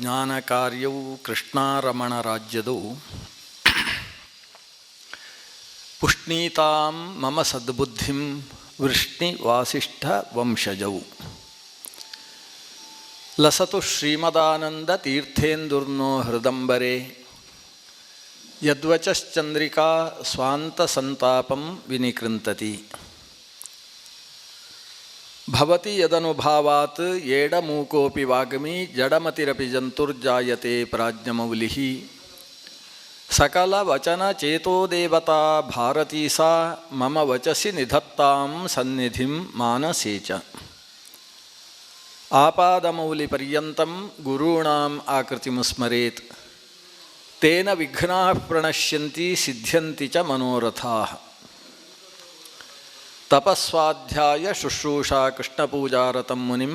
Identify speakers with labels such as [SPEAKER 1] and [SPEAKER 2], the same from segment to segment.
[SPEAKER 1] ಜ್ಞಾನ ಕಾರ್ಯವು ಕೃಷ್ಣಾರಮಣ ರಾಜ್ಯದು ಪುಷ್ಣೀತಾಂ ಮಮ ಸದ್ಬುದ್ಧಿಂ ವೃಷ್ಣಿ ವಾಸಿಷ್ಠ ವಂಶಜವು ಲಸತು ಶ್ರೀಮದಾನಂದ ತೀರ್ಥೇಂದುರ್ನೋ ಹೃದಂಬರೆ ಯದ್ವಚಶ್ಚಂದ್ರಿಕಾ ಸ್ವಾಂತ ಸಂತಾಪಂ ವಿನಿಕೃಂತತಿ ಭವತಿ ಯದನುಭಾವಾತ್ ಏಡಮೂಕೋಪಿ ವಾಗ್ಮಿ ಜಡಮತಿರಪಿ ಜಂತುರ್ಜಾಯತೆ ಪ್ರಾಜ್ಞಮೌಲಿಃ ಸಕಲ ವಚನ ಚೇತೋ ದೇವತಾ ಭಾರತೀ ಸಾ ಮಮ ವಚಸಿ ನಿಧತ್ತಾಂ ಸನ್ನಿಧಿಂ ಮಾನಸೇ ಚ ಆಪಾದಮೌಲಿ ಪರ್ಯಂತಂ ಗುರುಣಾಂ ಆಕೃತಿಂ ಸ್ಮರೇತ್ ತೇನ ವಿಘ್ನಾಃ ಪ್ರಣಶ್ಯಂತಿ ಸಿದ್ಧ್ಯಂತಿ ಚ ಮನೋರಥಾಃ ತಪಸ್ವಾಧ್ಯಾಯ ಶುಶ್ರೂಷಾ ಕೃಷ್ಣಪೂಜಾರತಂ ಮುನಿಂ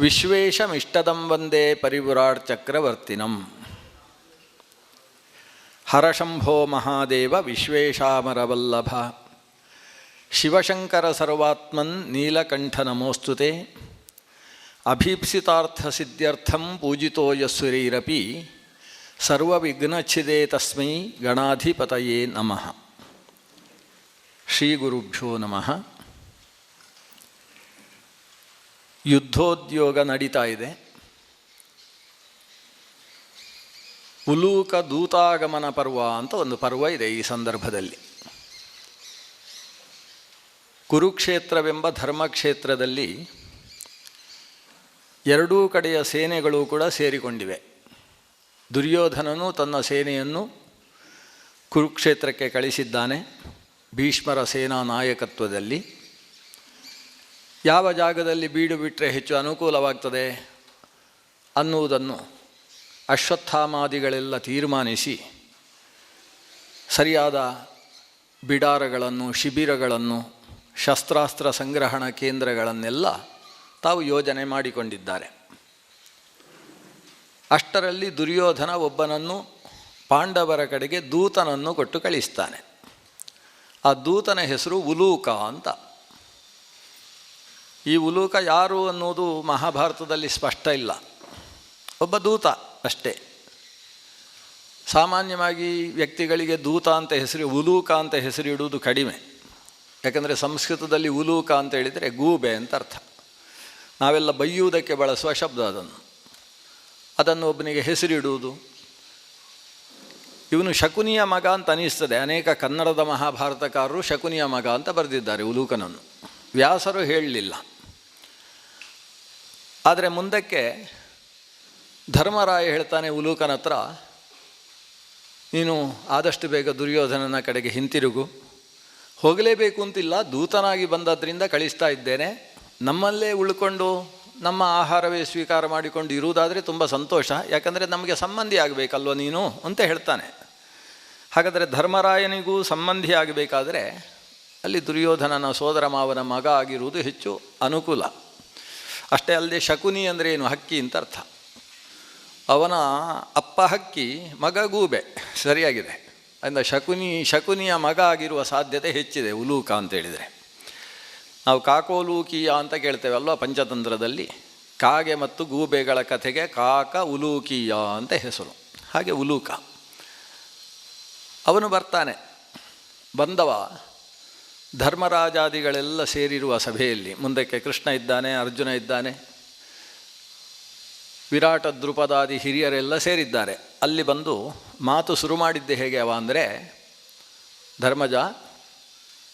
[SPEAKER 1] ವಿಶ್ವೇಶಮಿಷ್ಟದಂ ವಂದೇ ಪರಿವ್ರಾಟ್ ಚಕ್ರವರ್ತಿನಂ ಹರಶಂಭೋ ಮಹಾದೇವ ವಿಶ್ವೇಶಾಮರವಲ್ಲಭ ಶಿವಶಂಕರ ಸರ್ವಾತ್ಮನ್ ನೀಲಕಂಠ ನಮೋಸ್ತುತೆ ಅಭೀಪ್ಸಿತಾರ್ಥಸಿದ್ಧ್ಯರ್ಥಂ ಪೂಜಿತೋ ಯಸ್ಸುರೈರಪಿ ಸರ್ವವಿಘ್ನಚ್ಛಿದೇ ತಸ್ಮೈ ಗಣಾಧಿಪತಯೇ ನಮಃ. ಶ್ರೀ ಗುರುಭ್ಯೋ ನಮಃ. ಯುದ್ಧೋದ್ಯೋಗ ನಡೀತಾ ಇದೆ. ಉಲೂಕ ದೂತಾಗಮನ ಪರ್ವ ಅಂತ ಒಂದು ಪರ್ವ ಇದೆ. ಈ ಸಂದರ್ಭದಲ್ಲಿ ಕುರುಕ್ಷೇತ್ರವೆಂಬ ಧರ್ಮಕ್ಷೇತ್ರದಲ್ಲಿ ಎರಡೂ ಕಡೆಯ ಸೇನೆಗಳು ಕೂಡ ಸೇರಿಕೊಂಡಿವೆ. ದುರ್ಯೋಧನನು ತನ್ನ ಸೇನೆಯನ್ನು ಕುರುಕ್ಷೇತ್ರಕ್ಕೆ ಕಳಿಸಿದ್ದಾನೆ ಭೀಷ್ಮರ ಸೇನಾ ನಾಯಕತ್ವದಲ್ಲಿ. ಯಾವ ಜಾಗದಲ್ಲಿ ಬೀಡು ಬಿಟ್ಟರೆ ಹೆಚ್ಚು ಅನುಕೂಲವಾಗ್ತದೆ ಅನ್ನುವುದನ್ನು ಅಶ್ವತ್ಥಾಮಾದಿಗಳೆಲ್ಲ ತೀರ್ಮಾನಿಸಿ ಸರಿಯಾದ ಬಿಡಾರಗಳನ್ನು, ಶಿಬಿರಗಳನ್ನು, ಶಸ್ತ್ರಾಸ್ತ್ರ ಸಂಗ್ರಹಣ ಕೇಂದ್ರಗಳನ್ನೆಲ್ಲ ತಾವು ಯೋಜನೆ ಮಾಡಿಕೊಂಡಿದ್ದಾರೆ. ಅಷ್ಟರಲ್ಲಿ ದುರ್ಯೋಧನ ಒಬ್ಬನನ್ನು ಪಾಂಡವರ ಕಡೆಗೆ ದೂತನನ್ನು ಕೊಟ್ಟು ಕಳಿಸ್ತಾನೆ. ಆ ದೂತನ ಹೆಸರು ಉಲೂಕ ಅಂತ. ಈ ಉಲೂಕ ಯಾರು ಅನ್ನೋದು ಮಹಾಭಾರತದಲ್ಲಿ ಸ್ಪಷ್ಟ ಇಲ್ಲ. ಒಬ್ಬ ದೂತ ಅಷ್ಟೇ. ಸಾಮಾನ್ಯವಾಗಿ ವ್ಯಕ್ತಿಗಳಿಗೆ ದೂತ ಅಂತ ಹೆಸರು, ಉಲೂಕ ಅಂತ ಹೆಸರಿಡುವುದು ಕಡಿಮೆ. ಯಾಕಂದರೆ ಸಂಸ್ಕೃತದಲ್ಲಿ ಉಲೂಕ ಅಂತ ಹೇಳಿದರೆ ಗೂಬೆ ಅಂತ ಅರ್ಥ. ನಾವೆಲ್ಲ ಬೈಯುವುದಕ್ಕೆ ಬಳಸುವ ಶಬ್ದ ಅದನ್ನು ಒಬ್ಬನಿಗೆ ಹೆಸರಿಡುವುದು. ಇವನು ಶಕುನಿಯ ಮಗ ಅಂತ ಅನಿಸ್ತದೆ. ಅನೇಕ ಕನ್ನಡದ ಮಹಾಭಾರತಕಾರರು ಶಕುನಿಯ ಮಗ ಅಂತ ಬರೆದಿದ್ದಾರೆ ಉಲೂಕನನ್ನು. ವ್ಯಾಸರು ಹೇಳಲಿಲ್ಲ. ಆದರೆ ಮುಂದಕ್ಕೆ ಧರ್ಮರಾಯ ಹೇಳ್ತಾನೆ ಉಲೂಕನ ಹತ್ರ, ನೀನು ಆದಷ್ಟು ಬೇಗ ದುರ್ಯೋಧನನ ಕಡೆಗೆ ಹಿಂತಿರುಗು. ಹೋಗಲೇಬೇಕು ಅಂತಿಲ್ಲ, ದೂತನಾಗಿ ಬಂದದ್ರಿಂದ ಕಳಿಸ್ತಾ ಇದ್ದೇನೆ. ನಮ್ಮಲ್ಲೇ ಉಳ್ಕೊಂಡು ನಮ್ಮ ಆಹಾರವೇ ಸ್ವೀಕಾರ ಮಾಡಿಕೊಂಡು ಇರುವುದಾದರೆ ತುಂಬ ಸಂತೋಷ. ಯಾಕಂದರೆ ನಮಗೆ ಸಂಬಂಧಿ ಆಗಬೇಕಲ್ವ ನೀನು ಅಂತ ಹೇಳ್ತಾನೆ. ಹಾಗಾದರೆ ಧರ್ಮರಾಯನಿಗೂ ಸಂಬಂಧಿ ಆಗಬೇಕಾದರೆ ಅಲ್ಲಿ ದುರ್ಯೋಧನನ ಸೋದರ ಮಾವನ ಮಗ ಆಗಿರುವುದು ಹೆಚ್ಚು ಅನುಕೂಲ. ಅಷ್ಟೇ ಅಲ್ಲದೆ ಶಕುನಿ ಅಂದರೆ ಏನು, ಹಕ್ಕಿ ಅಂತ ಅರ್ಥ. ಅವನ ಅಪ್ಪ ಹಕ್ಕಿ, ಮಗ ಗೂಬೆ. ಸರಿಯಾಗಿದೆ. ಅದರಿಂದ ಶಕುನಿಯ ಮಗ ಆಗಿರುವ ಸಾಧ್ಯತೆ ಹೆಚ್ಚಿದೆ ಉಲೂಕ ಅಂತೇಳಿದರೆ. ನಾವು ಕಾಕೋಲೂಕೀಯ ಅಂತ ಕೇಳ್ತೇವೆ ಅಲ್ವ ಪಂಚತಂತ್ರದಲ್ಲಿ. ಕಾಗೆ ಮತ್ತು ಗೂಬೆಗಳ ಕಥೆಗೆ ಕಾಕ ಉಲೂಕೀಯ ಅಂತ ಹೆಸರು. ಹಾಗೆ ಉಲೂಕ ಅವನು ಬರ್ತಾನೆ. ಬಂದವ ಧರ್ಮರಾಜಾದಿಗಳೆಲ್ಲ ಸೇರಿರುವ ಸಭೆಯಲ್ಲಿ. ಮುಂದಕ್ಕೆ ಕೃಷ್ಣ ಇದ್ದಾನೆ, ಅರ್ಜುನ ಇದ್ದಾನೆ, ವಿರಾಟ ದ್ರುಪದಾದಿ ಹಿರಿಯರೆಲ್ಲ ಸೇರಿದ್ದಾರೆ. ಅಲ್ಲಿ ಬಂದು ಮಾತು ಶುರು ಮಾಡಿದ್ದೆ ಹೇಗೆ ಅವ ಅಂದರೆ, ಧರ್ಮಜ,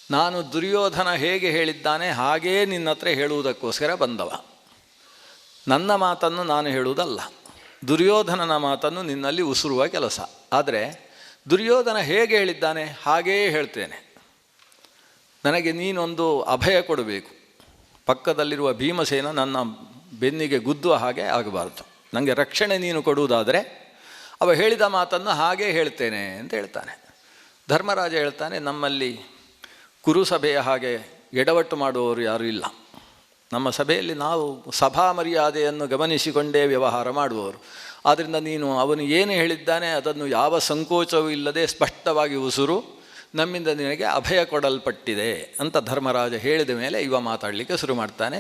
[SPEAKER 1] ನಾನು ದುರ್ಯೋಧನ ಹೇಗೆ ಹೇಳಿದ್ದಾನೆ ಹಾಗೇ ನಿನ್ನ ಹತ್ರ ಹೇಳುವುದಕ್ಕೋಸ್ಕರ ಬಂದವ. ನನ್ನ ಮಾತನ್ನು ನಾನು ಹೇಳುವುದಲ್ಲ, ದುರ್ಯೋಧನನ ಮಾತನ್ನು ನಿನ್ನಲ್ಲಿ ಉಸುರುವ ಕೆಲಸ. ಆದರೆ ದುರ್ಯೋಧನ ಹೇಗೆ ಹೇಳಿದ್ದಾನೆ ಹಾಗೇ ಹೇಳ್ತೇನೆ. ನನಗೆ ನೀನೊಂದು ಅಭಯ ಕೊಡಬೇಕು. ಪಕ್ಕದಲ್ಲಿರುವ ಭೀಮಸೇನ ನನ್ನ ಬೆನ್ನಿಗೆ ಗುದ್ದುವ ಹಾಗೆ ಆಗಬಾರ್ದು. ನನಗೆ ರಕ್ಷಣೆ ನೀನು ಕೊಡುವುದಾದರೆ ಅವ ಹೇಳಿದ ಮಾತನ್ನು ಹಾಗೇ ಹೇಳ್ತೇನೆ ಅಂತ ಹೇಳ್ತಾನೆ. ಧರ್ಮರಾಜ ಹೇಳ್ತಾನೆ, ನಮ್ಮಲ್ಲಿ ಕುರುಸಭೆಯ ಹಾಗೆ ಎಡವಟ್ಟು ಮಾಡುವವರು ಯಾರೂ ಇಲ್ಲ. ನಮ್ಮ ಸಭೆಯಲ್ಲಿ ನಾವು ಸಭಾ ಮರ್ಯಾದೆಯನ್ನು ಗಮನಿಸಿಕೊಂಡೇ ವ್ಯವಹಾರ ಮಾಡುವವರು. ಆದ್ದರಿಂದ ನೀನು ಅವನು ಏನು ಹೇಳಿದ್ದಾನೆ ಅದನ್ನು ಯಾವ ಸಂಕೋಚವೂ ಇಲ್ಲದೆ ಸ್ಪಷ್ಟವಾಗಿ ಉಸುರು. ನಮ್ಮಿಂದ ನಿನಗೆ ಅಭಯ ಕೊಡಲ್ಪಟ್ಟಿದೆ ಅಂತ ಧರ್ಮರಾಜ ಹೇಳಿದ ಮೇಲೆ ಇವ ಮಾತಾಡಲಿಕ್ಕೆ ಶುರು ಮಾಡ್ತಾನೆ.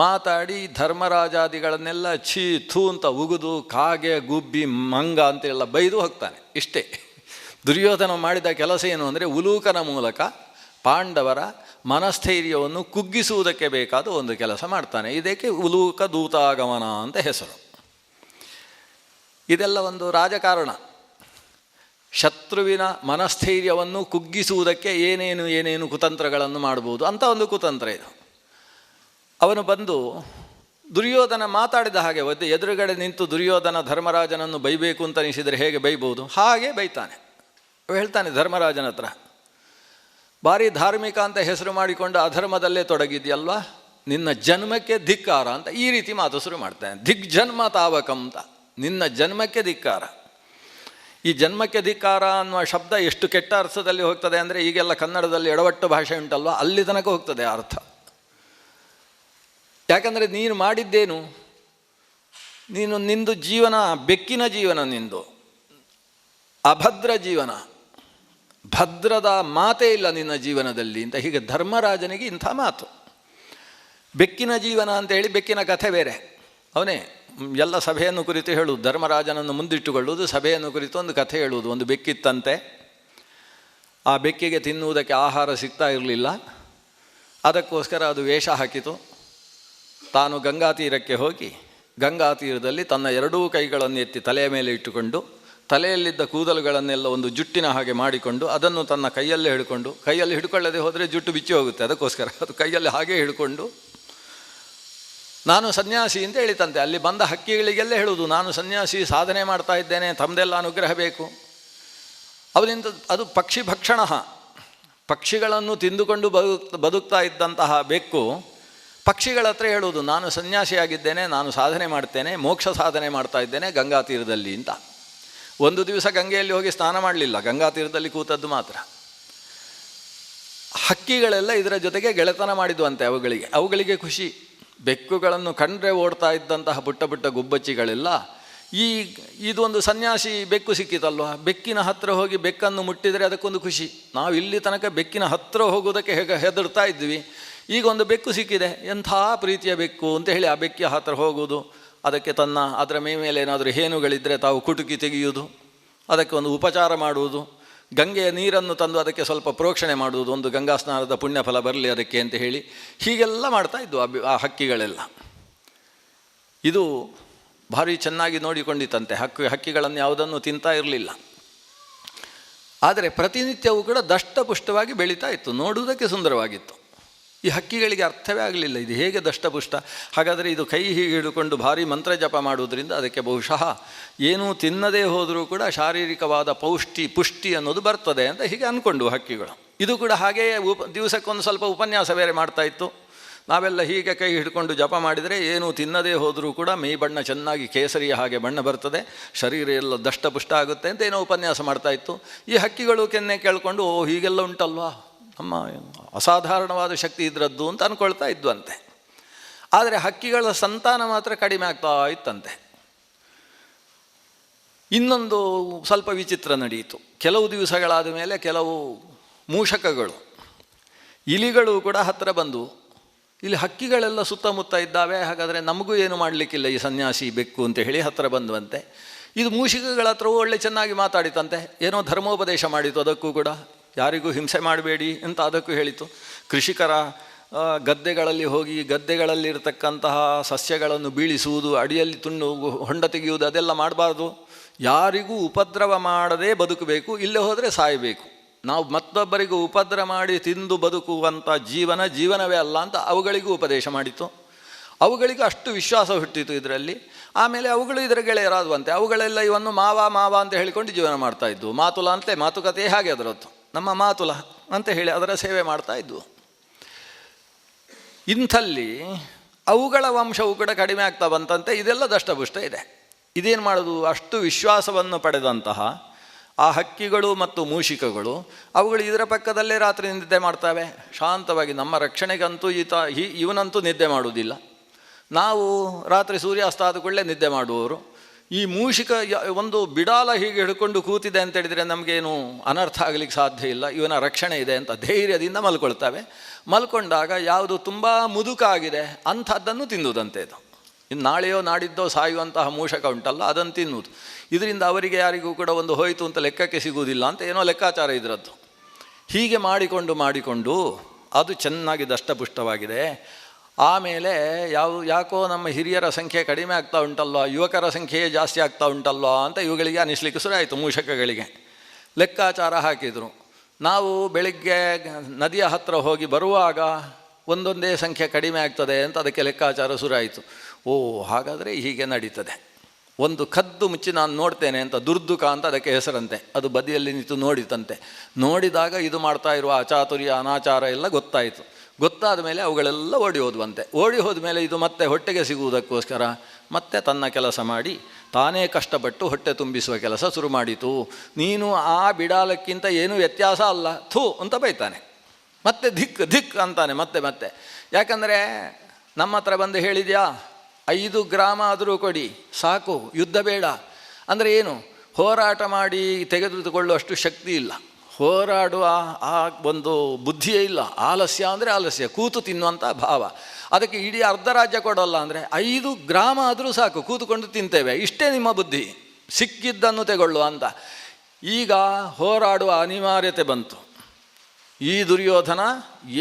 [SPEAKER 1] ಮಾತಾಡಿ ಧರ್ಮರಾಜಾದಿಗಳನ್ನೆಲ್ಲ ಛೀ ಥೂ ಅಂತ ಉಗಿದು ಕಾಗೆ ಗುಬ್ಬಿ ಮಂಗ ಅಂತೆಲ್ಲ ಬೈದು ಹೋಗ್ತಾನೆ. ಇಷ್ಟೇ ದುರ್ಯೋಧನ ಮಾಡಿದ ಕೆಲಸ ಏನು ಅಂದರೆ ಉಲೂಕನ ಮೂಲಕ ಪಾಂಡವರ ಮನಸ್ಥೈರ್ಯವನ್ನು ಕುಗ್ಗಿಸುವುದಕ್ಕೆ ಬೇಕಾದ ಒಂದು ಕೆಲಸ ಮಾಡ್ತಾನೆ. ಇದಕ್ಕೆ ಉಲೂಕ ದೂತಾಗಮನ ಅಂತ ಹೆಸರು. ಇದೆಲ್ಲ ಒಂದು ರಾಜಕಾರಣ. ಶತ್ರುವಿನ ಮನಸ್ಥೈರ್ಯವನ್ನು ಕುಗ್ಗಿಸುವುದಕ್ಕೆ ಏನೇನು ಕುತಂತ್ರಗಳನ್ನು ಮಾಡ್ಬೋದು ಅಂತ ಒಂದು ಕುತಂತ್ರ ಇದು. ಅವನು ಬಂದು ದುರ್ಯೋಧನ ಮಾತಾಡಿದ ಹಾಗೆ ಎದುರುಗಡೆ ನಿಂತು ದುರ್ಯೋಧನ ಧರ್ಮರಾಜನನ್ನು ಬೈಬೇಕು ಅಂತ ಅನಿಸಿದರೆ ಹೇಗೆ ಬೈಬೋದು ಹಾಗೆ ಬೈತಾನೆ. ಹೇಳ್ತಾನೆ ಧರ್ಮರಾಜನ ಹತ್ರ, ಭಾರಿ ಧಾರ್ಮಿಕ ಅಂತ ಹೆಸರು ಮಾಡಿಕೊಂಡು ಅಧರ್ಮದಲ್ಲೇ ತೊಡಗಿದ್ಯಲ್ವ, ನಿನ್ನ ಜನ್ಮಕ್ಕೆ ಧಿಕ್ಕಾರ ಅಂತ ಈ ರೀತಿ ಮಾತು ಶುರು ಮಾಡ್ತಾನೆ. ದಿಗ್ಜನ್ಮ ತಾವಕಂ ಅಂತ, ನಿನ್ನ ಜನ್ಮಕ್ಕೆ ಧಿಕ್ಕಾರ. ಈ ಜನ್ಮಕ್ಕೆ ಧಿಕ್ಕಾರ ಅನ್ನುವ ಶಬ್ದ ಎಷ್ಟು ಕೆಟ್ಟ ಅರ್ಥದಲ್ಲಿ ಹೋಗ್ತದೆ ಅಂದರೆ, ಈಗೆಲ್ಲ ಕನ್ನಡದಲ್ಲಿ ಎಡವಟ್ಟು ಭಾಷೆ ಉಂಟಲ್ವ, ಅಲ್ಲಿ ತನಕ ಹೋಗ್ತದೆ ಅರ್ಥ. ಯಾಕಂದರೆ ನೀನು ಮಾಡಿದ್ದೇನು, ನಿಂದು ಜೀವನ ಬೆಕ್ಕಿನ ಜೀವನ, ನಿಂದು ಅಭದ್ರ ಜೀವನ, ಭದ್ರದ ಮಾತೇ ಇಲ್ಲ ನಿನ್ನ ಜೀವನದಲ್ಲಿ ಅಂತ. ಹೀಗೆ ಧರ್ಮರಾಜನಿಗೆ ಇಂಥ ಮಾತು. ಬೆಕ್ಕಿನ ಜೀವನ ಅಂತೇಳಿ ಬೆಕ್ಕಿನ ಕಥೆ ಬೇರೆ. ಅವನೇ ಎಲ್ಲ ಸಭೆಯನ್ನು ಕುರಿತು ಹೇಳುವುದು, ಧರ್ಮರಾಜನನ್ನು ಮುಂದಿಟ್ಟುಕೊಳ್ಳುವುದು, ಸಭೆಯನ್ನು ಕುರಿತು ಒಂದು ಕಥೆ ಹೇಳುವುದು. ಒಂದು ಬೆಕ್ಕಿತ್ತಂತೆ, ಆ ಬೆಕ್ಕಿಗೆ ತಿನ್ನುವುದಕ್ಕೆ ಆಹಾರ ಸಿಗ್ತಾ ಇರಲಿಲ್ಲ. ಅದಕ್ಕೋಸ್ಕರ ಅದು ವೇಷ ಹಾಕಿತು. ತಾನು ಗಂಗಾ ತೀರಕ್ಕೆ ಹೋಗಿ ಗಂಗಾ ತೀರದಲ್ಲಿ ತನ್ನ ಎರಡೂ ಕೈಗಳನ್ನು ಎತ್ತಿ ತಲೆಯ ಮೇಲೆ ಇಟ್ಟುಕೊಂಡು, ತಲೆಯಲ್ಲಿದ್ದ ಕೂದಲುಗಳನ್ನೆಲ್ಲ ಒಂದು ಜುಟ್ಟಿನ ಹಾಗೆ ಮಾಡಿಕೊಂಡು ಅದನ್ನು ತನ್ನ ಕೈಯಲ್ಲೇ ಹಿಡ್ಕೊಂಡು, ಕೈಯಲ್ಲಿ ಹಿಡ್ಕೊಳ್ಳದೆ ಹೋದರೆ ಜುಟ್ಟು ಬಿಚ್ಚಿ ಹೋಗುತ್ತೆ, ಅದಕ್ಕೋಸ್ಕರ ಅದು ಕೈಯಲ್ಲಿ ಹಾಗೆ ಹಿಡ್ಕೊಂಡು ನಾನು ಸನ್ಯಾಸಿ ಅಂತ ಹೇಳಿತಂತೆ. ಅಲ್ಲಿ ಬಂದ ಹಕ್ಕಿಗಳಿಗೆಲ್ಲ ಹೇಳುವುದು, ನಾನು ಸನ್ಯಾಸಿ, ಸಾಧನೆ ಮಾಡ್ತಾ ಇದ್ದೇನೆ, ತಮ್ಮದೆಲ್ಲ ಅನುಗ್ರಹ ಬೇಕು. ಅವನಿಂದ ಅದು ಪಕ್ಷಿ ಭಕ್ಷಣ, ಪಕ್ಷಿಗಳನ್ನು ತಿಂದುಕೊಂಡು ಬದುಕ್ತಾ ಇದ್ದಂತಹ ಬೆಕ್ಕು ಪಕ್ಷಿಗಳ ಹತ್ರ ಹೇಳುವುದು, ನಾನು ಸನ್ಯಾಸಿಯಾಗಿದ್ದೇನೆ, ನಾನು ಸಾಧನೆ ಮಾಡ್ತೇನೆ, ಮೋಕ್ಷ ಸಾಧನೆ ಮಾಡ್ತಾ ಇದ್ದೇನೆ ಗಂಗಾ ತೀರದಲ್ಲಿ ಅಂತ. ಒಂದು ದಿವಸ ಗಂಗೆಯಲ್ಲಿ ಹೋಗಿ ಸ್ನಾನ ಮಾಡಲಿಲ್ಲ, ಗಂಗಾ ತೀರದಲ್ಲಿ ಕೂತದ್ದು ಮಾತ್ರ. ಹಕ್ಕಿಗಳೆಲ್ಲ ಇದರ ಜೊತೆಗೆ ಗೆಳೆತನ ಮಾಡಿದ್ವಂತೆ. ಅವುಗಳಿಗೆ ಖುಷಿ. ಬೆಕ್ಕುಗಳನ್ನು ಕಂಡ್ರೆ ಓಡ್ತಾ ಇದ್ದಂತಹ ಪುಟ್ಟ ಪುಟ್ಟ ಗುಬ್ಬಚ್ಚಿಗಳೆಲ್ಲ ಇದೊಂದು ಸನ್ಯಾಸಿ ಬೆಕ್ಕು ಸಿಕ್ಕಿತಲ್ವ, ಬೆಕ್ಕಿನ ಹತ್ತಿರ ಹೋಗಿ ಬೆಕ್ಕನ್ನು ಮುಟ್ಟಿದರೆ ಅದಕ್ಕೊಂದು ಖುಷಿ. ನಾವು ಇಲ್ಲಿ ತನಕ ಬೆಕ್ಕಿನ ಹತ್ತಿರ ಹೋಗೋದಕ್ಕೆ ಹೆದರ್ತಾ ಇದ್ವಿ, ಈಗ ಒಂದು ಬೆಕ್ಕು ಸಿಕ್ಕಿದೆ, ಎಂಥ ಪ್ರೀತಿಯ ಬೆಕ್ಕು ಅಂತ ಹೇಳಿ ಆ ಬೆಕ್ಕಿನ ಹತ್ತಿರ ಹೋಗುವುದು, ಅದಕ್ಕೆ ಅದರ ಮೇಲೆ ಏನಾದರೂ ಹೇನುಗಳಿದ್ದರೆ ತಾವು ಕುಟುಕಿ ತೆಗೆಯುವುದು, ಅದಕ್ಕೆ ಒಂದು ಉಪಚಾರ ಮಾಡುವುದು, ಗಂಗೆಯ ನೀರನ್ನು ತಂದು ಅದಕ್ಕೆ ಸ್ವಲ್ಪ ಪ್ರೋಕ್ಷಣೆ ಮಾಡುವುದು, ಒಂದು ಗಂಗಾ ಸ್ನಾನದ ಪುಣ್ಯಫಲ ಬರಲಿ ಅದಕ್ಕೆ ಅಂತ ಹೇಳಿ ಹೀಗೆಲ್ಲ ಮಾಡ್ತಾ ಇದ್ವು ಆ ಹಕ್ಕಿಗಳೆಲ್ಲ. ಇದು ಭಾರಿ ಚೆನ್ನಾಗಿ ನೋಡಿಕೊಂಡಿತ್ತಂತೆ. ಹಕ್ಕಿಗಳನ್ನು ಯಾವುದನ್ನು ತಿಂತಾ ಇರಲಿಲ್ಲ. ಆದರೆ ಪ್ರತಿನಿತ್ಯವೂ ಕೂಡ ದಷ್ಟಪುಷ್ಟವಾಗಿ ಬೆಳೀತಾ ಇತ್ತು, ನೋಡುವುದಕ್ಕೆ ಸುಂದರವಾಗಿತ್ತು. ಈ ಹಕ್ಕಿಗಳಿಗೆ ಅರ್ಥವೇ ಆಗಲಿಲ್ಲ, ಇದು ಹೇಗೆ ದಷ್ಟಪುಷ್ಟ, ಹಾಗಾದರೆ ಇದು ಕೈ ಹೀಗೆ ಹಿಡ್ಕೊಂಡು ಭಾರಿ ಮಂತ್ರ ಜಪ ಮಾಡುವುದರಿಂದ ಅದಕ್ಕೆ ಬಹುಶಃ ಏನೂ ತಿನ್ನದೇ ಹೋದರೂ ಕೂಡ ಶಾರೀರಿಕವಾದ ಪುಷ್ಟಿ ಅನ್ನೋದು ಬರ್ತದೆ ಅಂತ ಹೀಗೆ ಅಂದ್ಕೊಂಡು ಹಕ್ಕಿಗಳು. ಇದು ಕೂಡ ಹಾಗೆಯೇ ದಿವಸಕ್ಕೊಂದು ಸ್ವಲ್ಪ ಉಪನ್ಯಾಸ ಬೇರೆ ಮಾಡ್ತಾಯಿತ್ತು. ನಾವೆಲ್ಲ ಹೀಗೆ ಕೈ ಹಿಡ್ಕೊಂಡು ಜಪ ಮಾಡಿದರೆ ಏನೂ ತಿನ್ನದೇ ಹೋದರೂ ಕೂಡ ಮೈ ಬಣ್ಣ ಚೆನ್ನಾಗಿ ಕೇಸರಿಯ ಹಾಗೆ ಬಣ್ಣ ಬರ್ತದೆ, ಶರೀರ ಎಲ್ಲ ದಷ್ಟಪುಷ್ಟ ಆಗುತ್ತೆ ಅಂತ ಏನೋ ಉಪನ್ಯಾಸ ಮಾಡ್ತಾಯಿತ್ತು. ಈ ಹಕ್ಕಿಗಳು ಕೆನ್ನೆ ಕೇಳಿಕೊಂಡು, ಓ ಹೀಗೆಲ್ಲ ಉಂಟಲ್ವಾ, ನಮ್ಮ ಅಸಾಧಾರಣವಾದ ಶಕ್ತಿ ಇದ್ರದ್ದು ಅಂತ ಅಂದ್ಕೊಳ್ತಾ ಇದ್ವಂತೆ. ಆದರೆ ಹಕ್ಕಿಗಳ ಸಂತಾನ ಮಾತ್ರ ಕಡಿಮೆ ಆಗ್ತಾ ಇತ್ತಂತೆ. ಇನ್ನೊಂದು ಸ್ವಲ್ಪ ವಿಚಿತ್ರ ನಡೆಯಿತು. ಕೆಲವು ದಿವಸಗಳಾದ ಮೇಲೆ ಕೆಲವು ಮೂಷಕಗಳು, ಇಲಿಗಳು ಕೂಡ ಹತ್ತಿರ ಬಂದು, ಇಲ್ಲಿ ಹಕ್ಕಿಗಳೆಲ್ಲ ಸುತ್ತಮುತ್ತ ಇದ್ದಾವೆ, ಹಾಗಾದರೆ ನಮಗೂ ಏನು ಮಾಡಲಿಕ್ಕಿಲ್ಲ ಈ ಸನ್ಯಾಸಿ ಬೆಕ್ಕು ಅಂತ ಹೇಳಿ ಹತ್ತಿರ ಬಂದುವಂತೆ. ಇದು ಮೂಷಿಕಗಳ ಹತ್ರವೂ ಒಳ್ಳೆ ಚೆನ್ನಾಗಿ ಮಾತಾಡಿತಂತೆ, ಏನೋ ಧರ್ಮೋಪದೇಶ ಮಾಡಿತು. ಅದಕ್ಕೂ ಕೂಡ ಯಾರಿಗೂ ಹಿಂಸೆ ಮಾಡಬೇಡಿ ಅಂತ ಅದಕ್ಕೂ ಹೇಳಿತು. ಕೃಷಿಕರ ಗದ್ದೆಗಳಲ್ಲಿ ಹೋಗಿ ಗದ್ದೆಗಳಲ್ಲಿರತಕ್ಕಂತಹ ಸಸ್ಯಗಳನ್ನು ಬೀಳಿಸುವುದು, ಅಡಿಯಲ್ಲಿ ಹೊಂಡ ತೆಗೆಯುವುದು ಅದೆಲ್ಲ ಮಾಡಬಾರ್ದು, ಯಾರಿಗೂ ಉಪದ್ರವ ಮಾಡದೇ ಬದುಕಬೇಕು, ಇಲ್ಲೇ ಹೋದರೆ ಸಾಯಬೇಕು. ನಾವು ಮತ್ತೊಬ್ಬರಿಗೂ ಉಪದ್ರ ಮಾಡಿ ತಿಂದು ಬದುಕುವಂಥ ಜೀವನವೇ ಅಲ್ಲ ಅಂತ ಅವುಗಳಿಗೂ ಉಪದೇಶ ಮಾಡಿತು. ಅವುಗಳಿಗೂ ಅಷ್ಟು ವಿಶ್ವಾಸ ಹುಟ್ಟಿತು ಇದರಲ್ಲಿ. ಆಮೇಲೆ ಅವುಗಳು ಇದರ ಗೆಳೆಯರಾದುವಂತೆ. ಅವುಗಳೆಲ್ಲ ಇವನ್ನು ಮಾವ ಅಂತ ಹೇಳಿಕೊಂಡು ಜೀವನ ಮಾಡ್ತಾಯಿದ್ವು. ಮಾತುಲ ಅಂತಲೇ ಮಾತುಕತೆ ಹಾಗೆ ಅದರದ್ದು, ನಮ್ಮ ಮಾತುಲ ಅಂತ ಹೇಳಿ ಅದರ ಸೇವೆ ಮಾಡ್ತಾಯಿದ್ವು. ಇಂಥಲ್ಲಿ ಅವುಗಳ ವಂಶವು ಕೂಡ ಕಡಿಮೆ ಆಗ್ತಾ ಬಂತಂತೆ. ಇದೆಲ್ಲ ದಷ್ಟಪುಷ್ಟ ಇದೆ. ಇದೇನು ಮಾಡೋದು, ಅಷ್ಟು ವಿಶ್ವಾಸವನ್ನು ಪಡೆದಂತಹ ಆ ಹಕ್ಕಿಗಳು ಮತ್ತು ಮೂಷಿಕಗಳು ಅವುಗಳು ಇದರ ಪಕ್ಕದಲ್ಲೇ ರಾತ್ರಿ ನಿದ್ದೆ ಮಾಡ್ತವೆ ಶಾಂತವಾಗಿ. ನಮ್ಮ ರಕ್ಷಣೆಗಂತೂ ಇವನಂತೂ ನಿದ್ದೆ ಮಾಡುವುದಿಲ್ಲ. ನಾವು ರಾತ್ರಿ ಸೂರ್ಯಾಸ್ತ ಆದ ಕೂಡಲೇ ನಿದ್ದೆ ಮಾಡುವವರು. ಈ ಮೂಷಿಕ ಒಂದು ಬಿಡಾಲ ಹೀಗೆ ಹಿಡ್ಕೊಂಡು ಕೂತಿದೆ ಅಂತ ಹೇಳಿದರೆ ನಮಗೇನು ಅನರ್ಥ ಆಗಲಿಕ್ಕೆ ಸಾಧ್ಯ ಇಲ್ಲ, ಇವನ ರಕ್ಷಣೆ ಇದೆ ಅಂತ ಧೈರ್ಯದಿಂದ ಮಲ್ಕೊಳ್ತವೆ. ಮಲ್ಕೊಂಡಾಗ ಯಾವುದು ತುಂಬ ಮುದುಕಾಗಿದೆ ಅಂಥದ್ದನ್ನು ತಿನ್ನುವುದಂತೆ ಇದು. ಇನ್ನು ನಾಳೆಯೋ ನಾಡಿದ್ದೋ ಸಾಯುವಂತಹ ಮೂಷಕ ಉಂಟಲ್ಲ, ಅದನ್ನು ತಿನ್ನುವುದು. ಇದರಿಂದ ಅವರಿಗೆ ಯಾರಿಗೂ ಕೂಡ ಒಂದು ಹೋಯಿತು ಅಂತ ಲೆಕ್ಕಕ್ಕೆ ಸಿಗುವುದಿಲ್ಲ ಅಂತ ಏನೋ ಲೆಕ್ಕಾಚಾರ ಇದರದ್ದು. ಹೀಗೆ ಮಾಡಿಕೊಂಡು ಅದು ಚೆನ್ನಾಗಿ ದಷ್ಟಪುಷ್ಟವಾಗಿದೆ. ಆಮೇಲೆ ಯಾಕೋ ನಮ್ಮ ಹಿರಿಯರ ಸಂಖ್ಯೆ ಕಡಿಮೆ ಆಗ್ತಾ ಉಂಟಲ್ವ, ಯುವಕರ ಸಂಖ್ಯೆ ಜಾಸ್ತಿ ಆಗ್ತಾ ಉಂಟಲ್ವ ಅಂತ ಇವುಗಳಿಗೆ ಅನಿಸ್ಲಿಕ್ಕೆ ಶುರು ಆಯಿತು. ಮೂಷಕಗಳಿಗೆ ಲೆಕ್ಕಾಚಾರ ಹಾಕಿದರು. ನಾವು ಬೆಳಿಗ್ಗೆ ನದಿಯ ಹತ್ತಿರ ಹೋಗಿ ಬರುವಾಗ ಒಂದೊಂದೇ ಸಂಖ್ಯೆ ಕಡಿಮೆ ಆಗ್ತದೆ ಅಂತ ಅದಕ್ಕೆ ಲೆಕ್ಕಾಚಾರ ಶುರು ಆಯಿತು. ಓ, ಹಾಗಾದರೆ ಹೀಗೆ ನಡೀತದೆ. ಒಂದು ಕದ್ದು ಮುಚ್ಚಿ ನಾನು ನೋಡ್ತೇನೆ ಅಂತ ದುರ್ದುಕ ಅಂತ ಅದಕ್ಕೆ ಹೆಸರಂತೆ. ಅದು ಬದಿಯಲ್ಲಿ ನಿಂತು ನೋಡಿತಂತೆ. ನೋಡಿದಾಗ ಇದು ಮಾಡ್ತಾ ಇರುವ ಅಚಾತುರ್ಯ ಅನಾಚಾರ ಎಲ್ಲ ಗೊತ್ತಾಯಿತು. ಗೊತ್ತಾದ ಮೇಲೆ ಅವುಗಳೆಲ್ಲ ಓಡಿ ಹೋದ್ವಂತೆ. ಓಡಿ ಹೋದ ಮೇಲೆ ಇದು ಮತ್ತೆ ಹೊಟ್ಟೆಗೆ ಸಿಗುವುದಕ್ಕೋಸ್ಕರ ಮತ್ತೆ ತನ್ನ ಕೆಲಸ ಮಾಡಿ ತಾನೇ ಕಷ್ಟಪಟ್ಟು ಹೊಟ್ಟೆ ತುಂಬಿಸುವ ಕೆಲಸ ಶುರು ಮಾಡಿತು. ನೀನು ಆ ಬಿಡಾಲಕ್ಕಿಂತ ಏನೂ ವ್ಯತ್ಯಾಸ ಅಲ್ಲ, ಥೂ ಅಂತ ಬೈತಾನೆ. ಮತ್ತೆ ಧಿಕ್ ಧಿಕ್ ಅಂತಾನೆ ಮತ್ತೆ. ಯಾಕಂದರೆ ನಮ್ಮ ಹತ್ರ ಬಂದು ಹೇಳಿದ್ಯಾ 5 ಗ್ರಾಮ ಆದರೂ ಕೊಡಿ ಸಾಕು, ಯುದ್ಧ ಬೇಡ ಅಂದರೆ ಏನು, ಹೋರಾಟ ಮಾಡಿ ತೆಗೆದುಕೊಳ್ಳುವಷ್ಟು ಶಕ್ತಿ ಇಲ್ಲ, ಹೋರಾಡುವ ಆ ಒಂದು ಬುದ್ಧಿಯೇ ಇಲ್ಲ. ಆಲಸ್ಯ ಅಂದರೆ ಆಲಸ್ಯ, ಕೂತು ತಿನ್ನುವಂಥ ಭಾವ. ಅದಕ್ಕೆ ಇಡೀ ಅರ್ಧ ರಾಜ್ಯ ಕೊಡೋಲ್ಲ ಅಂದರೆ 5 ಗ್ರಾಮ ಆದರೂ ಸಾಕು, ಕೂತುಕೊಂಡು ತಿಂತೇವೆ, ಇಷ್ಟೇ ನಿಮ್ಮ ಬುದ್ಧಿ, ಸಿಕ್ಕಿದ್ದನ್ನು ತೆಗೊಳ್ಳುವ ಅಂತ. ಈಗ ಹೋರಾಡುವ ಅನಿವಾರ್ಯತೆ ಬಂತು. ಈ ದುರ್ಯೋಧನ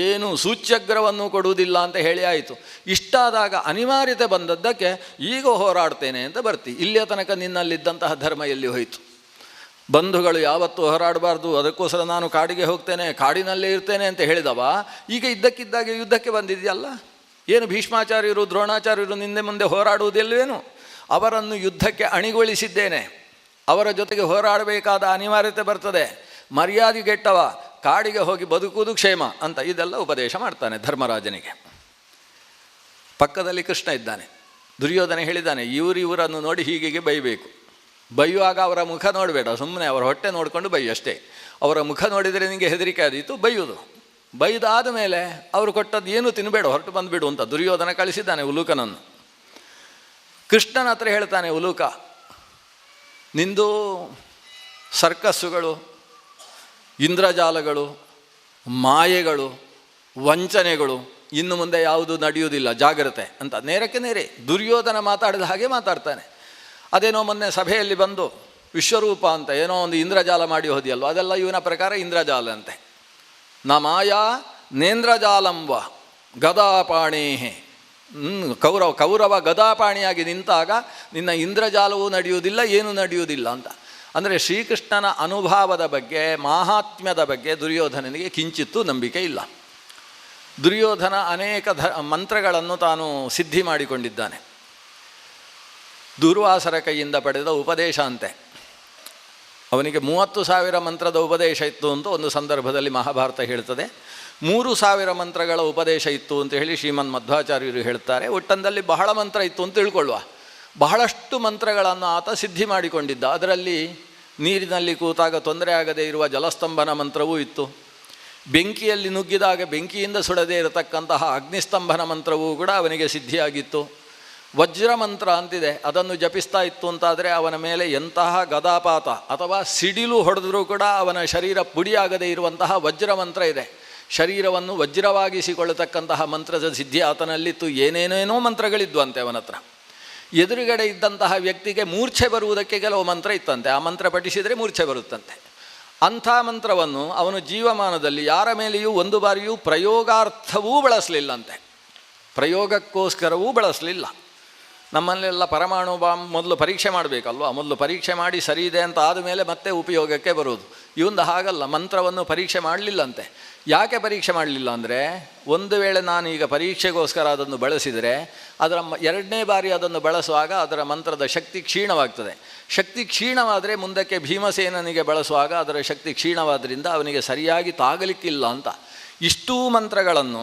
[SPEAKER 1] ಏನು ಸೂಚ್ಯಗ್ರವನ್ನು ಕೊಡುವುದಿಲ್ಲ ಅಂತ ಹೇಳಿ ಆಯಿತು. ಇಷ್ಟಾದಾಗ ಅನಿವಾರ್ಯತೆ ಬಂದದ್ದಕ್ಕೆ ಈಗ ಹೋರಾಡ್ತೇನೆ ಅಂತ ಬರ್ತಿ. ಇಲ್ಲಿಯ ತನಕ ನಿನ್ನಲ್ಲಿದ್ದಂತಹ ಧರ್ಮ ಎಲ್ಲಿ ಹೋಯಿತು? ಬಂಧುಗಳು ಯಾವತ್ತೂ ಹೋರಾಡಬಾರ್ದು, ಅದಕ್ಕೋಸ್ಕರ ನಾನು ಕಾಡಿಗೆ ಹೋಗ್ತೇನೆ, ಕಾಡಿನಲ್ಲೇ ಇರ್ತೇನೆ ಅಂತ ಹೇಳಿದವ ಈಗ ಇದ್ದಕ್ಕಿದ್ದಾಗೆ ಯುದ್ಧಕ್ಕೆ ಬಂದಿದೆಯಲ್ಲ. ಏನು ಭೀಷ್ಮಾಚಾರ್ಯರು ದ್ರೋಣಾಚಾರ್ಯರು ನಿನ್ನೆ ಮುಂದೆ ಹೋರಾಡುವುದಿಲ್ಲವೇನು? ಅವರನ್ನು ಯುದ್ಧಕ್ಕೆ ಅಣಿಗೊಳಿಸಿದ್ದೇನೆ, ಅವರ ಜೊತೆಗೆ ಹೋರಾಡಬೇಕಾದ ಅನಿವಾರ್ಯತೆ ಬರ್ತದೆ, ಮರ್ಯಾದೆಗೆಟ್ಟವ, ಕಾಡಿಗೆ ಹೋಗಿ ಬದುಕುವುದು ಕ್ಷೇಮ ಅಂತ ಇದೆಲ್ಲ ಉಪದೇಶ ಮಾಡ್ತಾನೆ ಧರ್ಮರಾಜನಿಗೆ. ಪಕ್ಕದಲ್ಲಿ ಕೃಷ್ಣ ಇದ್ದಾನೆ. ದುರ್ಯೋಧನ ಹೇಳಿದ್ದಾನೆ, ಇವರನ್ನು ನೋಡಿ ಹೀಗೆ ಬೈಬೇಕು. ಬೈಯುವಾಗ ಅವರ ಮುಖ ನೋಡಬೇಡ, ಸುಮ್ಮನೆ ಅವರ ಹೊಟ್ಟೆ ನೋಡಿಕೊಂಡು ಬೈ ಅಷ್ಟೇ. ಅವರ ಮುಖ ನೋಡಿದರೆ ನಿನಗೆ ಹೆದರಿಕೆ ಆದೀತು, ಬೈಯುವುದು. ಬೈದಾದ ಮೇಲೆ ಅವರು ಕೊಟ್ಟದ್ದು ಏನು ತಿನ್ನಬೇಡ, ಹೊರಟು ಬಂದುಬಿಡು ಅಂತ ದುರ್ಯೋಧನ ಕಳಿಸಿದ್ದಾನೆ ಉಲೂಕನನ್ನು. ಕೃಷ್ಣನ ಹತ್ರ ಹೇಳ್ತಾನೆ ಉಲೂಕ, ನಿಂದು ಸರ್ಕಸ್ಸುಗಳು, ಇಂದ್ರಜಾಲಗಳು, ಮಾಯೆಗಳು, ವಂಚನೆಗಳು ಇನ್ನು ಮುಂದೆ ಯಾವುದು ನಡೆಯುವುದಿಲ್ಲ, ಜಾಗ್ರತೆ ಅಂತ ನೇರಕ್ಕೆ ನೇರೆ ದುರ್ಯೋಧನ ಮಾತಾಡಿದ ಹಾಗೆ ಮಾತಾಡ್ತಾನೆ. ಅದೇನೋ ಮೊನ್ನೆ ಸಭೆಯಲ್ಲಿ ಬಂದು ವಿಶ್ವರೂಪ ಅಂತ ಏನೋ ಒಂದು ಇಂದ್ರಜಾಲ ಮಾಡಿ ಹೋದಿಯಲ್ವ, ಅದೆಲ್ಲ ಇವನ ಪ್ರಕಾರ ಇಂದ್ರಜಾಲ ಅಂತೆ. ನ ಮಾಯಾ ನೇಂದ್ರಜಾಲಂವ ಗದಾಪಾಣೇಹೆ. ಕೌರವ ಗದಾಪಾಣಿಯಾಗಿ ನಿಂತಾಗ ನಿನ್ನ ಇಂದ್ರಜಾಲವೂ ನಡೆಯುವುದಿಲ್ಲ, ಏನೂ ನಡೆಯುವುದಿಲ್ಲ ಅಂತ. ಅಂದರೆ ಶ್ರೀಕೃಷ್ಣನ ಅನುಭವದ ಬಗ್ಗೆ, ಮಾಹಾತ್ಮ್ಯದ ಬಗ್ಗೆ ದುರ್ಯೋಧನನಿಗೆ ಕಿಂಚಿತ್ತೂ ನಂಬಿಕೆ ಇಲ್ಲ. ದುರ್ಯೋಧನ ಅನೇಕ ಮಂತ್ರಗಳನ್ನು ತಾನು ಸಿದ್ಧಿ ಮಾಡಿಕೊಂಡಿದ್ದಾನೆ. ದುರ್ವಾಸರ ಕೈಯಿಂದ ಪಡೆದ ಉಪದೇಶ ಅಂತೆ. ಅವನಿಗೆ 30,000 ಮಂತ್ರದ ಉಪದೇಶ ಇತ್ತು ಅಂತ ಒಂದು ಸಂದರ್ಭದಲ್ಲಿ ಮಹಾಭಾರತ ಹೇಳ್ತದೆ. 3,000 ಮಂತ್ರಗಳ ಉಪದೇಶ ಇತ್ತು ಅಂತ ಹೇಳಿ ಶ್ರೀಮನ್ ಮಧ್ವಾಚಾರ್ಯರು ಹೇಳ್ತಾರೆ. ಒಟ್ಟಂದಲ್ಲಿ ಬಹಳ ಮಂತ್ರ ಇತ್ತು ಅಂತ ತಿಳ್ಕೊಳ್ಳುವ. ಬಹಳಷ್ಟು ಮಂತ್ರಗಳನ್ನು ಆತ ಸಿದ್ಧಿ ಮಾಡಿಕೊಂಡಿದ್ದ. ಅದರಲ್ಲಿ ನೀರಿನಲ್ಲಿ ಕೂತಾಗ ತೊಂದರೆ ಆಗದೇ ಇರುವ ಜಲಸ್ತಂಭನ ಮಂತ್ರವೂ ಇತ್ತು. ಬೆಂಕಿಯಲ್ಲಿ ನುಗ್ಗಿದಾಗ ಬೆಂಕಿಯಿಂದ ಸುಡದೇ ಇರತಕ್ಕಂತಹ ಅಗ್ನಿಸ್ತಂಭನ ಮಂತ್ರವೂ ಕೂಡ ಅವನಿಗೆ ಸಿದ್ಧಿಯಾಗಿತ್ತು. ವಜ್ರ ಮಂತ್ರ ಅಂತಿದೆ, ಅದನ್ನು ಜಪಿಸ್ತಾ ಇತ್ತು ಅಂತಾದರೆ ಅವನ ಮೇಲೆ ಎಂತಹ ಗದಾಪಾತ ಅಥವಾ ಸಿಡಿಲು ಹೊಡೆದರೂ ಕೂಡ ಅವನ ಶರೀರ ಪುಡಿಯಾಗದೇ ಇರುವಂತಹ ವಜ್ರ ಮಂತ್ರ ಇದೆ. ಶರೀರವನ್ನು ವಜ್ರವಾಗಿಸಿಕೊಳ್ಳತಕ್ಕಂತಹ ಮಂತ್ರದ ಸಿದ್ಧಿ ಆತನಲ್ಲಿತ್ತು. ಏನೇನೇನೋ ಮಂತ್ರಗಳಿದ್ವಂತೆ ಅವನ ಹತ್ರ. ಎದುರುಗಡೆ ಇದ್ದಂತಹ ವ್ಯಕ್ತಿಗೆ ಮೂರ್ಛೆ ಬರುವುದಕ್ಕೆ ಕೆಲವು ಮಂತ್ರ ಇತ್ತಂತೆ. ಆ ಮಂತ್ರ ಪಠಿಸಿದರೆ ಮೂರ್ಛೆ ಬರುತ್ತಂತೆ. ಅಂಥ ಮಂತ್ರವನ್ನು ಅವನು ಜೀವಮಾನದಲ್ಲಿ ಯಾರ ಮೇಲೆಯೂ ಒಂದು ಬಾರಿಯೂ ಪ್ರಯೋಗಾರ್ಥವೂ ಬಳಸಲಿಲ್ಲಂತೆ, ಪ್ರಯೋಗಕ್ಕೋಸ್ಕರವೂ ಬಳಸಲಿಲ್ಲ. ನಮ್ಮಲ್ಲೆಲ್ಲ ಪರಮಾಣು ಬಾಂಬ್ ಮೊದಲು ಪರೀಕ್ಷೆ ಮಾಡಬೇಕಲ್ವ, ಮೊದಲು ಪರೀಕ್ಷೆ ಮಾಡಿ ಸರಿ ಇದೆ ಅಂತ ಆದಮೇಲೆ ಮತ್ತೆ ಉಪಯೋಗಕ್ಕೆ ಬರೋದು. ಇವಂದು ಹಾಗಲ್ಲ, ಮಂತ್ರವನ್ನು ಪರೀಕ್ಷೆ ಮಾಡಲಿಲ್ಲಂತೆ. ಯಾಕೆ ಪರೀಕ್ಷೆ ಮಾಡಲಿಲ್ಲ ಅಂದರೆ, ಒಂದು ವೇಳೆ ನಾನು ಈಗ ಪರೀಕ್ಷೆಗೋಸ್ಕರ ಅದನ್ನು ಬಳಸಿದರೆ ಅದರ 2ನೇ ಬಾರಿ ಅದನ್ನು ಬಳಸುವಾಗ ಅದರ ಮಂತ್ರದ ಶಕ್ತಿ ಕ್ಷೀಣವಾಗ್ತದೆ. ಶಕ್ತಿ ಕ್ಷೀಣವಾದರೆ ಮುಂದಕ್ಕೆ ಭೀಮಸೇನನಿಗೆ ಬಳಸುವಾಗ ಅದರ ಶಕ್ತಿ ಕ್ಷೀಣವಾದ್ದರಿಂದ ಅವನಿಗೆ ಸರಿಯಾಗಿ ತಾಗಲಿಕ್ಕಿಲ್ಲ ಅಂತ. ಇಷ್ಟೂ ಮಂತ್ರಗಳನ್ನು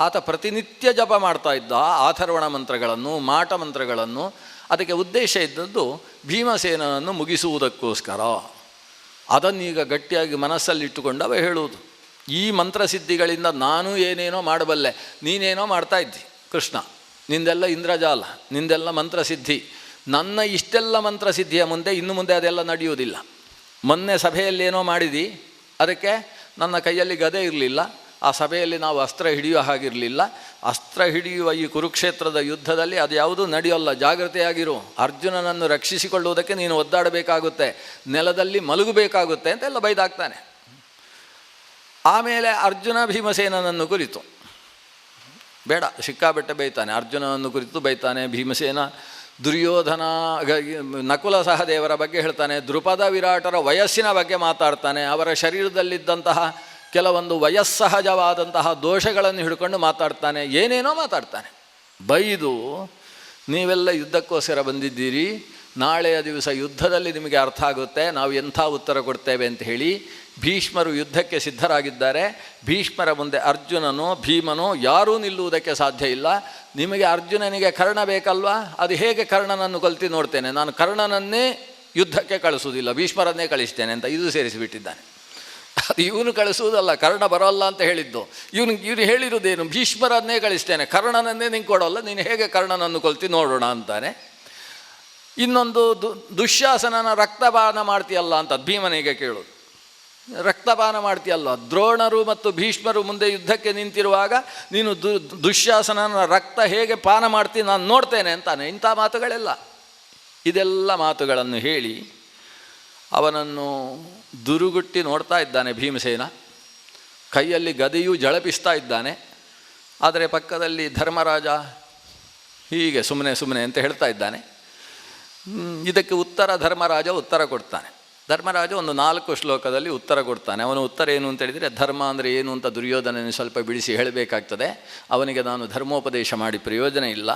[SPEAKER 1] ಆತ ಪ್ರತಿನಿತ್ಯ ಜಪ ಮಾಡ್ತಾ ಇದ್ದ. ಆಥರ್ವಣ ಮಂತ್ರಗಳನ್ನು, ಮಾಟ ಮಂತ್ರಗಳನ್ನು. ಅದಕ್ಕೆ ಉದ್ದೇಶ ಇದ್ದದ್ದು ಭೀಮಸೇನನನ್ನು ಮುಗಿಸುವುದಕ್ಕೋಸ್ಕರ. ಅದನ್ನೀಗ ಗಟ್ಟಿಯಾಗಿ ಮನಸ್ಸಲ್ಲಿಟ್ಟುಕೊಂಡು ಅವ ಹೇಳುವುದು, ಈ ಮಂತ್ರಸಿದ್ಧಿಗಳಿಂದ ನಾನು ಏನೇನೋ ಮಾಡಬಲ್ಲೆ, ನೀನೇನೋ ಮಾಡ್ತಾ ಇದ್ದಿ ಕೃಷ್ಣ, ನಿಂದೆಲ್ಲ ಇಂದ್ರಜಾಲ, ನಿಂದೆಲ್ಲ ಮಂತ್ರಸಿದ್ಧಿ, ನನ್ನ ಇಷ್ಟೆಲ್ಲ ಮಂತ್ರಸಿದ್ಧಿಯ ಮುಂದೆ ಇನ್ನು ಮುಂದೆ ಅದೆಲ್ಲ ನಡೆಯುವುದಿಲ್ಲ. ಮೊನ್ನೆ ಸಭೆಯಲ್ಲಿ ಏನೋ ಮಾಡಿದಿ, ಅದಕ್ಕೆ ನನ್ನ ಕೈಯಲ್ಲಿ ಗದೆ ಇರಲಿಲ್ಲ, ಆ ಸಭೆಯಲ್ಲಿ ನಾವು ಅಸ್ತ್ರ ಹಿಡಿಯುವ ಹಾಗಿರಲಿಲ್ಲ. ಅಸ್ತ್ರ ಹಿಡಿಯುವ ಈ ಕುರುಕ್ಷೇತ್ರದ ಯುದ್ಧದಲ್ಲಿ ಅದು ಯಾವುದೂ ನಡೆಯೋಲ್ಲ, ಜಾಗ್ರತೆಯಾಗಿರು. ಅರ್ಜುನನನ್ನು ರಕ್ಷಿಸಿಕೊಳ್ಳುವುದಕ್ಕೆ ನೀನು ಒದ್ದಾಡಬೇಕಾಗುತ್ತೆ, ನೆಲದಲ್ಲಿ ಮಲಗಬೇಕಾಗುತ್ತೆ ಅಂತೆಲ್ಲ ಬೈದಾಗ್ತಾನೆ. ಆಮೇಲೆ ಅರ್ಜುನ ಭೀಮಸೇನನನ್ನು ಕುರಿತು ಬೇಡ ಸಿಕ್ಕಾಬಟ್ಟೆ ಬೈತಾನೆ. ಅರ್ಜುನನನ್ನು ಕುರಿತು ಬೈತಾನೆ, ಭೀಮಸೇನ, ದುರ್ಯೋಧನ, ನಕುಲ ಸಹದೇವರ ಬಗ್ಗೆ ಹೇಳ್ತಾನೆ, ದೃಪದ ವಿರಾಟರ ವಯಸ್ಸಿನ ಬಗ್ಗೆ ಮಾತಾಡ್ತಾನೆ, ಅವರ ಶರೀರದಲ್ಲಿದ್ದಂತಹ ಕೆಲವೊಂದು ವಯಸ್ಸಹಜವಾದಂತಹ ದೋಷಗಳನ್ನು ಹಿಡ್ಕೊಂಡು ಮಾತಾಡ್ತಾನೆ, ಏನೇನೋ ಮಾತಾಡ್ತಾನೆ. ಬೈದು ನೀವೆಲ್ಲ ಯುದ್ಧಕ್ಕೋಸ್ಕರ ಬಂದಿದ್ದೀರಿ, ನಾಳೆಯ ದಿವಸ ಯುದ್ಧದಲ್ಲಿ ನಿಮಗೆ ಅರ್ಥ ಆಗುತ್ತೆ ನಾವು ಎಂಥ ಉತ್ತರ ಕೊಡ್ತೇವೆ ಅಂತ ಹೇಳಿ ಭೀಷ್ಮರು ಯುದ್ಧಕ್ಕೆ ಸಿದ್ಧರಾಗಿದ್ದಾರೆ. ಭೀಷ್ಮರ ಮುಂದೆ ಅರ್ಜುನನೋ ಭೀಮನೋ ಯಾರೂ ನಿಲ್ಲುವುದಕ್ಕೆ ಸಾಧ್ಯ ಇಲ್ಲ. ನಿಮಗೆ ಅರ್ಜುನನಿಗೆ ಕರ್ಣ ಬೇಕಲ್ವಾ, ಅದು ಹೇಗೆ ಕರ್ಣನನ್ನು ಕಲ್ತಿ ನೋಡ್ತೇನೆ, ನಾನು ಕರ್ಣನನ್ನೇ ಯುದ್ಧಕ್ಕೆ ಕಳಿಸುವುದಿಲ್ಲ, ಭೀಷ್ಮರನ್ನೇ ಕಳಿಸ್ತೇನೆ ಅಂತ ಇದು ಸೇರಿಸಿಬಿಟ್ಟಿದ್ದಾನೆ. ಅದು ಇವನು ಕಳಿಸುವುದಲ್ಲ, ಕರ್ಣ ಬರೋಲ್ಲ ಅಂತ ಹೇಳಿದ್ದು. ಇವನು ಹೇಳಿರುವುದೇನು, ಭೀಷ್ಮರನ್ನೇ ಕಳಿಸ್ತೇನೆ, ಕರ್ಣನನ್ನೇ ನಿಂಗೆ ಕೊಡೋಲ್ಲ, ನೀನು ಹೇಗೆ ಕರ್ಣನನ್ನು ಕೊಲ್ತಿ ನೋಡೋಣ ಅಂತಾನೆ. ಇನ್ನೊಂದು ದುಶ್ಯಾಸನನ ರಕ್ತಪಾನ ಮಾಡ್ತೀಯಲ್ಲ ಅಂತ ಭೀಮನಿಗೆ ಕೇಳೋದು. ರಕ್ತಪಾನ ಮಾಡ್ತೀಯಲ್ಲ, ದ್ರೋಣರು ಮತ್ತು ಭೀಷ್ಮರು ಮುಂದೆ ಯುದ್ಧಕ್ಕೆ ನಿಂತಿರುವಾಗ ನೀನು ದುಶ್ಯಾಸನನ ರಕ್ತ ಹೇಗೆ ಪಾನ ಮಾಡ್ತೀನಿ ನಾನು ನೋಡ್ತೇನೆ ಅಂತಾನೆ. ಇಂಥ ಮಾತುಗಳೆಲ್ಲ, ಇದೆಲ್ಲ ಮಾತುಗಳನ್ನು ಹೇಳಿ ಅವನನ್ನು ದುರುಗುಟ್ಟಿ ನೋಡ್ತಾ ಇದ್ದಾನೆ ಭೀಮಸೇನ. ಕೈಯಲ್ಲಿ ಗದೆಯೂ ಜಳಪಿಸ್ತಾ ಇದ್ದಾನೆ. ಆದರೆ ಪಕ್ಕದಲ್ಲಿ ಧರ್ಮರಾಜ ಹೀಗೆ ಸುಮ್ಮನೆ ಅಂತ ಹೇಳ್ತಾ ಇದ್ದಾನೆ. ಇದಕ್ಕೆ ಧರ್ಮರಾಜ ಉತ್ತರ ಕೊಡ್ತಾನೆ. ಧರ್ಮರಾಜ ಒಂದು 4 ಶ್ಲೋಕದಲ್ಲಿ ಉತ್ತರ ಕೊಡ್ತಾನೆ. ಅವನ ಉತ್ತರ ಏನು ಅಂತ ಹೇಳಿದರೆ, ಧರ್ಮ ಅಂದರೆ ಏನು ಅಂತ ದುರ್ಯೋಧನನ ಸ್ವಲ್ಪ ಬಿಡಿಸಿ ಹೇಳಬೇಕಾಗ್ತದೆ. ಅವನಿಗೆ ನಾನು ಧರ್ಮೋಪದೇಶ ಮಾಡಿ ಪ್ರಯೋಜನ ಇಲ್ಲ.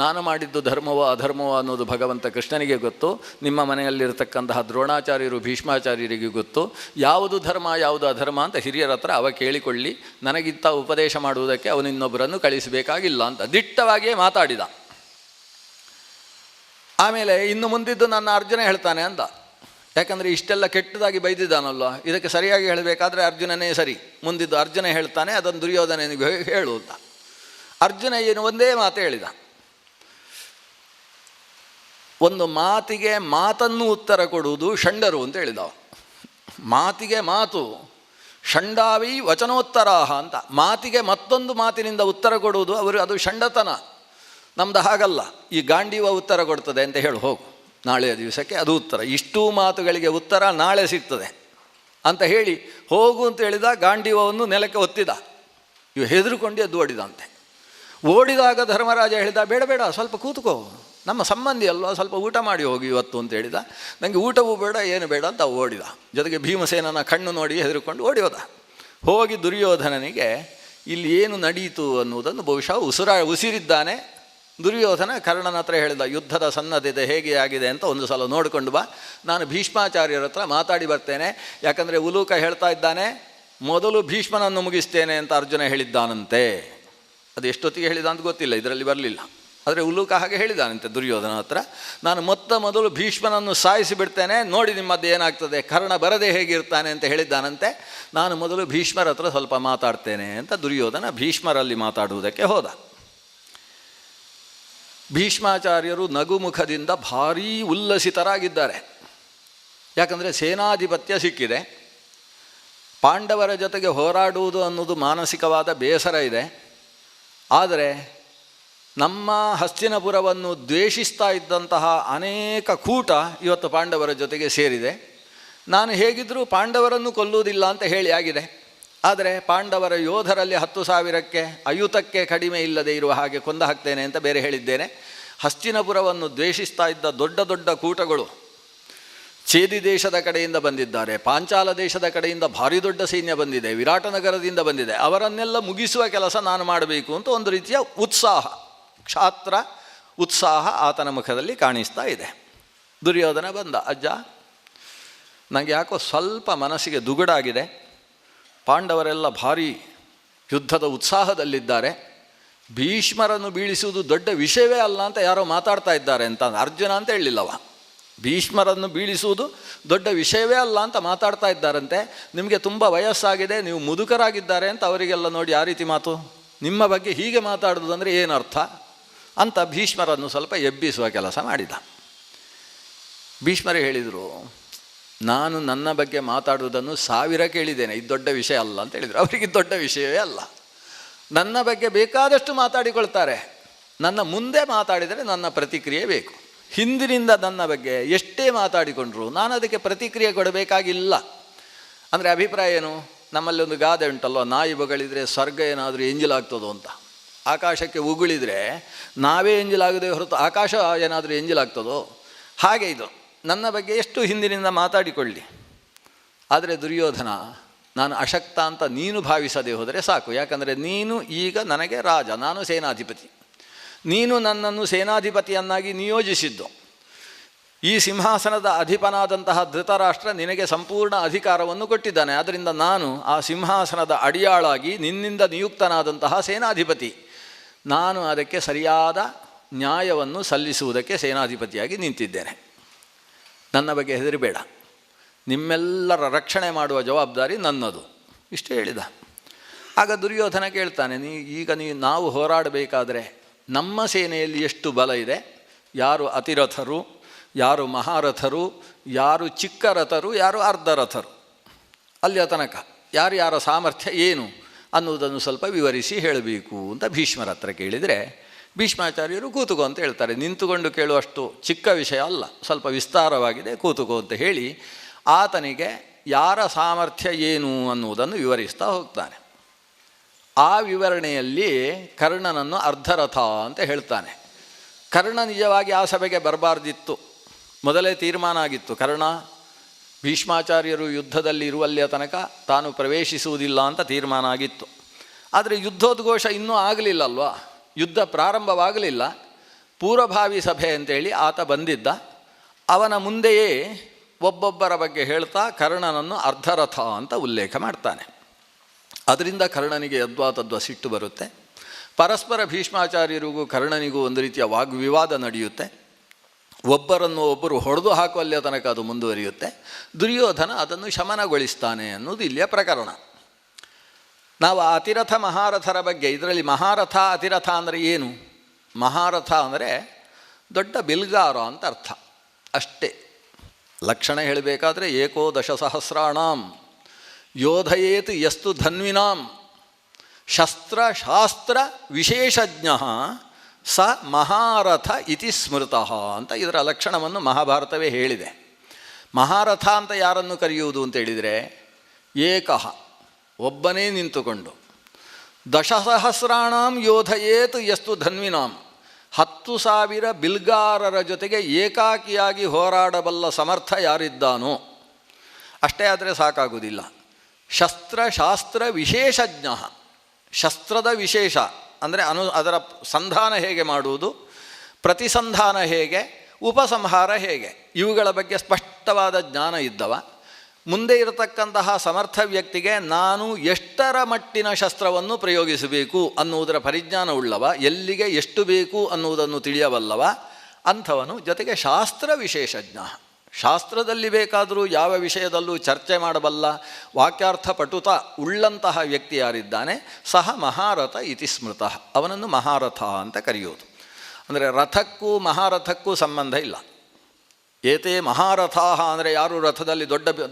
[SPEAKER 1] ನಾನು ಮಾಡಿದ್ದು ಧರ್ಮವೋ ಅಧರ್ಮವೋ ಅನ್ನೋದು ಭಗವಂತ ಕೃಷ್ಣನಿಗೆ ಗೊತ್ತು, ನಿಮ್ಮ ಮನೆಯಲ್ಲಿರತಕ್ಕಂತಹ ದ್ರೋಣಾಚಾರ್ಯರು ಭೀಷ್ಮಾಚಾರ್ಯರಿಗೆ ಗೊತ್ತು. ಯಾವುದು ಧರ್ಮ ಯಾವುದು ಅಧರ್ಮ ಅಂತ ಹಿರಿಯರ ಹತ್ರ ಅವ ಕೇಳಿಕೊಳ್ಳಿ, ನನಗಿಂತ ಉಪದೇಶ ಮಾಡುವುದಕ್ಕೆ ಅವನಿನ್ನೊಬ್ಬರನ್ನು ಕಳಿಸಬೇಕಾಗಿಲ್ಲ ಅಂತ ದಿಟ್ಟವಾಗಿಯೇ ಮಾತಾಡಿದ. ಆಮೇಲೆ ಇನ್ನು ಮುಂದಿದ್ದು ನನ್ನ ಅರ್ಜುನ ಹೇಳ್ತಾನೆ ಅಂದ. ಯಾಕಂದರೆ ಇಷ್ಟೆಲ್ಲ ಕೆಟ್ಟದಾಗಿ ಬೈದಿದ್ದಾನಲ್ವ, ಇದಕ್ಕೆ ಸರಿಯಾಗಿ ಹೇಳಬೇಕಾದ್ರೆ ಅರ್ಜುನನೇ ಸರಿ. ಮುಂದಿದ್ದು ಅರ್ಜುನ ಹೇಳ್ತಾನೆ, ಅದನ್ನು ದುರ್ಯೋಧನನಿಗೆ ಹೇಳು ಅಂತ. ಅರ್ಜುನ ಏನು ಒಂದೇ ಮಾತು ಹೇಳಿದ. ಒಂದು ಮಾತಿಗೆ ಮಾತನ್ನು ಉತ್ತರ ಕೊಡುವುದು ಷಂಡರು ಅಂತ ಹೇಳಿದವ. ಮಾತಿಗೆ ಮಾತು ಷಂಡಾವಿ ವಚನೋತ್ತರಾಹ ಅಂತ. ಮಾತಿಗೆ ಮತ್ತೊಂದು ಮಾತಿನಿಂದ ಉತ್ತರ ಕೊಡುವುದು ಅದು ಷಂಡತನ. ನಮ್ದು ಹಾಗಲ್ಲ, ಈ ಗಾಂಡೀವ ಉತ್ತರ ಕೊಡ್ತದೆ ಅಂತ ಹೇಳಿ ಹೋಗು, ನಾಳೆಯ ದಿವಸಕ್ಕೆ ಅದು ಉತ್ತರ, ಇಷ್ಟೂ ಮಾತುಗಳಿಗೆ ಉತ್ತರ ನಾಳೆ ಸಿಗ್ತದೆ ಅಂತ ಹೇಳಿ ಹೋಗು ಅಂತ ಹೇಳಿದ. ಗಾಂಡೀವವನ್ನು ನೆಲಕ್ಕೆ ಒತ್ತಿದ. ಇವು ಹೆದರುಕೊಂಡು ಎದ್ದು ಓಡಿದಂತೆ. ಓಡಿದಾಗ ಧರ್ಮರಾಜ ಹೇಳಿದ, ಬೇಡ ಸ್ವಲ್ಪ ಕೂತ್ಕೋ, ನಮ್ಮ ಸಂಬಂಧಿ ಅಲ್ವಾ, ಸ್ವಲ್ಪ ಊಟ ಮಾಡಿ ಹೋಗಿ ಇವತ್ತು ಅಂತ ಹೇಳಿದ. ನನಗೆ ಊಟವೂ ಬೇಡ ಏನು ಬೇಡ ಅಂತ ಓಡಿದ. ಜೊತೆಗೆ ಭೀಮಸೇನನ ಕಣ್ಣು ನೋಡಿ ಹೆದರುಕೊಂಡು ಓಡಿ ಹೋದ. ಹೋಗಿ ದುರ್ಯೋಧನನಿಗೆ ಇಲ್ಲಿ ಏನು ನಡೆಯಿತು ಅನ್ನುವುದನ್ನು ಬಹುಶಃ ಉಸಿರಿದ್ದಾನೆ. ದುರ್ಯೋಧನ ಕರ್ಣನ ಹತ್ರ ಹೇಳಿದ, ಯುದ್ಧದ ಸನ್ನದ್ಧತೆ ಹೇಗೆ ಆಗಿದೆ ಅಂತ ಒಂದು ಸಲ ನೋಡಿಕೊಂಡು ಬಾ, ನಾನು ಭೀಷ್ಮಾಚಾರ್ಯರ ಹತ್ರ ಮಾತಾಡಿ ಬರ್ತೇನೆ. ಯಾಕಂದರೆ ಉಲೂಕ ಹೇಳ್ತಾ ಇದ್ದಾನೆ, ಮೊದಲು ಭೀಷ್ಮನನ್ನು ಮುಗಿಸ್ತೇನೆ ಅಂತ ಅರ್ಜುನ ಹೇಳಿದ್ದಾನಂತೆ. ಅದು ಎಷ್ಟೊತ್ತಿಗೆ ಹೇಳಿದ ಅಂತ ಗೊತ್ತಿಲ್ಲ, ಇದರಲ್ಲಿ ಬರಲಿಲ್ಲ. ಆದರೆ ಉಲೂಕ ಹಾಗೆ ಹೇಳಿದಾನಂತೆ ದುರ್ಯೋಧನ ಹತ್ರ, ನಾನು ಮೊದಲು ಭೀಷ್ಮನನ್ನು ಸಾಯಿಸಿ ಬಿಡ್ತೇನೆ, ನೋಡಿ ನಿಮ್ಮದು ಏನಾಗ್ತದೆ, ಕರ್ಣ ಬರದೆ ಹೇಗಿರ್ತಾನೆ ಅಂತ ಹೇಳಿದ್ದಾನಂತೆ. ನಾನು ಮೊದಲು ಭೀಷ್ಮರ ಹತ್ರ ಸ್ವಲ್ಪ ಮಾತಾಡ್ತೇನೆ ಅಂತ ದುರ್ಯೋಧನ ಭೀಷ್ಮರಲ್ಲಿ ಮಾತಾಡುವುದಕ್ಕೆ ಹೋದ. ಭೀಷ್ಮಾಚಾರ್ಯರು ನಗುಮುಖದಿಂದ ಭಾರೀ ಉಲ್ಲಸಿತರಾಗಿದ್ದಾರೆ. ಯಾಕಂದರೆ ಸೇನಾಧಿಪತ್ಯ ಸಿಕ್ಕಿದೆ, ಪಾಂಡವರ ಜೊತೆಗೆ ಹೋರಾಡುವುದು ಅನ್ನೋದು ಮಾನಸಿಕವಾದ ಬೇಸರ ಇದೆ. ಆದರೆ ನಮ್ಮ ಹಸ್ತಿನಪುರವನ್ನು ದ್ವೇಷಿಸ್ತಾ ಇದ್ದಂತಹ ಅನೇಕ ಕೂಟ ಇವತ್ತು ಪಾಂಡವರ ಜೊತೆಗೆ ಸೇರಿದೆ. ನಾನು ಹೇಗಿದ್ದರೂ ಪಾಂಡವರನ್ನು ಕೊಲ್ಲುವುದಿಲ್ಲ ಅಂತ ಹೇಳಿ ಆಗಿದೆ. ಆದರೆ ಪಾಂಡವರ ಯೋಧರಲ್ಲಿ 10,000ಕ್ಕೆ ಅಯುತಕ್ಕೆ ಕಡಿಮೆ ಇಲ್ಲದೆ ಇರುವ ಹಾಗೆ ಕೊಂದು ಹಾಕ್ತೇನೆ ಅಂತ ಬೇರೆ ಹೇಳಿದ್ದೇನೆ. ಹಸ್ತಿನಪುರವನ್ನು ದ್ವೇಷಿಸ್ತಾ ಇದ್ದ ದೊಡ್ಡ ದೊಡ್ಡ ಕೂಟಗಳು ಛೇದಿ ದೇಶದ ಕಡೆಯಿಂದ ಬಂದಿದ್ದಾರೆ, ಪಾಂಚಾಲ ದೇಶದ ಕಡೆಯಿಂದ ಭಾರಿ ದೊಡ್ಡ ಸೈನ್ಯ ಬಂದಿದೆ, ವಿರಾಟನಗರದಿಂದ ಬಂದಿದೆ. ಅವರನ್ನೆಲ್ಲ ಮುಗಿಸುವ ಕೆಲಸ ನಾನು ಮಾಡಬೇಕು ಅಂತ ಒಂದು ರೀತಿಯ ಉತ್ಸಾಹ, ಕ್ಷಾತ್ರ ಉತ್ಸಾಹ ಆತನ ಮುಖದಲ್ಲಿ ಕಾಣಿಸ್ತಾ ಇದೆ. ದುರ್ಯೋಧನ ಬಂದ, ಅಜ್ಜ ನನಗೆ ಯಾಕೋ ಸ್ವಲ್ಪ ಮನಸ್ಸಿಗೆ ದುಗುಡಾಗಿದೆ, ಪಾಂಡವರೆಲ್ಲ ಭಾರೀ ಯುದ್ಧದ ಉತ್ಸಾಹದಲ್ಲಿದ್ದಾರೆ, ಭೀಷ್ಮರನ್ನು ಬೀಳಿಸುವುದು ದೊಡ್ಡ ವಿಷಯವೇ ಅಲ್ಲ ಅಂತ ಯಾರೋ ಮಾತಾಡ್ತಾ ಇದ್ದಾರೆ ಅಂತ. ಅರ್ಜುನ ಅಂತ ಹೇಳಿಲ್ಲವ, ಭೀಷ್ಮರನ್ನು ಬೀಳಿಸುವುದು ದೊಡ್ಡ ವಿಷಯವೇ ಅಲ್ಲ ಅಂತ ಮಾತಾಡ್ತಾ ಇದ್ದಾರಂತೆ. ನಿಮಗೆ ತುಂಬ ವಯಸ್ಸಾಗಿದೆ, ನೀವು ಮುದುಕರಾಗಿದ್ದಾರೆ ಅಂತ ಅವರಿಗೆಲ್ಲ ನೋಡಿ ಆ ರೀತಿ ಮಾತು, ನಿಮ್ಮ ಬಗ್ಗೆ ಹೀಗೆ ಮಾತಾಡೋದು ಅಂದರೆ ಏನರ್ಥ ಅಂತ ಭೀಷ್ಮರನ್ನು ಸ್ವಲ್ಪ ಎಬ್ಬಿಸುವ ಕೆಲಸ ಮಾಡಿದ. ಭೀಷ್ಮರು ಹೇಳಿದರು, ನಾನು ನನ್ನ ಬಗ್ಗೆ ಮಾತಾಡುವುದನ್ನು 1000 ಕೇಳಿದ್ದೇನೆ, ಇದು ದೊಡ್ಡ ವಿಷಯ ಅಲ್ಲ ಅಂತ ಹೇಳಿದರು. ಅವರಿಗೆ ದೊಡ್ಡ ವಿಷಯವೇ ಅಲ್ಲ. ನನ್ನ ಬಗ್ಗೆ ಬೇಕಾದಷ್ಟು ಮಾತಾಡಿಕೊಳ್ತಾರೆ, ನನ್ನ ಮುಂದೆ ಮಾತಾಡಿದರೆ ನನ್ನ ಪ್ರತಿಕ್ರಿಯೆ ಬೇಕು. ಹಿಂದಿನಿಂದ ನನ್ನ ಬಗ್ಗೆ ಎಷ್ಟೇ ಮಾತಾಡಿಕೊಂಡ್ರು ನಾನು ಅದಕ್ಕೆ ಪ್ರತಿಕ್ರಿಯೆ ಕೊಡಬೇಕಾಗಿಲ್ಲ. ಅಂದರೆ ಅಭಿಪ್ರಾಯ ಏನು? ನಮ್ಮಲ್ಲಿ ಒಂದು ಗಾದೆ ಉಂಟಲ್ವ, ನಾಯಿ ಬಗಳಿದರೆ ಸ್ವರ್ಗ ಏನಾದರೂ ಎಂಜಿಲಾಗ್ತದೋ ಅಂತ. ಆಕಾಶಕ್ಕೆ ಉಗುಳಿದರೆ ನಾವೇ ಎಂಜಿಲಾಗದೆ ಹೊರತು ಆಕಾಶ ಏನಾದರೂ ಎಂಜಿಲಾಗ್ತದೋ? ಹಾಗೆ ಇದು. ನನ್ನ ಬಗ್ಗೆ ಎಷ್ಟು ಹಿಂದಿನಿಂದ ಮಾತಾಡಿಕೊಳ್ಳಿ, ಆದರೆ ದುರ್ಯೋಧನ, ನಾನು ಅಶಕ್ತ ಅಂತ ನೀನು ಭಾವಿಸದೆ ಹೋದರೆ ಸಾಕು. ಯಾಕಂದರೆ ನೀನು ಈಗ ನನಗೆ ರಾಜ, ನಾನು ಸೇನಾಧಿಪತಿ. ನೀನು ನನ್ನನ್ನು ಸೇನಾಧಿಪತಿಯನ್ನಾಗಿ ನಿಯೋಜಿಸಿದ್ದು. ಈ ಸಿಂಹಾಸನದ ಅಧಿಪನಾದಂತಹ ಧೃತರಾಷ್ಟ್ರ ನಿನಗೆ ಸಂಪೂರ್ಣ ಅಧಿಕಾರವನ್ನು ಕೊಟ್ಟಿದ್ದಾನೆ. ಆದ್ದರಿಂದ ನಾನು ಆ ಸಿಂಹಾಸನದ ಅಡಿಯಾಳಾಗಿ ನಿನ್ನಿಂದ ನಿಯುಕ್ತನಾದಂತಹ ಸೇನಾಧಿಪತಿ. ನಾನು ಅದಕ್ಕೆ ಸರಿಯಾದ ನ್ಯಾಯವನ್ನು ಸಲ್ಲಿಸುವುದಕ್ಕೆ ಸೇನಾಧಿಪತಿಯಾಗಿ ನಿಂತಿದ್ದೇನೆ. ನನ್ನ ಬಗ್ಗೆ ಹೆದರಿಬೇಡ, ನಿಮ್ಮೆಲ್ಲರ ರಕ್ಷಣೆ ಮಾಡುವ ಜವಾಬ್ದಾರಿ ನನ್ನದು. ಇಷ್ಟು ಹೇಳಿದ. ಆಗ ದುರ್ಯೋಧನ ಕೇಳ್ತಾನೆ, ನಾವು ಹೋರಾಡಬೇಕಾದ್ರೆ ನಮ್ಮ ಸೇನೆಯಲ್ಲಿ ಎಷ್ಟು ಬಲ ಇದೆ, ಯಾರು ಅತಿರಥರು, ಯಾರು ಮಹಾರಥರು, ಯಾರು ಚಿಕ್ಕ ರಥರು, ಯಾರು ಅರ್ಧರಥರು, ಅಲ್ಲಿಯ ತನಕ ಯಾರ ಸಾಮರ್ಥ್ಯ ಏನು ಅನ್ನುವುದನ್ನು ಸ್ವಲ್ಪ ವಿವರಿಸಿ ಹೇಳಬೇಕು ಅಂತ ಭೀಷ್ಮರ ಹತ್ರ ಕೇಳಿದರೆ, ಭೀಷ್ಮಾಚಾರ್ಯರು ಕೂತುಕೋ ಅಂತ ಹೇಳ್ತಾರೆ. ನಿಂತುಕೊಂಡು ಕೇಳುವಷ್ಟು ಚಿಕ್ಕ ವಿಷಯ ಅಲ್ಲ, ಸ್ವಲ್ಪ ವಿಸ್ತಾರವಾಗಿದೆ, ಕೂತುಕೋ ಅಂತ ಹೇಳಿ ಆತನಿಗೆ ಯಾರ ಸಾಮರ್ಥ್ಯ ಏನು ಅನ್ನುವುದನ್ನು ವಿವರಿಸ್ತಾ ಹೋಗ್ತಾನೆ. ಆ ವಿವರಣೆಯಲ್ಲಿ ಕರ್ಣನನ್ನು ಅರ್ಧರಥ ಅಂತ ಹೇಳ್ತಾನೆ. ಕರ್ಣ ನಿಜವಾಗಿ ಆ ಸಭೆಗೆ ಬರಬಾರ್ದಿತ್ತು, ಮೊದಲೇ ತೀರ್ಮಾನ ಆಗಿತ್ತು. ಕರ್ಣ ಭೀಷ್ಮಾಚಾರ್ಯರು ಯುದ್ಧದಲ್ಲಿ ಇರುವಲ್ಲಿಯ ತನಕ ತಾನು ಪ್ರವೇಶಿಸುವುದಿಲ್ಲ ಅಂತ ತೀರ್ಮಾನ ಆಗಿತ್ತು. ಆದರೆ ಯುದ್ಧೋದ್ಘೋಷ ಇನ್ನೂ ಆಗಲಿಲ್ಲಲ್ವ, ಯುದ್ಧ ಪ್ರಾರಂಭವಾಗಲಿಲ್ಲ. ಪೂರ್ವಭಾವಿ ಸಭೆ ಅಂತೇಳಿ ಆತ ಬಂದಿದ್ದ. ಅವನ ಮುಂದೆಯೇ ಒಬ್ಬೊಬ್ಬರ ಬಗ್ಗೆ ಹೇಳ್ತಾ ಕರ್ಣನನ್ನು ಅರ್ಧರಥ ಅಂತ ಉಲ್ಲೇಖ ಮಾಡ್ತಾನೆ. ಅದರಿಂದ ಕರ್ಣನಿಗೆ ಯದ್ವಾತದ್ವ ಸಿಟ್ಟು ಬರುತ್ತೆ. ಪರಸ್ಪರ ಭೀಷ್ಮಾಚಾರ್ಯರಿಗೂ ಕರ್ಣನಿಗೂ ಒಂದು ರೀತಿಯ ವಾಗ್ವಿವಾದ ನಡೆಯುತ್ತೆ. ಒಬ್ಬರನ್ನು ಒಬ್ಬರು ಹೊಡೆದು ಹಾಕುವಲ್ಲಿಯ ತನಕ ಅದು ಮುಂದುವರಿಯುತ್ತೆ. ದುರ್ಯೋಧನ ಅದನ್ನು ಶಮನಗೊಳಿಸ್ತಾನೆ ಅನ್ನೋದು ಇಲ್ಲಿಯ ಪ್ರಕರಣ. ನಾವು ಅತಿರಥ ಮಹಾರಥರ ಬಗ್ಗೆ, ಇದರಲ್ಲಿ ಮಹಾರಥ ಅತಿರಥ ಅಂದರೆ ಏನು? ಮಹಾರಥ ಅಂದರೆ ದೊಡ್ಡ ಬಿಲ್ಗಾರ ಅಂತ ಅರ್ಥ ಅಷ್ಟೇ. ಲಕ್ಷಣ ಹೇಳಬೇಕಾದ್ರೆ ಏಕೋ ದಶಸಹಸ್ರಾಣಾಂ ಯೋಧಯೇತ್ ಯಸ್ತು ಧನ್ವಿನಾಂ ಶಸ್ತ್ರಶಾಸ್ತ್ರ ವಿಶೇಷಜ್ಞ ಸ ಮಹಾರಥ ಇತಿ ಸ್ಮೃತಃ ಅಂತ ಇದರ ಲಕ್ಷಣವನ್ನು ಮಹಾಭಾರತವೇ ಹೇಳಿದೆ. ಮಹಾರಥ ಅಂತ ಯಾರನ್ನು ಕರೆಯುವುದು ಅಂತ ಹೇಳಿದರೆ, ಏಕಃ ಒಬ್ಬನೇ ನಿಂತುಕೊಂಡು, ದಶಸಹಸ್ರಾಣಾಂ ಯೋಧಯೇತ್ ಯಸ್ತು ಧನ್ವಿನಾಂ 10,000 ಬಿಲ್ಗಾರರ ಜೊತೆಗೆ ಏಕಾಕಿಯಾಗಿ ಹೋರಾಡಬಲ್ಲ ಸಮರ್ಥ ಯಾರಿದ್ದಾನೋ. ಅಷ್ಟೇ ಆದರೆ ಸಾಕಾಗುವುದಿಲ್ಲ. ಶಸ್ತ್ರಶಾಸ್ತ್ರ ವಿಶೇಷಜ್ಞ, ಶಸ್ತ್ರದ ವಿಶೇಷ ಅಂದರೆ ಅದರ ಸಂಧಾನ ಹೇಗೆ ಮಾಡುವುದು, ಪ್ರತಿಸಂಧಾನ ಹೇಗೆ, ಉಪಸಂಹಾರ ಹೇಗೆ, ಇವುಗಳ ಬಗ್ಗೆ ಸ್ಪಷ್ಟವಾದ ಜ್ಞಾನ ಇದ್ದವ. ಮುಂದೆ ಇರತಕ್ಕಂತಹ ಸಮರ್ಥ ವ್ಯಕ್ತಿಗೆ ನಾನು ಎಷ್ಟರ ಮಟ್ಟಿನ ಶಸ್ತ್ರವನ್ನು ಪ್ರಯೋಗಿಸಬೇಕು ಅನ್ನುವುದರ ಪರಿಜ್ಞಾನ ಉಳ್ಳವ, ಎಲ್ಲಿಗೆ ಎಷ್ಟು ಬೇಕು ಅನ್ನುವುದನ್ನು ತಿಳಿಯಬಲ್ಲವ ಅಂಥವನು. ಜೊತೆಗೆ ಶಾಸ್ತ್ರ ವಿಶೇಷಜ್ಞ, ಶಾಸ್ತ್ರದಲ್ಲಿ ಬೇಕಾದರೂ ಯಾವ ವಿಷಯದಲ್ಲೂ ಚರ್ಚೆ ಮಾಡಬಲ್ಲ ವಾಕ್ಯಾರ್ಥ ಪಟುತ ಉಳ್ಳಂತಹ ವ್ಯಕ್ತಿ ಯಾರಿದ್ದಾನೆ, ಸಹ ಮಹಾರಥ ಇತಿ ಸ್ಮೃತಃ, ಅವನನ್ನು ಮಹಾರಥ ಅಂತ ಕರೆಯುವುದು. ಅಂದರೆ ರಥಕ್ಕೂ ಮಹಾರಥಕ್ಕೂ ಸಂಬಂಧ ಇಲ್ಲ. ಏತೇ ಮಹಾರಥಾಹ ಅಂದರೆ ಯಾರು ರಥದಲ್ಲಿ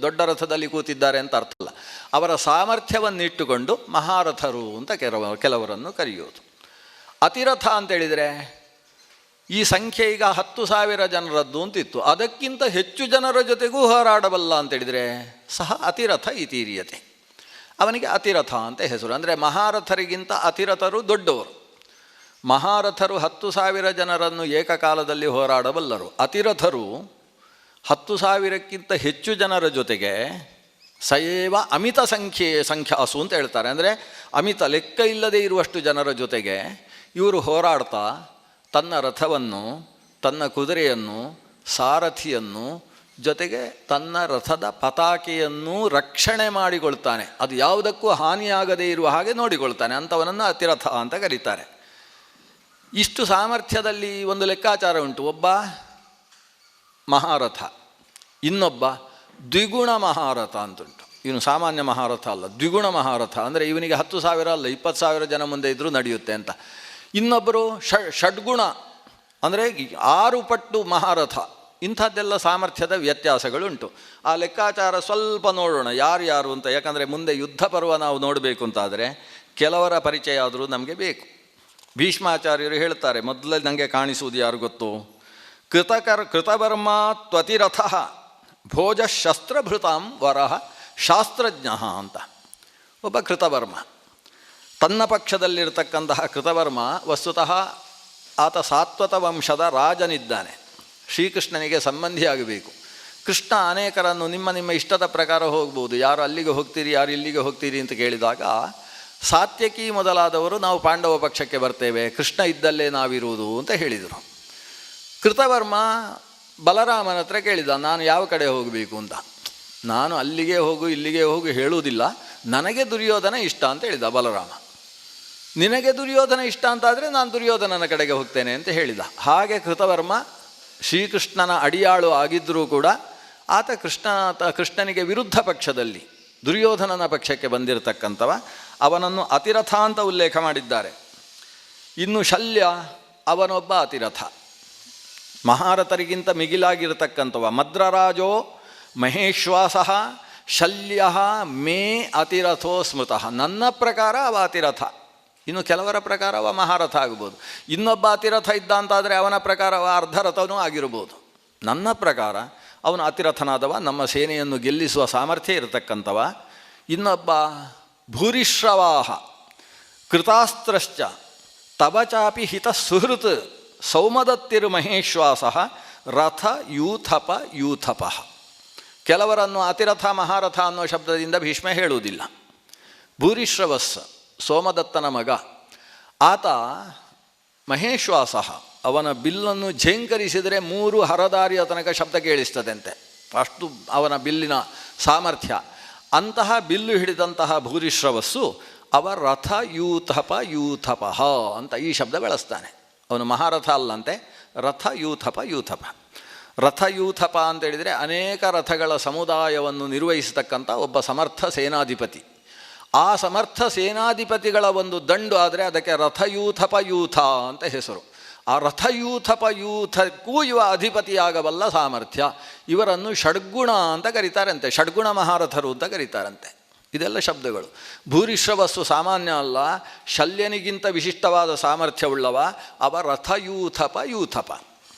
[SPEAKER 1] ದೊಡ್ಡ ರಥದಲ್ಲಿ ಕೂತಿದ್ದಾರೆ ಅಂತ ಅರ್ಥ ಅಲ್ಲ. ಅವರ ಸಾಮರ್ಥ್ಯವನ್ನಿಟ್ಟುಕೊಂಡು ಮಹಾರಥರು ಅಂತ ಕೆಲವರನ್ನು ಕರೆಯುವುದು. ಅತಿರಥ ಅಂತೇಳಿದರೆ ಈ ಸಂಖ್ಯೆ ಈಗ 10,000 ಜನರದ್ದು ಅಂತಿತ್ತು, ಅದಕ್ಕಿಂತ ಹೆಚ್ಚು ಜನರ ಜೊತೆಗೂ ಹೋರಾಡಬಲ್ಲ ಅಂತೇಳಿದರೆ ಸಹ ಅತಿರಥ ಇತೀರಿಯತೆ, ಅವನಿಗೆ ಅತಿರಥ ಅಂತ ಹೆಸರು. ಅಂದರೆ ಮಹಾರಥರಿಗಿಂತ ಅತಿರಥರು ದೊಡ್ಡವರು. ಮಹಾರಥರು 10,000 ಜನರನ್ನು ಏಕಕಾಲದಲ್ಲಿ ಹೋರಾಡಬಲ್ಲರು. ಅತಿರಥರು 10,000ಕ್ಕಿಂತ ಹೆಚ್ಚು ಜನರ ಜೊತೆಗೆ ಸಯೇವ ಅಮಿತ ಸಂಖ್ಯಾಸು ಅಂತ ಹೇಳ್ತಾರೆ. ಅಂದರೆ ಅಮಿತ ಲೆಕ್ಕ ಇಲ್ಲದೆ ಇರುವಷ್ಟು ಜನರ ಜೊತೆಗೆ ಇವರು ಹೋರಾಡ್ತಾ ತನ್ನ ರಥವನ್ನು, ತನ್ನ ಕುದುರೆಯನ್ನು, ಸಾರಥಿಯನ್ನು, ಜೊತೆಗೆ ತನ್ನ ರಥದ ಪತಾಕೆಯನ್ನು ರಕ್ಷಣೆ ಮಾಡಿಕೊಳ್ತಾನೆ. ಅದು ಯಾವುದಕ್ಕೂ ಹಾನಿಯಾಗದೇ ಇರುವ ಹಾಗೆ ನೋಡಿಕೊಳ್ತಾನೆ. ಅಂಥವನನ್ನು ಅತಿರಥ ಅಂತ ಕರೀತಾರೆ. ಇಷ್ಟು ಸಾಮರ್ಥ್ಯದಲ್ಲಿ ಒಂದು ಲೆಕ್ಕಾಚಾರ ಉಂಟು. ಒಬ್ಬ ಮಹಾರಥ, ಇನ್ನೊಬ್ಬ ದ್ವಿಗುಣ ಮಹಾರಥ ಅಂತುಂಟು. ಇವನು ಸಾಮಾನ್ಯ ಮಹಾರಥ ಅಲ್ಲ, ದ್ವಿಗುಣ ಮಹಾರಥ. ಅಂದರೆ ಇವನಿಗೆ 10,000 ಅಲ್ಲ 20,000 ಜನ ಮುಂದೆ ಇದ್ದರೂ ನಡೆಯುತ್ತೆ ಅಂತ. ಇನ್ನೊಬ್ಬರು ಷಡ್ಗುಣ ಅಂದರೆ 6 ಪಟ್ಟು ಮಹಾರಥ, ಇಂಥದ್ದೆಲ್ಲ ಸಾಮರ್ಥ್ಯದ ವ್ಯತ್ಯಾಸಗಳುಂಟು. ಆ ಲೆಕ್ಕಾಚಾರ ಸ್ವಲ್ಪ ನೋಡೋಣ ಯಾರು ಅಂತ. ಯಾಕಂದರೆ ಮುಂದೆ ಯುದ್ಧ ಪರ್ವ ನಾವು ನೋಡಬೇಕು ಅಂತಾದರೆ ಕೆಲವರ ಪರಿಚಯ ಆದರೂ ನಮಗೆ ಬೇಕು. ಭೀಷ್ಮಾಚಾರ್ಯರು ಹೇಳ್ತಾರೆ, ಮೊದಲೇ ನನಗೆ ಕಾಣಿಸುವುದು ಯಾರು ಗೊತ್ತು? ಕೃತವರ್ಮ ತ್ವತಿರಥ ಭೋಜ ಶಸ್ತ್ರಭೃತಾಂ ವರಹ ಶಾಸ್ತ್ರಜ್ಞ ಅಂತ. ಒಬ್ಬ ಕೃತವರ್ಮ, ತನ್ನ ಪಕ್ಷದಲ್ಲಿರತಕ್ಕಂತಹ ಕೃತವರ್ಮ ವಸ್ತುತಃ ಆತ ಸಾತ್ವತ ವಂಶದ ರಾಜನಿದ್ದಾನೆ, ಶ್ರೀಕೃಷ್ಣನಿಗೆ ಸಂಬಂಧಿಯಾಗಬೇಕು. ಕೃಷ್ಣ ಅನೇಕರನ್ನು ನಿಮ್ಮ ಇಷ್ಟದ ಪ್ರಕಾರ ಹೋಗ್ಬೋದು, ಯಾರು ಅಲ್ಲಿಗೆ ಹೋಗ್ತೀರಿ ಯಾರು ಇಲ್ಲಿಗೆ ಹೋಗ್ತೀರಿ ಅಂತ ಕೇಳಿದಾಗ ಸಾತ್ಯಕಿ ಮೊದಲಾದವರು ನಾವು ಪಾಂಡವ ಪಕ್ಷಕ್ಕೆ ಬರ್ತೇವೆ, ಕೃಷ್ಣ ಇದ್ದಲ್ಲೇ ನಾವಿರುವುದು ಅಂತ ಹೇಳಿದರು. ಕೃತವರ್ಮ ಬಲರಾಮನ ಹತ್ರ ಕೇಳಿದ, ನಾನು ಯಾವ ಕಡೆ ಹೋಗಬೇಕು ಅಂತ. ನಾನು ಅಲ್ಲಿಗೆ ಹೋಗು ಇಲ್ಲಿಗೆ ಹೋಗು ಹೇಳುವುದಿಲ್ಲ, ನನಗೆ ದುರ್ಯೋಧನ ಇಷ್ಟ ಅಂತ ಹೇಳಿದ ಬಲರಾಮ. ನಿನಗೆ ದುರ್ಯೋಧನ ಇಷ್ಟ ಅಂತಾದರೆ ನಾನು ದುರ್ಯೋಧನನ ಕಡೆಗೆ ಹೋಗ್ತೇನೆ ಅಂತ ಹೇಳಿದ. ಹಾಗೆ ಕೃತವರ್ಮ ಶ್ರೀಕೃಷ್ಣನ ಅಡಿಯಾಳು ಆಗಿದ್ದರೂ ಕೂಡ ಆತ ಕೃಷ್ಣನಿಗೆ ವಿರುದ್ಧ ಪಕ್ಷದಲ್ಲಿ ದುರ್ಯೋಧನನ ಪಕ್ಷಕ್ಕೆ ಬಂದಿರತಕ್ಕಂಥವ. ಅವನನ್ನು ಅತಿರಥ ಅಂತ ಉಲ್ಲೇಖ ಮಾಡಿದ್ದಾರೆ. ಇನ್ನು ಶಲ್ಯ ಅವನೊಬ್ಬ ಅತಿರಥ, ಮಹಾರಥರಿಗಿಂತ ಮಿಗಿಲಾಗಿರತಕ್ಕಂಥವ. ಮದ್ರರಾಜೋ ಮಹೇಶ್ವಾಸ ಶಲ್ಯ ಮೇ ಅತಿರಥೋ ಸ್ಮೃತಃ. ನನ್ನ ಪ್ರಕಾರ ಅವ ಅತಿರಥ, ಇನ್ನು ಕೆಲವರ ಪ್ರಕಾರ ಅವ ಮಹಾರಥ ಆಗ್ಬೋದು. ಇನ್ನೊಬ್ಬ ಅತಿರಥ ಇದ್ದ ಅಂತಾದರೆ ಅವನ ಪ್ರಕಾರ ಅವ ಅರ್ಧರಥನೂ ಆಗಿರ್ಬೋದು. ನನ್ನ ಪ್ರಕಾರ ಅವನು ಅತಿರಥನಾದವ, ನಮ್ಮ ಸೇನೆಯನ್ನು ಗೆಲ್ಲಿಸುವ ಸಾಮರ್ಥ್ಯ ಇರತಕ್ಕಂಥವ. ಇನ್ನೊಬ್ಬ ಭೂರಿಶ್ರವಾಹ ಕೃತಾಸ್ತ್ರಶ್ಚ ತವ ಚಾಪಿ ಹಿತ ಸುಹೃತ್ ಸೌಮದತ್ತಿರ್ಮಹೇಶ್ವಾಸ ರಥ ಯೂಥಪ. ಕೆಲವರನ್ನು ಅತಿರಥ ಮಹಾರಥ ಅನ್ನೋ ಶಬ್ದದಿಂದ ಭೀಷ್ಮ ಹೇಳುವುದಿಲ್ಲ. ಭೂರಿಶ್ರವಸ್ ಸೋಮದತ್ತನ ಮಗ, ಆತ ಮಹೇಶ್ವಾಸ, ಅವನ ಬಿಲ್ಲನ್ನು ಝೇಂಕರಿಸಿದರೆ 3 ಹರದಾರಿಯ ತನಕ ಶಬ್ದ ಕೇಳಿಸ್ತದಂತೆ, ಅಷ್ಟು ಅವನ ಬಿಲ್ಲಿನ ಸಾಮರ್ಥ್ಯ. ಅಂತಹ ಬಿಲ್ಲು ಹಿಡಿದಂತಹ ಭೂರಿಶ್ರವಸ್ಸು ಅವ ರಥ ಯೂಥಪ ಅಂತ ಈ ಶಬ್ದ ಬಳಸ್ತಾನೆ. ಅವನು ಮಹಾರಥ ಅಲ್ಲಂತೆ, ರಥ ಯೂಥಪ. ರಥಯೂಥಪ ಅಂತೇಳಿದರೆ ಅನೇಕ ರಥಗಳ ಸಮುದಾಯವನ್ನು ನಿರ್ವಹಿಸತಕ್ಕಂಥ ಒಬ್ಬ ಸಮರ್ಥ ಸೇನಾಧಿಪತಿ. ಆ ಸಮರ್ಥ ಸೇನಾಧಿಪತಿಗಳ ಒಂದು ದಂಡು ಆದರೆ ಅದಕ್ಕೆ ರಥಯೂಥ ಅಂತ ಹೆಸರು. ಆ ರಥಯೂಥಕ್ಕೂ ಇವ ಅಧಿಪತಿಯಾಗಬಲ್ಲ ಸಾಮರ್ಥ್ಯ. ಇವರನ್ನು ಷಡ್ಗುಣ ಅಂತ ಕರೀತಾರಂತೆ, ಷಡ್ಗುಣ ಮಹಾರಥರು ಅಂತ ಕರೀತಾರಂತೆ. ಇದೆಲ್ಲ ಶಬ್ದಗಳು. ಭೂರಿಶ್ರವಸ್ಸು ಸಾಮಾನ್ಯ ಅಲ್ಲ, ಶಲ್ಯನಿಗಿಂತ ವಿಶಿಷ್ಟವಾದ ಸಾಮರ್ಥ್ಯವುಳ್ಳವ ಅವ ರಥಯೂಥಪ.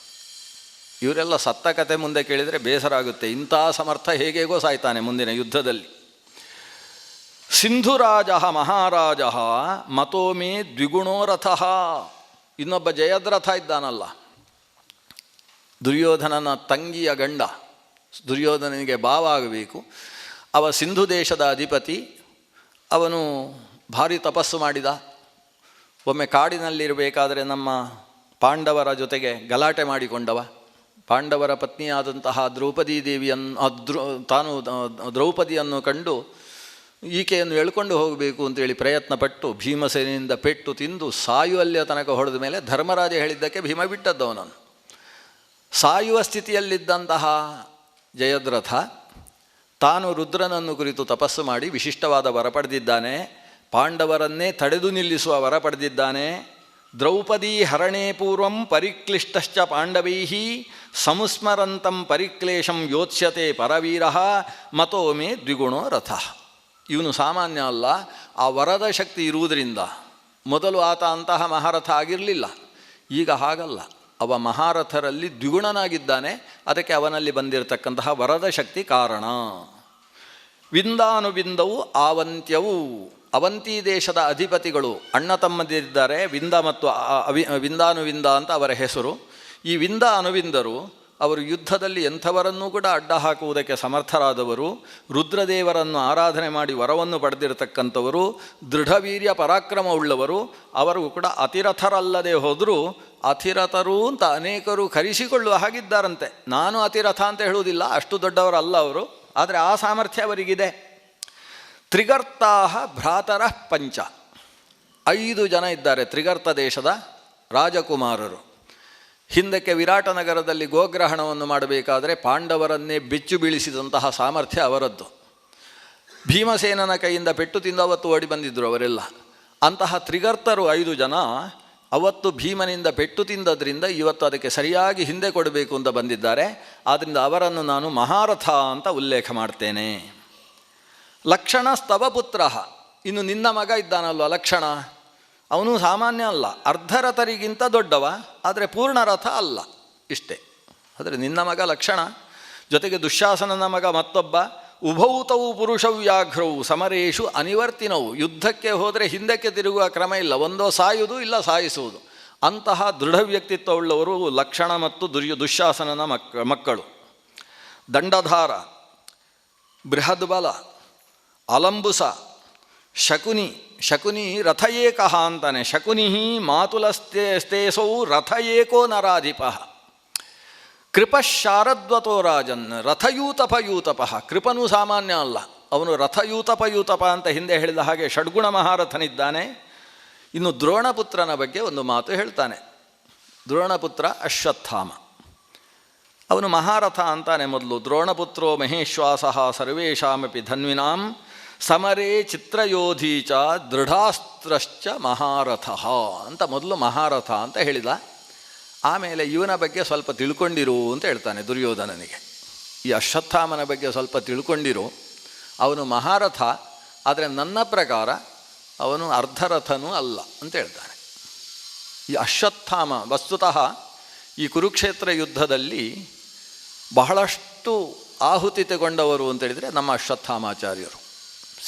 [SPEAKER 1] ಇವರೆಲ್ಲ ಸತ್ತ ಕತೆ ಮುಂದೆ ಕೇಳಿದರೆ ಬೇಸರ ಆಗುತ್ತೆ. ಇಂಥ ಸಮರ್ಥ ಹೇಗೇಗೋ ಸಾಯ್ತಾನೆ ಮುಂದಿನ ಯುದ್ಧದಲ್ಲಿ. ಸಿಂಧುರಾಜ ಮಹಾರಾಜ ಮತೋ ಮೇ ದ್ವಿಗುಣೋ ರಥ. ಇನ್ನೊಬ್ಬ ಜಯದ್ರಥ ಇದ್ದಾನಲ್ಲ, ದುರ್ಯೋಧನನ ತಂಗಿಯ ಗಂಡ, ದುರ್ಯೋಧನನಿಗೆ ಭಾವ ಆಗಬೇಕು. ಅವ ಸಿಂಧು ದೇಶದ ಅಧಿಪತಿ. ಅವನು ಭಾರಿ ತಪಸ್ಸು ಮಾಡಿದ. ಒಮ್ಮೆ ಕಾಡಿನಲ್ಲಿರಬೇಕಾದರೆ ನಮ್ಮ ಪಾಂಡವರ ಜೊತೆಗೆ ಗಲಾಟೆ ಮಾಡಿಕೊಂಡವ. ಪಾಂಡವರ ಪತ್ನಿಯಾದಂತಹ ದ್ರೌಪದಿ ದೇವಿಯನ್ನು ದ್ರೌಪದಿಯನ್ನು ಕಂಡು ಈಕೆಯನ್ನು ಎಳ್ಕೊಂಡು ಹೋಗಬೇಕು ಅಂತೇಳಿ ಪ್ರಯತ್ನಪಟ್ಟು ಭೀಮಸೇನೆಯಿಂದ ಪೆಟ್ಟು ತಿಂದು ಸಾಯುವಲ್ಲಿಯ ತನಕ ಹೊಡೆದ ಮೇಲೆ ಧರ್ಮರಾಜ ಹೇಳಿದ್ದಕ್ಕೆ ಭೀಮ ಬಿಟ್ಟದ್ದವನನ್ನು. ಸಾಯುವ ಸ್ಥಿತಿಯಲ್ಲಿದ್ದಂತಹ ಜಯದ್ರಥ ತಾನು ರುದ್ರನನ್ನು ಕುರಿತು ತಪಸ್ಸು ಮಾಡಿ ವಿಶಿಷ್ಟವಾದ ವರ ಪಡೆದಿದ್ದಾನೆ. ಪಾಂಡವರನ್ನೇ ತಡೆದು ನಿಲ್ಲಿಸುವ ವರ ಪಡೆದಿದ್ದಾನೆ. ದ್ರೌಪದಿ ಹರಣೇ ಪೂರ್ವಂ ಪರಿಕ್ಲಿಷ್ಟಶ್ಚ ಪಾಂಡವೈ ಸಂಸ್ಮರಂತಂ ಪರಿಕ್ಲೇಶಂ ಯೋತ್ಸ್ಯತೆ ಪರವೀರ ಮತೋ ಮೇ ದ್ವಿಗುಣೋ ರಥ. ಇವನು ಸಾಮಾನ್ಯ ಅಲ್ಲ. ಆ ವರದ ಶಕ್ತಿ ಇರುವುದರಿಂದ ಮೊದಲು ಆತ ಅಂತಹ ಮಹಾರಥ ಆಗಿರಲಿಲ್ಲ, ಈಗ ಹಾಗಲ್ಲ, ಅವ ಮಹಾರಥರಲ್ಲಿ ದ್ವಿಗುಣನಾಗಿದ್ದಾನೆ. ಅದಕ್ಕೆ ಅವನಲ್ಲಿ ಬಂದಿರತಕ್ಕಂತಹ ವರದ ಶಕ್ತಿ ಕಾರಣ. ವಿಂದಾನುವಿಂದವು ಆವಂತ್ಯವು. ಅವಂತಿ ದೇಶದ ಅಧಿಪತಿಗಳು ಅಣ್ಣ ತಮ್ಮದಿದ್ದಾರೆ, ವಿಂದ ಮತ್ತು ವಿಂದಾನುವಿಂದ ಅಂತ ಅವರ ಹೆಸರು. ಈ ವಿಂದ ಅನುವಿಂದರು ಅವರು ಯುದ್ಧದಲ್ಲಿ ಎಂಥವರನ್ನೂ ಕೂಡ ಅಡ್ಡ ಹಾಕುವುದಕ್ಕೆ ಸಮರ್ಥರಾದವರು, ರುದ್ರದೇವರನ್ನು ಆರಾಧನೆ ಮಾಡಿ ವರವನ್ನು ಪಡೆದಿರತಕ್ಕಂಥವರು, ದೃಢವೀರ್ಯ ಪರಾಕ್ರಮವುಳ್ಳವರು. ಅವರು ಕೂಡ ಅತಿರಥರಲ್ಲದೆ ಹೋದರೂ ಅತಿರಥರು ಅಂತ ಅನೇಕರು ಕರೆಸಿಕೊಳ್ಳುವ ಹಾಗಿದ್ದಾರಂತೆ. ನಾನು ಅತಿರಥ ಅಂತ ಹೇಳುವುದಿಲ್ಲ, ಅಷ್ಟು ದೊಡ್ಡವರಲ್ಲ ಅವರು, ಆದರೆ ಆ ಸಾಮರ್ಥ್ಯ ಅವರಿಗಿದೆ. ತ್ರಿಗರ್ತಾ ಭ್ರಾತರ ಪಂಚ. 5 ಜನ ಇದ್ದಾರೆ ತ್ರಿಗರ್ತ ದೇಶದ ರಾಜಕುಮಾರರು. ಹಿಂದಕ್ಕೆ ವಿರಾಟನಗರದಲ್ಲಿ ಗೋಗ್ರಹಣವನ್ನು ಮಾಡಬೇಕಾದರೆ ಪಾಂಡವರನ್ನೇ ಬೆಚ್ಚು ಬೀಳಿಸಿದಂತಹ ಸಾಮರ್ಥ್ಯ ಅವರದ್ದು. ಭೀಮಸೇನನ ಕೈಯಿಂದ ಪೆಟ್ಟು ತಿಂದು ಅವತ್ತು ಓಡಿ ಬಂದಿದ್ದರು ಅವರೆಲ್ಲ. ಅಂತಹ ತ್ರಿಗರ್ತರು 5 ಜನ ಅವತ್ತು ಭೀಮನಿಂದ ಪೆಟ್ಟು ತಿಂದದ್ರಿಂದ ಇವತ್ತು ಅದಕ್ಕೆ ಸರಿಯಾಗಿ ಹಿಂದೆ ಕೊಡಬೇಕು ಅಂತ ಬಂದಿದ್ದಾರೆ. ಆದ್ದರಿಂದ ಅವರನ್ನು ನಾನು ಮಹಾರಥ ಅಂತ ಉಲ್ಲೇಖ ಮಾಡ್ತೇನೆ. ಲಕ್ಷಣ ಸ್ತವಪುತ್ರ, ಇನ್ನು ನಿನ್ನ ಮಗ ಇದ್ದಾನಲ್ವ ಲಕ್ಷಣ, ಅವನು ಸಾಮಾನ್ಯ ಅಲ್ಲ, ಅರ್ಧರಥರಿಗಿಂತ ದೊಡ್ಡವ, ಆದರೆ ಪೂರ್ಣರಥ ಅಲ್ಲ, ಇಷ್ಟೇ. ಆದರೆ ನಿನ್ನ ಮಗ ಲಕ್ಷಣ, ಜೊತೆಗೆ ದುಶ್ಯಾಸನನ ಮಗ ಮತ್ತೊಬ್ಬ, ಉಭೌತವು ಪುರುಷವ್ಯಾಘ್ರವು ಸಮರೇಶು ಅನಿವರ್ತಿನವು, ಯುದ್ಧಕ್ಕೆ ಹೋದರೆ ಹಿಂದಕ್ಕೆ ತಿರುಗುವ ಕ್ರಮ ಇಲ್ಲ, ಒಂದೋ ಸಾಯುವುದು ಇಲ್ಲ ಸಾಯಿಸುವುದು. ಅಂತಹ ದೃಢ ವ್ಯಕ್ತಿತ್ವವುಳ್ಳವರು ಲಕ್ಷಣ ಮತ್ತು ದುಶ್ಯಾಸನನ ಮಕ್ಕಳು. ದಂಡಧಾರ, ಬೃಹದ್ಬಲ, ಅಲಂಬುಸ, ಶಕುನಿ. ಶಕುನಿ ರಥ ಏಕಃ ಅಂತಾನೆ. ಶಕುನಿ ಮಾತುಲಸ್ತೇಸೌ ರಥ ಏಕೋ ನರಾಧಿಪ. ಕೃಪಶಾರದ್ವತೋ ರಾಜನ್ ರಥಯೂತಪಯೂತಪ. ಕೃಪನೂ ಸಾಮಾನ್ಯ ಅಲ್ಲ, ಅವನು ರಥಯೂತಪಯೂತಪ ಅಂತ ಹಿಂದೆ ಹೇಳಿದ ಹಾಗೆ ಷಡ್ಗುಣ ಮಹಾರಥನಿದ್ದಾನೆ. ಇನ್ನು ದ್ರೋಣಪುತ್ರನ ಬಗ್ಗೆ ಒಂದು ಮಾತು ಹೇಳ್ತಾನೆ. ದ್ರೋಣಪುತ್ರ ಅಶ್ವತ್ಥಾಮ, ಅವನು ಮಹಾರಥ ಅಂತಾನೆ. ಮೊದಲು ದ್ರೋಣಪುತ್ರೋ ಮಹೇಶ್ವಾಸಃ ಸರ್ವೇಷಾಮಪಿ ಧನ್ವಿನಾಂ ಸಮರೇ ಚಿತ್ರಯೋಧೀ ಚ ದೃಢಾಸ್ತ್ರಶ್ಚ ಮಹಾರಥಃ ಅಂತ ಮೊದಲು ಮಹಾರಥ ಅಂತ ಹೇಳಿದ. ಆಮೇಲೆ ಇವನ ಬಗ್ಗೆ ಸ್ವಲ್ಪ ತಿಳ್ಕೊಂಡಿರು ಅಂತ ಹೇಳ್ತಾನೆ ದುರ್ಯೋಧನನಿಗೆ. ಈ ಅಶ್ವತ್ಥಾಮನ ಬಗ್ಗೆ ಸ್ವಲ್ಪ ತಿಳ್ಕೊಂಡಿರು, ಅವನು ಮಹಾರಥ, ಆದರೆ ನನ್ನ ಪ್ರಕಾರ ಅವನು ಅರ್ಧರಥನೂ ಅಲ್ಲ ಅಂತ ಹೇಳ್ತಾನೆ. ಈ ಅಶ್ವತ್ಥಾಮ ವಸ್ತುತಃ ಈ ಕುರುಕ್ಷೇತ್ರ ಯುದ್ಧದಲ್ಲಿ ಬಹಳಷ್ಟು ಆಹುತಿ ತಗೊಂಡವರು ಅಂತೇಳಿದರೆ ನಮ್ಮ ಅಶ್ವತ್ಥಾಮಾಚಾರ್ಯರು.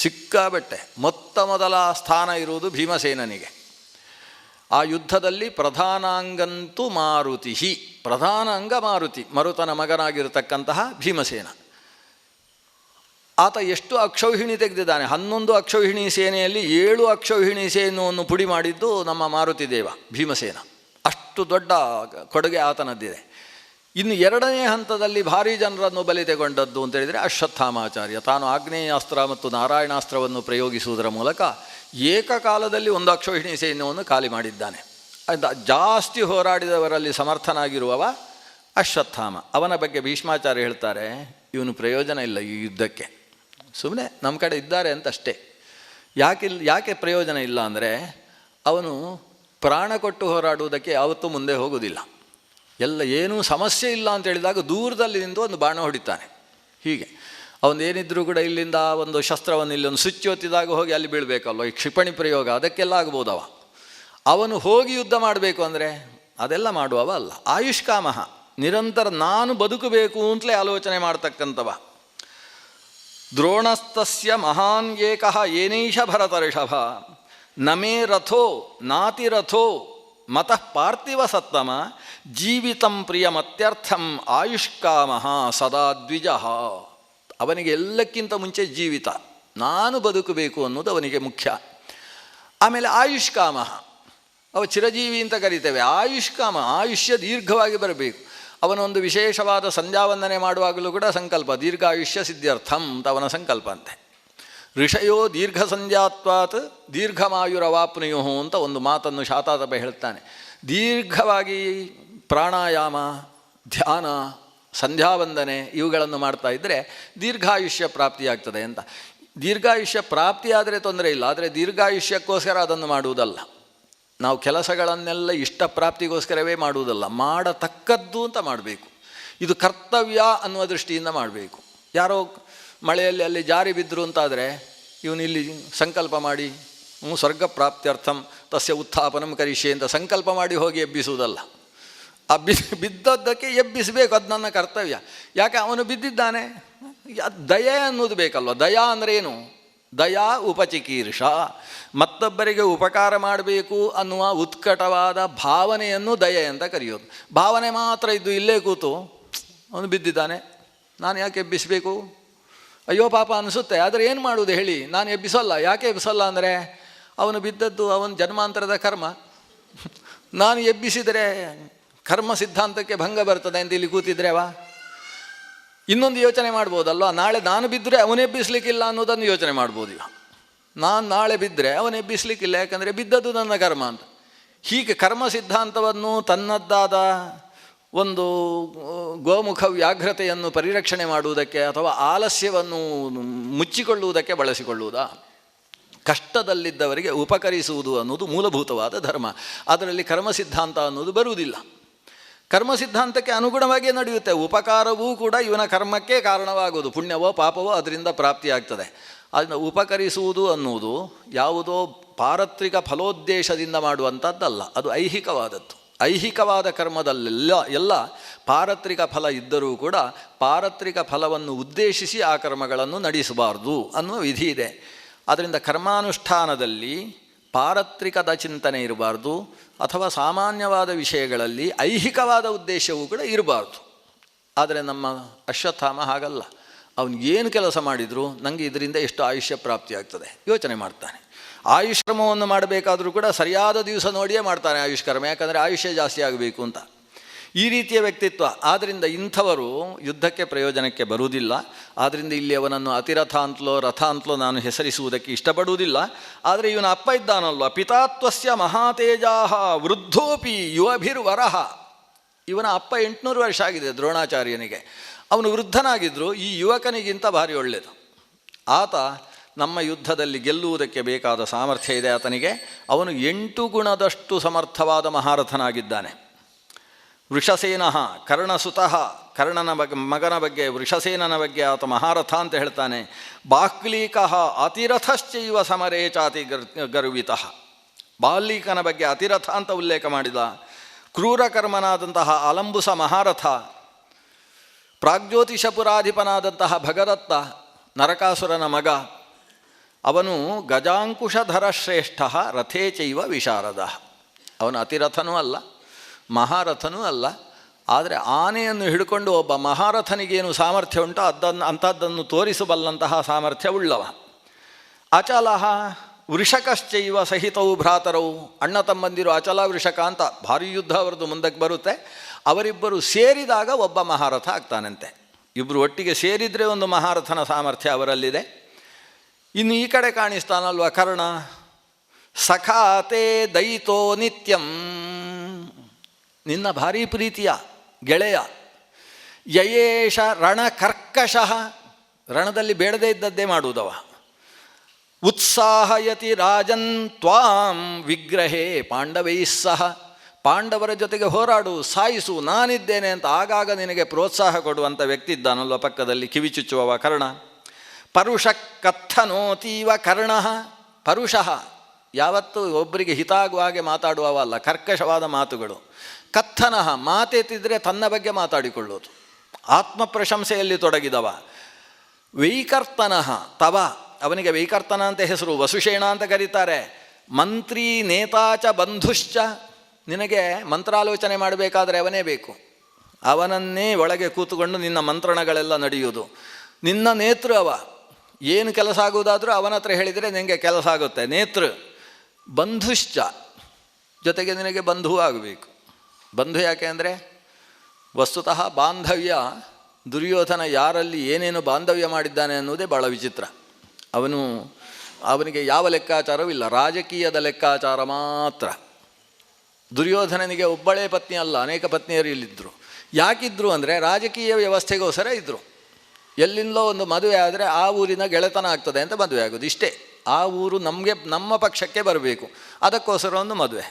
[SPEAKER 1] ಸಿಕ್ಕಾಬಟ್ಟೆ ಮೊದಲ ಸ್ಥಾನ ಇರುವುದು ಭೀಮಸೇನನಿಗೆ. ಆ ಯುದ್ಧದಲ್ಲಿ ಪ್ರಧಾನಾಂಗಂತೂ ಮಾರುತಿ, ಪ್ರಧಾನ ಅಂಗ ಮಾರುತಿ, ಮರುತನ ಮಗನಾಗಿರತಕ್ಕಂತಹ ಭೀಮಸೇನ. ಆತ ಎಷ್ಟು ಅಕ್ಷೌಹಿಣಿ ತೆಗೆದಿದ್ದಾನೆ. 11 ಅಕ್ಷೌಹಿಣಿ ಸೇನೆಯಲ್ಲಿ 7 ಅಕ್ಷೌಹಿಣಿ ಸೇನೆಯನ್ನು ಪುಡಿ ಮಾಡಿದ್ದು ನಮ್ಮ ಮಾರುತಿ ದೇವ ಭೀಮಸೇನ. ಅಷ್ಟು ದೊಡ್ಡ ಕೊಡುಗೆ ಆತನದ್ದಿದೆ. ಇನ್ನು 2ನೇ ಹಂತದಲ್ಲಿ ಭಾರೀ ಜನರನ್ನು ಬಲಿ ತೆಗೊಂಡದ್ದು ಅಂತೇಳಿದರೆ ಅಶ್ವತ್ಥಾಮಾಚಾರ್ಯ. ತಾನು ಆಗ್ನೇಯಾಸ್ತ್ರ ಮತ್ತು ನಾರಾಯಣಾಸ್ತ್ರವನ್ನು ಪ್ರಯೋಗಿಸುವುದರ ಮೂಲಕ ಏಕಕಾಲದಲ್ಲಿ 1 ಅಕ್ಷೌಹಿಣಿ ಸೈನ್ಯವನ್ನು ಖಾಲಿ ಮಾಡಿದ್ದಾನೆ. ಜಾಸ್ತಿ ಹೋರಾಡಿದವರಲ್ಲಿ ಸಮರ್ಥನಾಗಿರುವವ ಅಶ್ವತ್ಥಾಮ. ಅವನ ಬಗ್ಗೆ ಭೀಷ್ಮಾಚಾರ್ಯ ಹೇಳ್ತಾರೆ, ಇವನು ಪ್ರಯೋಜನ ಇಲ್ಲ ಈ ಯುದ್ಧಕ್ಕೆ, ಸುಮ್ಮನೆ ನಮ್ಮ ಕಡೆ ಇದ್ದಾರೆ ಅಂತಷ್ಟೇ. ಯಾಕೆ ಪ್ರಯೋಜನ ಇಲ್ಲ ಅಂದರೆ, ಅವನು ಪ್ರಾಣ ಕೊಟ್ಟು ಹೋರಾಡುವುದಕ್ಕೆ ಯಾವತ್ತೂ ಮುಂದೆ ಹೋಗುವುದಿಲ್ಲ. ಏನೂ ಸಮಸ್ಯೆ ಇಲ್ಲ ಅಂತ ಹೇಳಿದಾಗ ದೂರದಲ್ಲಿ ನಿಂತು ಒಂದು ಬಾಣ ಹೊಡಿತಾನೆ. ಹೀಗೆ ಅವನೇನಿದ್ರೂ ಕೂಡ ಇಲ್ಲಿಂದ ಒಂದು ಶಸ್ತ್ರವನ್ನು ಇಲ್ಲಿ ಒಂದು ಸ್ವಿಚ್ ಒತ್ತಿದಾಗ ಹೋಗಿ ಅಲ್ಲಿ ಬೀಳಬೇಕಲ್ವ, ಈ ಕ್ಷಿಪಣಿ ಪ್ರಯೋಗ ಅದಕ್ಕೆಲ್ಲ ಆಗ್ಬೋದವ. ಅವನು ಹೋಗಿ ಯುದ್ಧ ಮಾಡಬೇಕು ಅಂದರೆ ಅದೆಲ್ಲ ಮಾಡುವವ ಅಲ್ಲ. ಆಯುಷ್ಕಾಮಃ, ನಿರಂತರ ನಾನು ಬದುಕಬೇಕು ಅಂತಲೇ ಆಲೋಚನೆ ಮಾಡ್ತಕ್ಕಂಥವ. ದ್ರೋಣಸ್ತಸ್ಯ ಮಹಾನ್ ಏಕಃ ಏನೈಷ ಭರತರ್ಷಭ ನಮೇ ರಥೋ ನಾತಿರಥೋ ಮತಃ ಪಾರ್ಥಿವ ಸತ್ತಮ ಜೀವಿತಂ ಪ್ರಿಯಮತ್ಯರ್ಥಂ ಆಯುಷ್ಕಾಮಃ ಸದಾ ದ್ವಿಜಃ. ಅವನಿಗೆ ಎಲ್ಲಕ್ಕಿಂತ ಮುಂಚೆ ಜೀವಿತ, ನಾನು ಬದುಕಬೇಕು ಅನ್ನೋದು ಅವನಿಗೆ ಮುಖ್ಯ. ಆಮೇಲೆ ಆಯುಷ್ಕಾಮಃ, ಅವ ಚಿರಜೀವಿ ಅಂತ ಕರಿತೇವೆ. ಆಯುಷ್ಕಾಮ, ಆಯುಷ್ಯ ದೀರ್ಘವಾಗಿ ಬರಬೇಕು. ಅವನೊಂದು ವಿಶೇಷವಾದ ಸಂಧ್ಯಾವಂದನೆ ಮಾಡುವಾಗಲೂ ಕೂಡ ಸಂಕಲ್ಪ ದೀರ್ಘಾಯುಷ್ಯ ಸಿದ್ಧಾರ್ಥಂ ಅಂತ ಅವನ ಸಂಕಲ್ಪ ಅಂತೆ. ಋಷಯೋ ದೀರ್ಘ ಸಂಧ್ಯಾತ್ವಾತ್ ದೀರ್ಘಮಾಯುರವಾಪ್ನುಯು ಅಂತ ಒಂದು ಮಾತನ್ನು ಶಾತಾತಪ ಹೇಳ್ತಾನೆ. ದೀರ್ಘವಾಗಿ ಪ್ರಾಣಾಯಾಮ, ಧ್ಯಾನ, ಸಂಧ್ಯಾವಂದನೆ ಇವುಗಳನ್ನು ಮಾಡ್ತಾ ಇದ್ದರೆ ದೀರ್ಘಾಯುಷ್ಯ ಪ್ರಾಪ್ತಿಯಾಗ್ತದೆ ಅಂತ. ದೀರ್ಘಾಯುಷ್ಯ ಪ್ರಾಪ್ತಿಯಾದರೆ ತೊಂದರೆ ಇಲ್ಲ, ಆದರೆ ದೀರ್ಘಾಯುಷ್ಯಕ್ಕೋಸ್ಕರ ಅದನ್ನು ಮಾಡುವುದಲ್ಲ. ನಾವು ಕೆಲಸಗಳನ್ನೆಲ್ಲ ಇಷ್ಟ ಪ್ರಾಪ್ತಿಗೋಸ್ಕರವೇ ಮಾಡುವುದಲ್ಲ, ಮಾಡತಕ್ಕದ್ದು ಅಂತ ಮಾಡಬೇಕು. ಇದು ಕರ್ತವ್ಯ ಅನ್ನುವ ದೃಷ್ಟಿಯಿಂದ ಮಾಡಬೇಕು. ಯಾರೋ ಮಳೆಯಲ್ಲಿ ಅಲ್ಲಿ ಜಾರಿ ಬಿದ್ದರು ಅಂತಾದರೆ ಇವನು ಇಲ್ಲಿ ಸಂಕಲ್ಪ ಮಾಡಿ ಸ್ವರ್ಗ ಪ್ರಾಪ್ತ್ಯರ್ಥಂ ತಸ್ಯ ಉತ್ಥಾಪನಂ ಕರಿಷ್ಯೆ ಅಂತ ಸಂಕಲ್ಪ ಮಾಡಿ ಹೋಗಿ ಎಬ್ಬಿಸುವುದಲ್ಲ. ಆ ಬಿದ್ದದ್ದಕ್ಕೆ ಎಬ್ಬಿಸಬೇಕು, ಅದು ನನ್ನ ಕರ್ತವ್ಯ. ಯಾಕೆ ಅವನು ಬಿದ್ದಿದ್ದಾನೆ, ದಯೆ ಅನ್ನೋದು ಬೇಕಲ್ವ. ದಯಾ ಅಂದರೆ ಏನು? ದಯಾ ಉಪಚಿಕೀರ್ಷ, ಮತ್ತೊಬ್ಬರಿಗೆ ಉಪಕಾರ ಮಾಡಬೇಕು ಅನ್ನುವ ಉತ್ಕಟವಾದ ಭಾವನೆಯನ್ನು ದಯೆ ಅಂತ ಕರೆಯೋದು. ಭಾವನೆ ಮಾತ್ರ ಇದ್ದು ಇಲ್ಲೇ ಕೂತು ಅವನು ಬಿದ್ದಿದ್ದಾನೆ, ನಾನು ಯಾಕೆ ಎಬ್ಬಿಸಬೇಕು, ಅಯ್ಯೋ ಪಾಪ ಅನಿಸುತ್ತೆ. ಆದರೆ ಏನು ಮಾಡುವುದು ಹೇಳಿ, ನಾನು ಎಬ್ಬಿಸೋಲ್ಲ. ಯಾಕೆ ಎಬ್ಬಿಸೋಲ್ಲ ಅಂದರೆ ಅವನು ಬಿದ್ದದ್ದು ಅವನ ಜನ್ಮಾಂತರದ ಕರ್ಮ. ನಾನು ಎಬ್ಬಿಸಿದರೆ ಕರ್ಮ ಸಿದ್ಧಾಂತಕ್ಕೆ ಭಂಗ ಬರ್ತದೆ ಅಂತ ಇಲ್ಲಿ ಕೂತಿದ್ರೆವಾ. ಇನ್ನೊಂದು ಯೋಚನೆ ಮಾಡ್ಬೋದಲ್ವ, ನಾಳೆ ನಾನು ಬಿದ್ದರೆ ಅವನು ಎಬ್ಬಿಸ್ಲಿಕ್ಕಿಲ್ಲ ಅನ್ನೋದನ್ನು ಯೋಚನೆ ಮಾಡ್ಬೋದು. ಈಗ ನಾನು ನಾಳೆ ಬಿದ್ದರೆ ಅವನು ಎಬ್ಬಿಸ್ಲಿಕ್ಕಿಲ್ಲ, ಯಾಕಂದರೆ ಬಿದ್ದದ್ದು ನನ್ನ ಕರ್ಮ ಅಂತ. ಹೀಗೆ ಕರ್ಮ ಸಿದ್ಧಾಂತವನ್ನು ತನ್ನದ್ದಾದ ಒಂದು ಗೋಮುಖ ವ್ಯಾಘ್ರತೆಯನ್ನು ಪರಿರಕ್ಷಣೆ ಮಾಡುವುದಕ್ಕೆ ಅಥವಾ ಆಲಸ್ಯವನ್ನು ಮುಚ್ಚಿಕೊಳ್ಳುವುದಕ್ಕೆ ಬಳಸಿಕೊಳ್ಳುವುದಾ. ಕಷ್ಟದಲ್ಲಿದ್ದವರಿಗೆ ಉಪಕರಿಸುವುದು ಅನ್ನೋದು ಮೂಲಭೂತವಾದ ಧರ್ಮ. ಅದರಲ್ಲಿ ಕರ್ಮ ಸಿದ್ಧಾಂತ ಅನ್ನೋದು ಬರುವುದಿಲ್ಲ. ಕರ್ಮ ಸಿದ್ಧಾಂತಕ್ಕೆ ಅನುಗುಣವಾಗಿಯೇ ನಡೆಯುತ್ತೆ. ಉಪಕಾರವೂ ಕೂಡ ಇವನ ಕರ್ಮಕ್ಕೆ ಕಾರಣವಾಗುವುದು, ಪುಣ್ಯವೋ ಪಾಪವೋ ಅದರಿಂದ ಪ್ರಾಪ್ತಿಯಾಗ್ತದೆ. ಅದನ್ನು ಉಪಕರಿಸುವುದು ಅನ್ನುವುದು ಯಾವುದೋ ಪಾರತ್ರಿಕ ಫಲೋದ್ದೇಶದಿಂದ ಮಾಡುವಂಥದ್ದಲ್ಲ, ಅದು ಐಹಿಕವಾದದ್ದು. ಐಹಿಕವಾದ ಕರ್ಮದಲ್ಲೆಲ್ಲ ಪಾರತ್ರಿಕ ಫಲ ಇದ್ದರೂ ಕೂಡ ಪಾರತ್ರಿಕ ಫಲವನ್ನು ಉದ್ದೇಶಿಸಿ ಆ ಕರ್ಮಗಳನ್ನು ನಡೆಸಬಾರ್ದು ಅನ್ನುವ ವಿಧಿ ಇದೆ. ಆದ್ದರಿಂದ ಕರ್ಮಾನುಷ್ಠಾನದಲ್ಲಿ ಪಾರತ್ರಿಕದ ಚಿಂತನೆ ಇರಬಾರ್ದು, ಅಥವಾ ಸಾಮಾನ್ಯವಾದ ವಿಷಯಗಳಲ್ಲಿ ಐಹಿಕವಾದ ಉದ್ದೇಶವೂ ಕೂಡ ಇರಬಾರ್ದು. ಆದರೆ ನಮ್ಮ ಅಶ್ವತ್ಥಾಮ ಹಾಗಲ್ಲ. ಅವನು ಏನು ಕೆಲಸ ಮಾಡಿದರೂ ನನಗೆ ಇದರಿಂದ ಎಷ್ಟು ಆಯುಷ್ಯ ಪ್ರಾಪ್ತಿಯಾಗ್ತದೆ ಯೋಚನೆ ಮಾಡ್ತಾನೆ. ಆಯುಷ್ಕ್ರಮವನ್ನು ಮಾಡಬೇಕಾದರೂ ಕೂಡ ಸರಿಯಾದ ದಿವಸ ನೋಡಿಯೇ ಮಾಡ್ತಾನೆ ಆಯುಷ್ಕರ್ಮ, ಯಾಕಂದರೆ ಆಯುಷ್ಯ ಜಾಸ್ತಿ ಆಗಬೇಕು ಅಂತ. ಈ ರೀತಿಯ ವ್ಯಕ್ತಿತ್ವ. ಆದ್ದರಿಂದ ಇಂಥವರು ಯುದ್ಧಕ್ಕೆ ಪ್ರಯೋಜನಕ್ಕೆ ಬರುವುದಿಲ್ಲ. ಆದ್ದರಿಂದ ಇಲ್ಲಿ ಅವನನ್ನು ಅತಿರಥ ಅಂತಲೋ ರಥ ಅಂತಲೋ ನಾನು ಹೆಸರಿಸುವುದಕ್ಕೆ ಇಷ್ಟಪಡುವುದಿಲ್ಲ. ಆದರೆ ಇವನ ಅಪ್ಪ ಇದ್ದಾನಲ್ವ, ಪಿತಾತ್ವಸ್ಯ ಮಹಾತೇಜಾಹ ವೃದ್ಧೋಪಿ ಯುವಭಿರ್ವರಹ. ಇವನ ಅಪ್ಪ 800 ವರ್ಷ ಆಗಿದೆ ದ್ರೋಣಾಚಾರ್ಯನಿಗೆ. ಅವನು ವೃದ್ಧನಾಗಿದ್ದರೂ ಈ ಯುವಕನಿಗಿಂತ ಭಾರಿ ಒಳ್ಳೆಯದು. ಆತ ನಮ್ಮ ಯುದ್ಧದಲ್ಲಿ ಗೆಲ್ಲುವುದಕ್ಕೆ ಬೇಕಾದ ಸಾಮರ್ಥ್ಯ ಇದೆ ಆತನಿಗೆ. ಅವನು 8 ಗುಣದಷ್ಟು ಸಮರ್ಥವಾದ ಮಹಾರಥನಾಗಿದ್ದಾನೆ. ವೃಷಸೇನಃ ಕರ್ಣಸುತಃ, ಕರ್ಣನ ಮಗನ ಬಗ್ಗೆ ವೃಷಸೇನನ ಬಗ್ಗೆ ಆತ ಮಹಾರಥ ಅಂತ ಹೇಳ್ತಾನೆ. ಬಾಕ್ಲೀಕಃ ಅತಿರಥಶ್ಚೈವ ಸಮರೇ ಚಾತಿ ಗರ್ವಿತಃ. ಬಾಲ್ಲೀಕನ ಬಗ್ಗೆ ಅತಿರಥ ಅಂತ ಉಲ್ಲೇಖ ಮಾಡಿದ. ಕ್ರೂರಕರ್ಮನಾದಂತಹ ಅಲಂಬುಸ ಮಹಾರಥ. ಪ್ರಾಗ್ಜ್ಯೋತಿಷಪುರಾಧಿಪನಾದಂತಹ ಭಗದತ್ತ ನರಕಾಸುರನ ಮಗ. ಅವನು ಗಜಾಂಕುಶಧರ ಶ್ರೇಷ್ಠ ರಥೇ ಚೈವ ವಿಶಾರದ. ಅವನು ಅತಿರಥನೂ ಅಲ್ಲ, ಮಹಾರಥನೂ ಅಲ್ಲ. ಆದರೆ ಆನೆಯನ್ನು ಹಿಡ್ಕೊಂಡು ಒಬ್ಬ ಮಹಾರಥನಿಗೇನು ಸಾಮರ್ಥ್ಯ ಉಂಟೋ ಅಂಥದ್ದನ್ನು ತೋರಿಸಬಲ್ಲಂತಹ ಸಾಮರ್ಥ್ಯ ಉಳ್ಳವ. ಅಚಲಃ ವೃಷಕಶ್ಚೈವ ಸಹಿತವು ಭ್ರಾತರವು. ಅಣ್ಣ ತಮ್ಮಂದಿರು ಅಚಲ ವೃಷಕ ಅಂತ ಭಾರಿ ಯುದ್ಧ ಅವರದ್ದು ಮುಂದಕ್ಕೆ ಬರುತ್ತೆ. ಅವರಿಬ್ಬರು ಸೇರಿದಾಗ ಒಬ್ಬ ಮಹಾರಥ ಆಗ್ತಾನಂತೆ. ಇಬ್ಬರು ಒಟ್ಟಿಗೆ ಸೇರಿದರೆ ಒಂದು ಮಹಾರಥನ ಸಾಮರ್ಥ್ಯ ಅವರಲ್ಲಿದೆ. ಇನ್ನು ಈ ಕಡೆ ಕಾಣಿಸ್ತಾನಲ್ವ ಕರ್ಣ. ಸಖಾತೆ ದಯಿತೋ ನಿತ್ಯಂ, ನಿನ್ನ ಭಾರೀ ಪ್ರೀತಿಯ ಗೆಳೆಯ. ಯಯೇಷ ರಣಕರ್ಕಶಃ, ರಣದಲ್ಲಿ ಬೇಡದೇ ಇದ್ದದ್ದೇ ಮಾಡುವುದವ. ಉತ್ಸಾಹಯತಿ ರಾಜನ್ ತ್ವಾಂ ವಿಗ್ರಹೇ ಪಾಂಡವೈಸ್ಸಹ, ಪಾಂಡವರ ಜೊತೆಗೆ ಹೋರಾಡು, ಸಾಯಿಸು, ನಾನಿದ್ದೇನೆ ಅಂತ ಆಗಾಗ ನಿನಗೆ ಪ್ರೋತ್ಸಾಹ ಕೊಡುವಂಥ ವ್ಯಕ್ತಿ ಇದ್ದಾನಲ್ವ ಪಕ್ಕದಲ್ಲಿ, ಕಿವಿಚುಚ್ಚುವವ ಕರ್ಣ. ಪರುಷ ಕಥನೋತೀವ ಕರ್ಣ. ಪರುಷಃ ಯಾವತ್ತೂ ಒಬ್ಬರಿಗೆ ಹಿತಾಗುವ ಹಾಗೆ ಮಾತಾಡುವವ ಅಲ್ಲ, ಕರ್ಕಶವಾದ ಮಾತುಗಳು. ಕಥನಃ ಮಾತೆತ್ತಿದ್ರೆ ತನ್ನ ಬಗ್ಗೆ ಮಾತಾಡಿಕೊಳ್ಳೋದು, ಆತ್ಮಪ್ರಶಂಸೆಯಲ್ಲಿ ತೊಡಗಿದವ. ವೈಕರ್ತನಃ ತವ, ಅವನಿಗೆ ವೈಕರ್ತನ ಅಂತ ಹೆಸರು, ವಸುಷೇಣ ಅಂತ ಕರೀತಾರೆ. ಮಂತ್ರಿ ನೇತಾಚ ಬಂಧುಶ್ಚ, ನಿನಗೆ ಮಂತ್ರಾಲೋಚನೆ ಮಾಡಬೇಕಾದ್ರೆ ಅವನೇ ಬೇಕು. ಅವನನ್ನೇ ಒಳಗೆ ಕೂತುಕೊಂಡು ನಿನ್ನ ಮಂತ್ರಣಗಳೆಲ್ಲ ನಡೆಯುವುದು. ನಿನ್ನ ನೇತೃ ಅವ. ಏನು ಕೆಲಸ ಆಗುವುದಾದರೂ ಅವನ ಹತ್ರ ಹೇಳಿದರೆ ನಿನಗೆ ಕೆಲಸ ಆಗುತ್ತೆ. ನೇತೃ. ಬಂಧುಶ್ಚ, ಜೊತೆಗೆ ನಿನಗೆ ಬಂಧುವೂ ಆಗಬೇಕು. ಬಂಧು ಯಾಕೆ ಅಂದರೆ ವಸ್ತುತಃ ಬಾಂಧವ್ಯ, ದುರ್ಯೋಧನ ಯಾರಲ್ಲಿ ಏನೇನು ಬಾಂಧವ್ಯ ಮಾಡಿದ್ದಾನೆ ಅನ್ನೋದೇ ಭಾಳ ವಿಚಿತ್ರ. ಅವನಿಗೆ ಯಾವ ಲೆಕ್ಕಾಚಾರವೂ ಇಲ್ಲ, ರಾಜಕೀಯದ ಲೆಕ್ಕಾಚಾರ ಮಾತ್ರ. ದುರ್ಯೋಧನನಿಗೆ ಒಬ್ಬಳೇ ಪತ್ನಿ ಅಲ್ಲ, ಅನೇಕ ಪತ್ನಿಯರು ಇಲ್ಲಿದ್ದರು. ಯಾಕಿದ್ರು ಅಂದರೆ ರಾಜಕೀಯ ವ್ಯವಸ್ಥೆಗೋಸ್ಕರ ಇದ್ದರು. ಎಲ್ಲಿಂದಲೋ ಒಂದು ಮದುವೆ ಆದರೆ ಆ ಊರಿನ ಗೆಳೆತನ ಆಗ್ತದೆ ಅಂತ ಮದುವೆ ಆಗೋದು, ಇಷ್ಟೇ. ಆ ಊರು ನಮ್ಮ ಪಕ್ಷಕ್ಕೆ ಬರಬೇಕು, ಅದಕ್ಕೋಸ್ಕರ ಒಂದು ಮದುವೆ.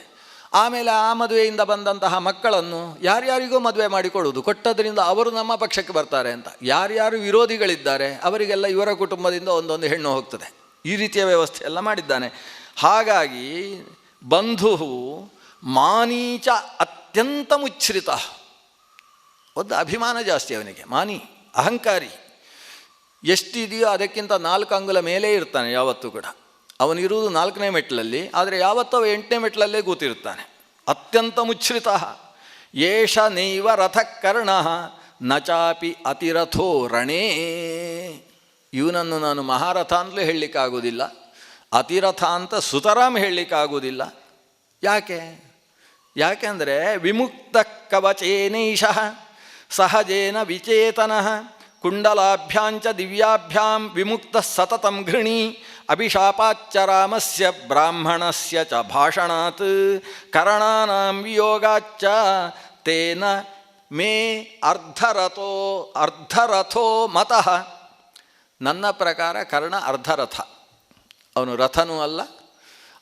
[SPEAKER 1] ಆಮೇಲೆ ಆ ಮದುವೆಯಿಂದ ಬಂದಂತಹ ಮಕ್ಕಳನ್ನು ಯಾರ್ಯಾರಿಗೂ ಮದುವೆ ಮಾಡಿಕೊಡುವುದು, ಕೊಟ್ಟದ್ರಿಂದ ಅವರು ನಮ್ಮ ಪಕ್ಷಕ್ಕೆ ಬರ್ತಾರೆ ಅಂತ. ಯಾರ್ಯಾರು ವಿರೋಧಿಗಳಿದ್ದಾರೆ ಅವರಿಗೆಲ್ಲ ಇವರ ಕುಟುಂಬದಿಂದ ಒಂದೊಂದು ಹೆಣ್ಣು ಹೋಗ್ತದೆ. ಈ ರೀತಿಯ ವ್ಯವಸ್ಥೆ ಎಲ್ಲ ಮಾಡಿದ್ದಾನೆ. ಹಾಗಾಗಿ ಬಂಧು ಮಾನೀಚ ಅತ್ಯಂತ ಮುಚ್ಛ್ರಿತ, ಒಂದು ಅಭಿಮಾನ ಜಾಸ್ತಿ ಅವನಿಗೆ, ಮಾನಿ, ಅಹಂಕಾರಿ. ಎಷ್ಟಿದೆಯೋ ಅದಕ್ಕಿಂತ 4 ಅಂಗುಲ ಮೇಲೇ ಇರ್ತಾನೆ ಯಾವತ್ತೂ ಕೂಡ. ಅವನಿರುವುದು 4ನೇ ಮೆಟ್ಲಲ್ಲಿ, ಆದರೆ ಯಾವತ್ತೂ 8ನೇ ಮೆಟ್ಲಲ್ಲೇ ಕೂತಿರ್ತಾನೆ. ಅತ್ಯಂತ ಮುಚ್ಛ್ರಿತ. ಏಷ ನೈವ ರಥಕರ್ಣ ನಚಾಪಿ ಅತಿರಥೋ ರಣೇ. ಇವನನ್ನು ನಾನು ಮಹಾರಥ ಅಂತಲೂ ಹೇಳಲಿಕ್ಕಾಗೋದಿಲ್ಲ, ಅತಿರಥ ಅಂತ ಸುತರಾಮ್ ಹೇಳಲಿಕ್ಕಾಗೋದಿಲ್ಲ. ಯಾಕೆಂದರೆ ವಿಮುಕ್ತ ಕವಚೇನೈಷಃ ಸಹಜೇನ ವಿಚೇತನಃ ಕುಂಡಲಾಭ್ಯಾಂಚ ದಿವ್ಯಾಭ್ಯಾಂ ವಿಮುಕ್ತ ಸತತಂ ಘೃಣಿ ಅಭಿಶಾಪಾಚ್ಚ ರಾಮಸ್ಯ ಬ್ರಾಹ್ಮಣಸ್ಯ ಚ ಭಾಷಣಾತ್ ಕರ್ಣಾನಾಂ ವಿಯೋಗಾಚ್ಚ ತೇನ ಮೇ ಅರ್ಧರಥೋ ಮತಃ. ನನ್ನ ಪ್ರಕಾರ ಕರ್ಣ ಅರ್ಧರಥ. ಅವನು ರಥನೂ ಅಲ್ಲ,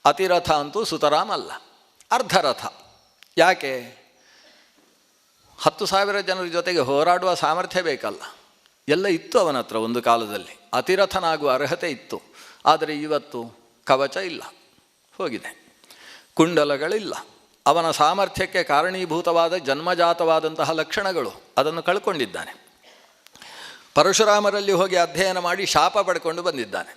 [SPEAKER 1] ಅತಿರಥ ಅಂತೂ ಸುತರಾಮ್ ಅಲ್ಲ, ಅರ್ಧ ರಥ. ಯಾಕೆ? 10,000 ಜನರ ಜೊತೆಗೆ ಹೋರಾಡುವ ಸಾಮರ್ಥ್ಯ ಬೇಕಲ್ಲ. ಎಲ್ಲ ಇತ್ತು ಅವನ ಹತ್ರ ಒಂದು ಕಾಲದಲ್ಲಿ, ಅತಿರಥನಾಗುವ ಅರ್ಹತೆ ಇತ್ತು. ಆದರೆ ಇವತ್ತು ಕವಚ ಇಲ್ಲ, ಹೋಗಿದೆ. ಕುಂಡಲಗಳಿಲ್ಲ. ಅವನ ಸಾಮರ್ಥ್ಯಕ್ಕೆ ಕಾರಣೀಭೂತವಾದ ಜನ್ಮಜಾತವಾದಂತಹ ಲಕ್ಷಣಗಳು ಅದನ್ನು ಕಳ್ಕೊಂಡಿದ್ದಾನೆ. ಪರಶುರಾಮರಲ್ಲಿ ಹೋಗಿ ಅಧ್ಯಯನ ಮಾಡಿ ಶಾಪ ಪಡ್ಕೊಂಡು ಬಂದಿದ್ದಾನೆ.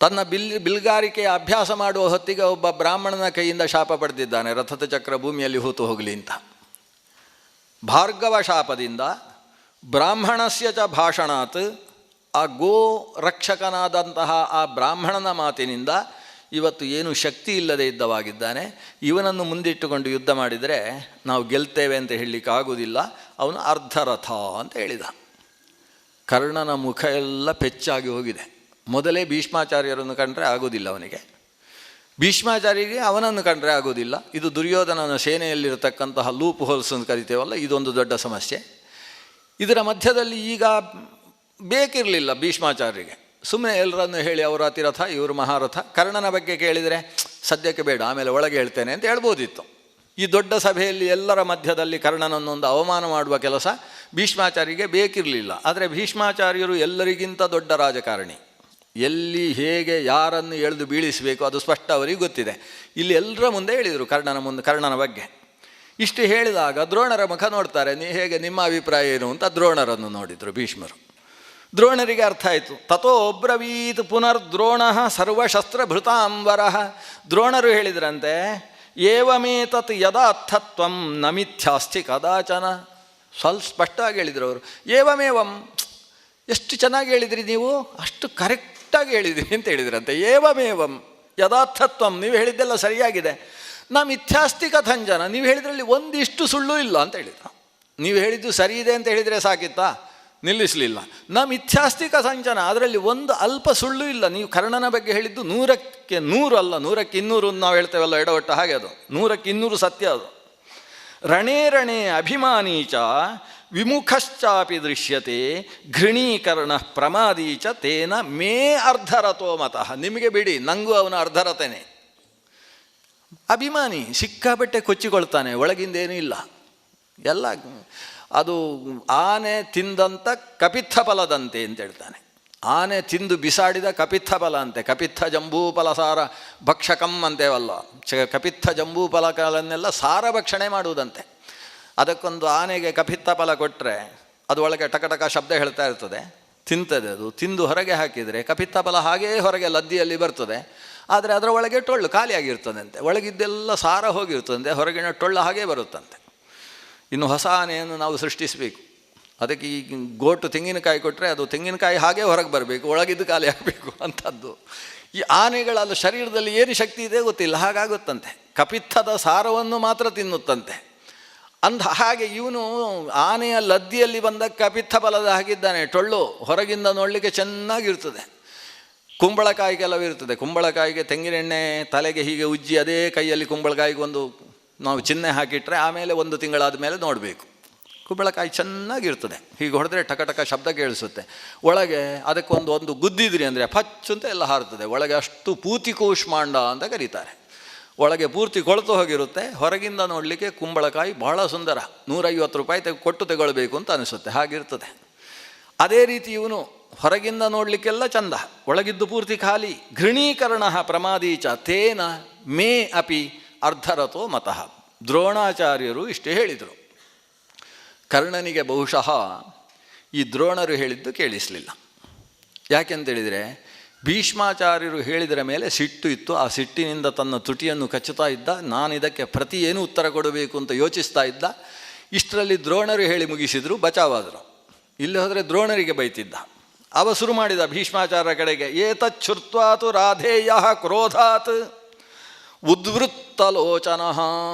[SPEAKER 1] ತನ್ನ ಬಿಲ್ಗಾರಿಕೆಯ ಅಭ್ಯಾಸ ಮಾಡುವ ಹೊತ್ತಿಗೆ ಒಬ್ಬ ಬ್ರಾಹ್ಮಣನ ಕೈಯಿಂದ ಶಾಪ ಪಡೆದಿದ್ದಾನೆ, ರಥದ ಚಕ್ರ ಭೂಮಿಯಲ್ಲಿ ಹೂತು ಹೋಗಲಿ ಅಂತ. ಭಾರ್ಗವ ಶಾಪದಿಂದ ಬ್ರಾಹ್ಮಣಸ್ಯ ಚ ಭಾಷಣಾತ್, ಆ ಗೋ ರಕ್ಷಕನಾದಂತಹ ಆ ಬ್ರಾಹ್ಮಣನ ಮಾತಿನಿಂದ ಇವತ್ತು ಏನು ಶಕ್ತಿ ಇಲ್ಲದೆ ಇದ್ದವಾಗಿದ್ದಾನೆ. ಇವನನ್ನು ಮುಂದಿಟ್ಟುಕೊಂಡು ಯುದ್ಧ ಮಾಡಿದರೆ ನಾವು ಗೆಲ್ತೇವೆ ಅಂತ ಹೇಳಲಿಕ್ಕಾಗುವುದಿಲ್ಲ. ಅವನು ಅರ್ಧರಥ ಅಂತ ಹೇಳಿದ. ಕರ್ಣನ ಮುಖ ಎಲ್ಲ ಪೆಚ್ಚಾಗಿ ಹೋಗಿದೆ. ಮೊದಲೇ ಭೀಷ್ಮಾಚಾರ್ಯರನ್ನು ಕಂಡ್ರೆ ಆಗೋದಿಲ್ಲ ಅವನಿಗೆ, ಭೀಷ್ಮಾಚಾರ್ಯರಿಗೆ ಅವನನ್ನು ಕಂಡ್ರೆ ಆಗೋದಿಲ್ಲ. ಇದು ದುರ್ಯೋಧನನ ಸೇನೆಯಲ್ಲಿರತಕ್ಕಂತಹ ಲೂಪ್ ಹೋಲ್ಸ್ ಅಂತ ಕರಿತೇವಲ್ಲ, ಇದೊಂದು ದೊಡ್ಡ ಸಮಸ್ಯೆ. ಇದರ ಮಧ್ಯದಲ್ಲಿ ಈಗ ಬೇಕಿರಲಿಲ್ಲ ಭೀಷ್ಮಾಚಾರ್ಯರಿಗೆ. ಸುಮ್ಮನೆ ಎಲ್ಲರನ್ನು ಹೇಳಿ ಅವರು ಅತಿರಥ, ಇವರು ಮಹಾರಥ. ಕರ್ಣನ ಬಗ್ಗೆ ಕೇಳಿದರೆ ಸದ್ಯಕ್ಕೆ ಬೇಡ, ಆಮೇಲೆ ಒಳಗೆ ಹೇಳ್ತೇನೆ ಅಂತ ಹೇಳ್ಬೋದಿತ್ತು. ಈ ದೊಡ್ಡ ಸಭೆಯಲ್ಲಿ ಎಲ್ಲರ ಮಧ್ಯದಲ್ಲಿ ಕರ್ಣನನ್ನೊಂದು ಅವಮಾನ ಮಾಡುವ ಕೆಲಸ ಭೀಷ್ಮಾಚಾರ್ಯರಿಗೆ ಬೇಕಿರಲಿಲ್ಲ. ಆದರೆ ಭೀಷ್ಮಾಚಾರ್ಯರು ಎಲ್ಲರಿಗಿಂತ ದೊಡ್ಡ ರಾಜಕಾರಣಿ. ಎಲ್ಲಿ ಹೇಗೆ ಯಾರನ್ನು ಎಳೆದು ಬೀಳಿಸಬೇಕು ಅದು ಸ್ಪಷ್ಟ ಅವರಿಗೆ ಗೊತ್ತಿದೆ. ಇಲ್ಲಿ ಎಲ್ಲರ ಮುಂದೆ ಹೇಳಿದರು ಕರ್ಣನ ಬಗ್ಗೆ. ಇಷ್ಟು ಹೇಳಿದಾಗ ದ್ರೋಣರ ಮುಖ ನೋಡ್ತಾರೆ, ಹೇಗೆ ನಿಮ್ಮ ಅಭಿಪ್ರಾಯ ಏನು ಅಂತ ದ್ರೋಣರನ್ನು ನೋಡಿದರು ಭೀಷ್ಮರು. ದ್ರೋಣರಿಗೆ ಅರ್ಥ ಆಯಿತು. ತಥೋ ಬ್ರವೀತ್ ಪುನರ್ದ್ರೋಣ ಸರ್ವಶಸ್ತ್ರಭೃತಾಂಬರ. ದ್ರೋಣರು ಹೇಳಿದ್ರಂತೆ, ಏವಮೇತತ್ ಯದಾರ್ಥತ್ವಂ ನ ಮಿಥ್ಯಾಸ್ತಿ ಕದಾಚನ. ಸ್ವಲ್ಪ ಸ್ಪಷ್ಟವಾಗಿ ಹೇಳಿದರು ಅವರು. ಏವಮೇವಂ, ಎಷ್ಟು ಚೆನ್ನಾಗಿ ಹೇಳಿದ್ರಿ ನೀವು, ಅಷ್ಟು ಕರೆಕ್ಟಾಗಿ ಹೇಳಿದ್ರಿ ಅಂತ ಹೇಳಿದ್ರಂತೆ. ಏವಮೇವಂ ಯದಾರ್ಥತ್ವಂ, ನೀವು ಹೇಳಿದ್ದೆಲ್ಲ ಸರಿಯಾಗಿದೆ. ನಾ ಮಿಥ್ಯಾಸ್ತಿ ಕಥಂಜನ, ನೀವು ಹೇಳಿದ್ರಲ್ಲಿ ಒಂದಿಷ್ಟು ಸುಳ್ಳು ಇಲ್ಲ ಅಂತ ಹೇಳಿದರು. ನೀವು ಹೇಳಿದ್ದು ಸರಿ ಇದೆ ಅಂತ ಹೇಳಿದರೆ ಸಾಕಿತ್ತಾ, ನಿಲ್ಲಿಸಲಿಲ್ಲ. ನ ಮಿಥ್ಯಾಸ್ತಿ ಕಥಂಜನ, ಅದರಲ್ಲಿ ಒಂದು ಅಲ್ಪ ಸುಳ್ಳು ಇಲ್ಲ. ನೀವು ಕರ್ಣನ ಬಗ್ಗೆ ಹೇಳಿದ್ದು 100ಕ್ಕೆ 100 ಅಲ್ಲ, 100ಕ್ಕೆ 200 ನಾವು ಹೇಳ್ತೇವಲ್ಲ ಎಡವಟ್ಟ, ಹಾಗೆ ಅದು 100ಕ್ಕೆ 200 ಸತ್ಯ ಅದು. ರಣೇ ರಣೇ ಅಭಿಮಾನೀಚ ವಿಮುಖಶ್ಚಾಪಿ ದೃಶ್ಯತೆ ಘೃಣೀಕರಣ ಪ್ರಮಾದೀಚ ತೇನ ಮೇ ಅರ್ಧರಥೋ ಮತಃ. ನಿಮಗೆ ಬಿಡಿ, ನನಗೂ ಅವನ ಅರ್ಧರಥನೇ. ಅಭಿಮಾನಿ ಸಿಕ್ಕಾಪಟ್ಟೆ ಕೊಚ್ಚಿಕೊಳ್ತಾನೆ, ಒಳಗಿಂದೇನೂ ಇಲ್ಲ. ಎಲ್ಲ ಅದು ಆನೆ ತಿಂದಂಥ ಕಪಿತ್ಥ ಫಲದಂತೆ ಅಂತ ಹೇಳ್ತಾನೆ. ಆನೆ ತಿಂದು ಬಿಸಾಡಿದ ಕಪಿತ್ಥ ಫಲ ಅಂತೆ. ಕಪಿತ್ಥ ಜಂಬೂಫಲ ಸಾರ ಭಕ್ಷಕಂ ಅಂತೇವಲ್ಲ, ಕಪಿತ್ಥ ಜಂಬೂಫಲಗಳನ್ನೆಲ್ಲ ಸಾರ ಭಕ್ಷಣೆ ಮಾಡುವುದಂತೆ. ಅದಕ್ಕೊಂದು ಆನೆಗೆ ಕಪಿತ್ಥ ಫಲ ಕೊಟ್ಟರೆ ಅದು ಒಳಗೆ ಟಕಟಕ ಶಬ್ದ ಹೇಳ್ತಾ ಇರ್ತದೆ, ತಿಂತದೆ. ಅದು ತಿಂದು ಹೊರಗೆ ಹಾಕಿದರೆ ಕಪಿತ್ಥ ಫಲ ಹಾಗೇ ಹೊರಗೆ ಲದ್ದಿಯಲ್ಲಿ ಬರ್ತದೆ. ಆದರೆ ಅದರ ಒಳಗೆ ಟೊಳ್ಳು ಖಾಲಿಯಾಗಿರ್ತದಂತೆ, ಒಳಗಿದ್ದೆಲ್ಲ ಸಾರ ಹೋಗಿರ್ತದಂತೆ, ಹೊರಗಿನ ಟೊಳ್ಳು ಹಾಗೇ ಬರುತ್ತಂತೆ. ಇನ್ನು ಹೊಸ ಆನೆಯನ್ನು ನಾವು ಸೃಷ್ಟಿಸಬೇಕು. ಅದಕ್ಕೆ ಈ ಗೋಟು ತೆಂಗಿನಕಾಯಿ ಕೊಟ್ಟರೆ ಅದು ತೆಂಗಿನಕಾಯಿ ಹಾಗೇ ಹೊರಗೆ ಬರಬೇಕು, ಒಳಗಿದ್ದು ಖಾಲಿ ಆಗಬೇಕು ಅಂಥದ್ದು. ಈ ಆನೆಗಳ ಶರೀರದಲ್ಲಿ ಏನು ಶಕ್ತಿ ಇದೆ ಗೊತ್ತಿಲ್ಲ, ಹಾಗಾಗುತ್ತಂತೆ. ಕಪಿತ್ತದ ಸಾರವನ್ನು ಮಾತ್ರ ತಿನ್ನುತ್ತಂತೆ. ಹಾಗೆ ಇವನು ಆನೆಯ ಲದ್ದಿಯಲ್ಲಿ ಬಂದ ಕಪಿತ್ತ ಫಲದ ಹಾಗಿದ್ದಾನೆ. ಟೊಳ್ಳು ಹೊರಗಿಂದ ನೋಡಲಿಕ್ಕೆ ಚೆನ್ನಾಗಿರ್ತದೆ. ಕುಂಬಳಕಾಯಿ ಕೆಲವಿರ್ತದೆ, ಕುಂಬಳಕಾಯಿಗೆ ತೆಂಗಿನೆಣ್ಣೆ ತಲೆಗೆ ಹೀಗೆ ಉಜ್ಜಿ ಅದೇ ಕೈಯಲ್ಲಿ ಕುಂಬಳಕಾಯಿಗೆ ಒಂದು ನಾವು ಚಿಹ್ನೆ ಹಾಕಿಟ್ರೆ ಆಮೇಲೆ 1 ತಿಂಗಳಾದ ಮೇಲೆ ನೋಡಬೇಕು. ಕುಂಬಳಕಾಯಿ ಚೆನ್ನಾಗಿರ್ತದೆ, ಹೀಗೆ ಹೊಡೆದ್ರೆ ಟಕಟಕ ಶಬ್ದ ಕೇಳಿಸುತ್ತೆ. ಒಳಗೆ ಅದಕ್ಕೊಂದು ಗುದ್ದಿದ್ರಿ ಅಂದರೆ ಫಚ್ಚು ಅಂತ ಎಲ್ಲ ಹಾರ್ತದೆ. ಒಳಗೆ ಅಷ್ಟು ಪೂತಿ ಕೂಷ್ಮಾಂಡ ಅಂತ ಕರೀತಾರೆ. ಒಳಗೆ ಪೂರ್ತಿ ಕೊಳೆತು ಹೋಗಿರುತ್ತೆ. ಹೊರಗಿಂದ ನೋಡಲಿಕ್ಕೆ ಕುಂಬಳಕಾಯಿ ಬಹಳ ಸುಂದರ, 150 ರೂಪಾಯಿ ಕೊಟ್ಟು ತಗೊಳ್ಬೇಕು ಅಂತ ಅನಿಸುತ್ತೆ, ಹಾಗಿರ್ತದೆ. ಅದೇ ರೀತಿ ಇವನು ಹೊರಗಿಂದ ನೋಡಲಿಕ್ಕೆಲ್ಲ ಚಂದ, ಒಳಗಿದ್ದು ಪೂರ್ತಿ ಖಾಲಿ. ಘೃಣೀಕರಣ ಪ್ರಮಾದೀಚ ತೇನ ಮೇ ಅಪಿ ಅರ್ಧರಥೋ ಮತಃ. ದ್ರೋಣಾಚಾರ್ಯರು ಇಷ್ಟೇ ಹೇಳಿದರು. ಕರ್ಣನಿಗೆ ಬಹುಶಃ ಈ ದ್ರೋಣರು ಹೇಳಿದ್ದು ಕೇಳಿಸಲಿಲ್ಲ. ಯಾಕೆಂತೇಳಿದರೆ ಭೀಷ್ಮಾಚಾರ್ಯರು ಹೇಳಿದರ ಮೇಲೆ ಸಿಟ್ಟು ಇತ್ತು. ಆ ಸಿಟ್ಟಿನಿಂದ ತನ್ನ ತುಟಿಯನ್ನು ಕಚ್ಚುತ್ತಾ ಇದ್ದ. ನಾನು ಇದಕ್ಕೆ ಪ್ರತಿ ಏನು ಉತ್ತರ ಕೊಡಬೇಕು ಅಂತ ಯೋಚಿಸ್ತಾ ಇದ್ದ. ಇಷ್ಟರಲ್ಲಿ ದ್ರೋಣರು ಹೇಳಿ ಮುಗಿಸಿದರು, ಬಚಾವಾದರು. ಇಲ್ಲಿ ಹೋದರೆ ದ್ರೋಣರಿಗೆ ಬೈತಿದ್ದ. ಅವ ಶುರು ಮಾಡಿದ ಭೀಷ್ಮಾಚಾರ್ಯರ ಕಡೆಗೆ, ಏತಚ್ಛುತ್ವಾತು ರಾಧೇಯ ಕ್ರೋಧಾತ್ ಉದ್ವೃತ್ತಲೋಚನ.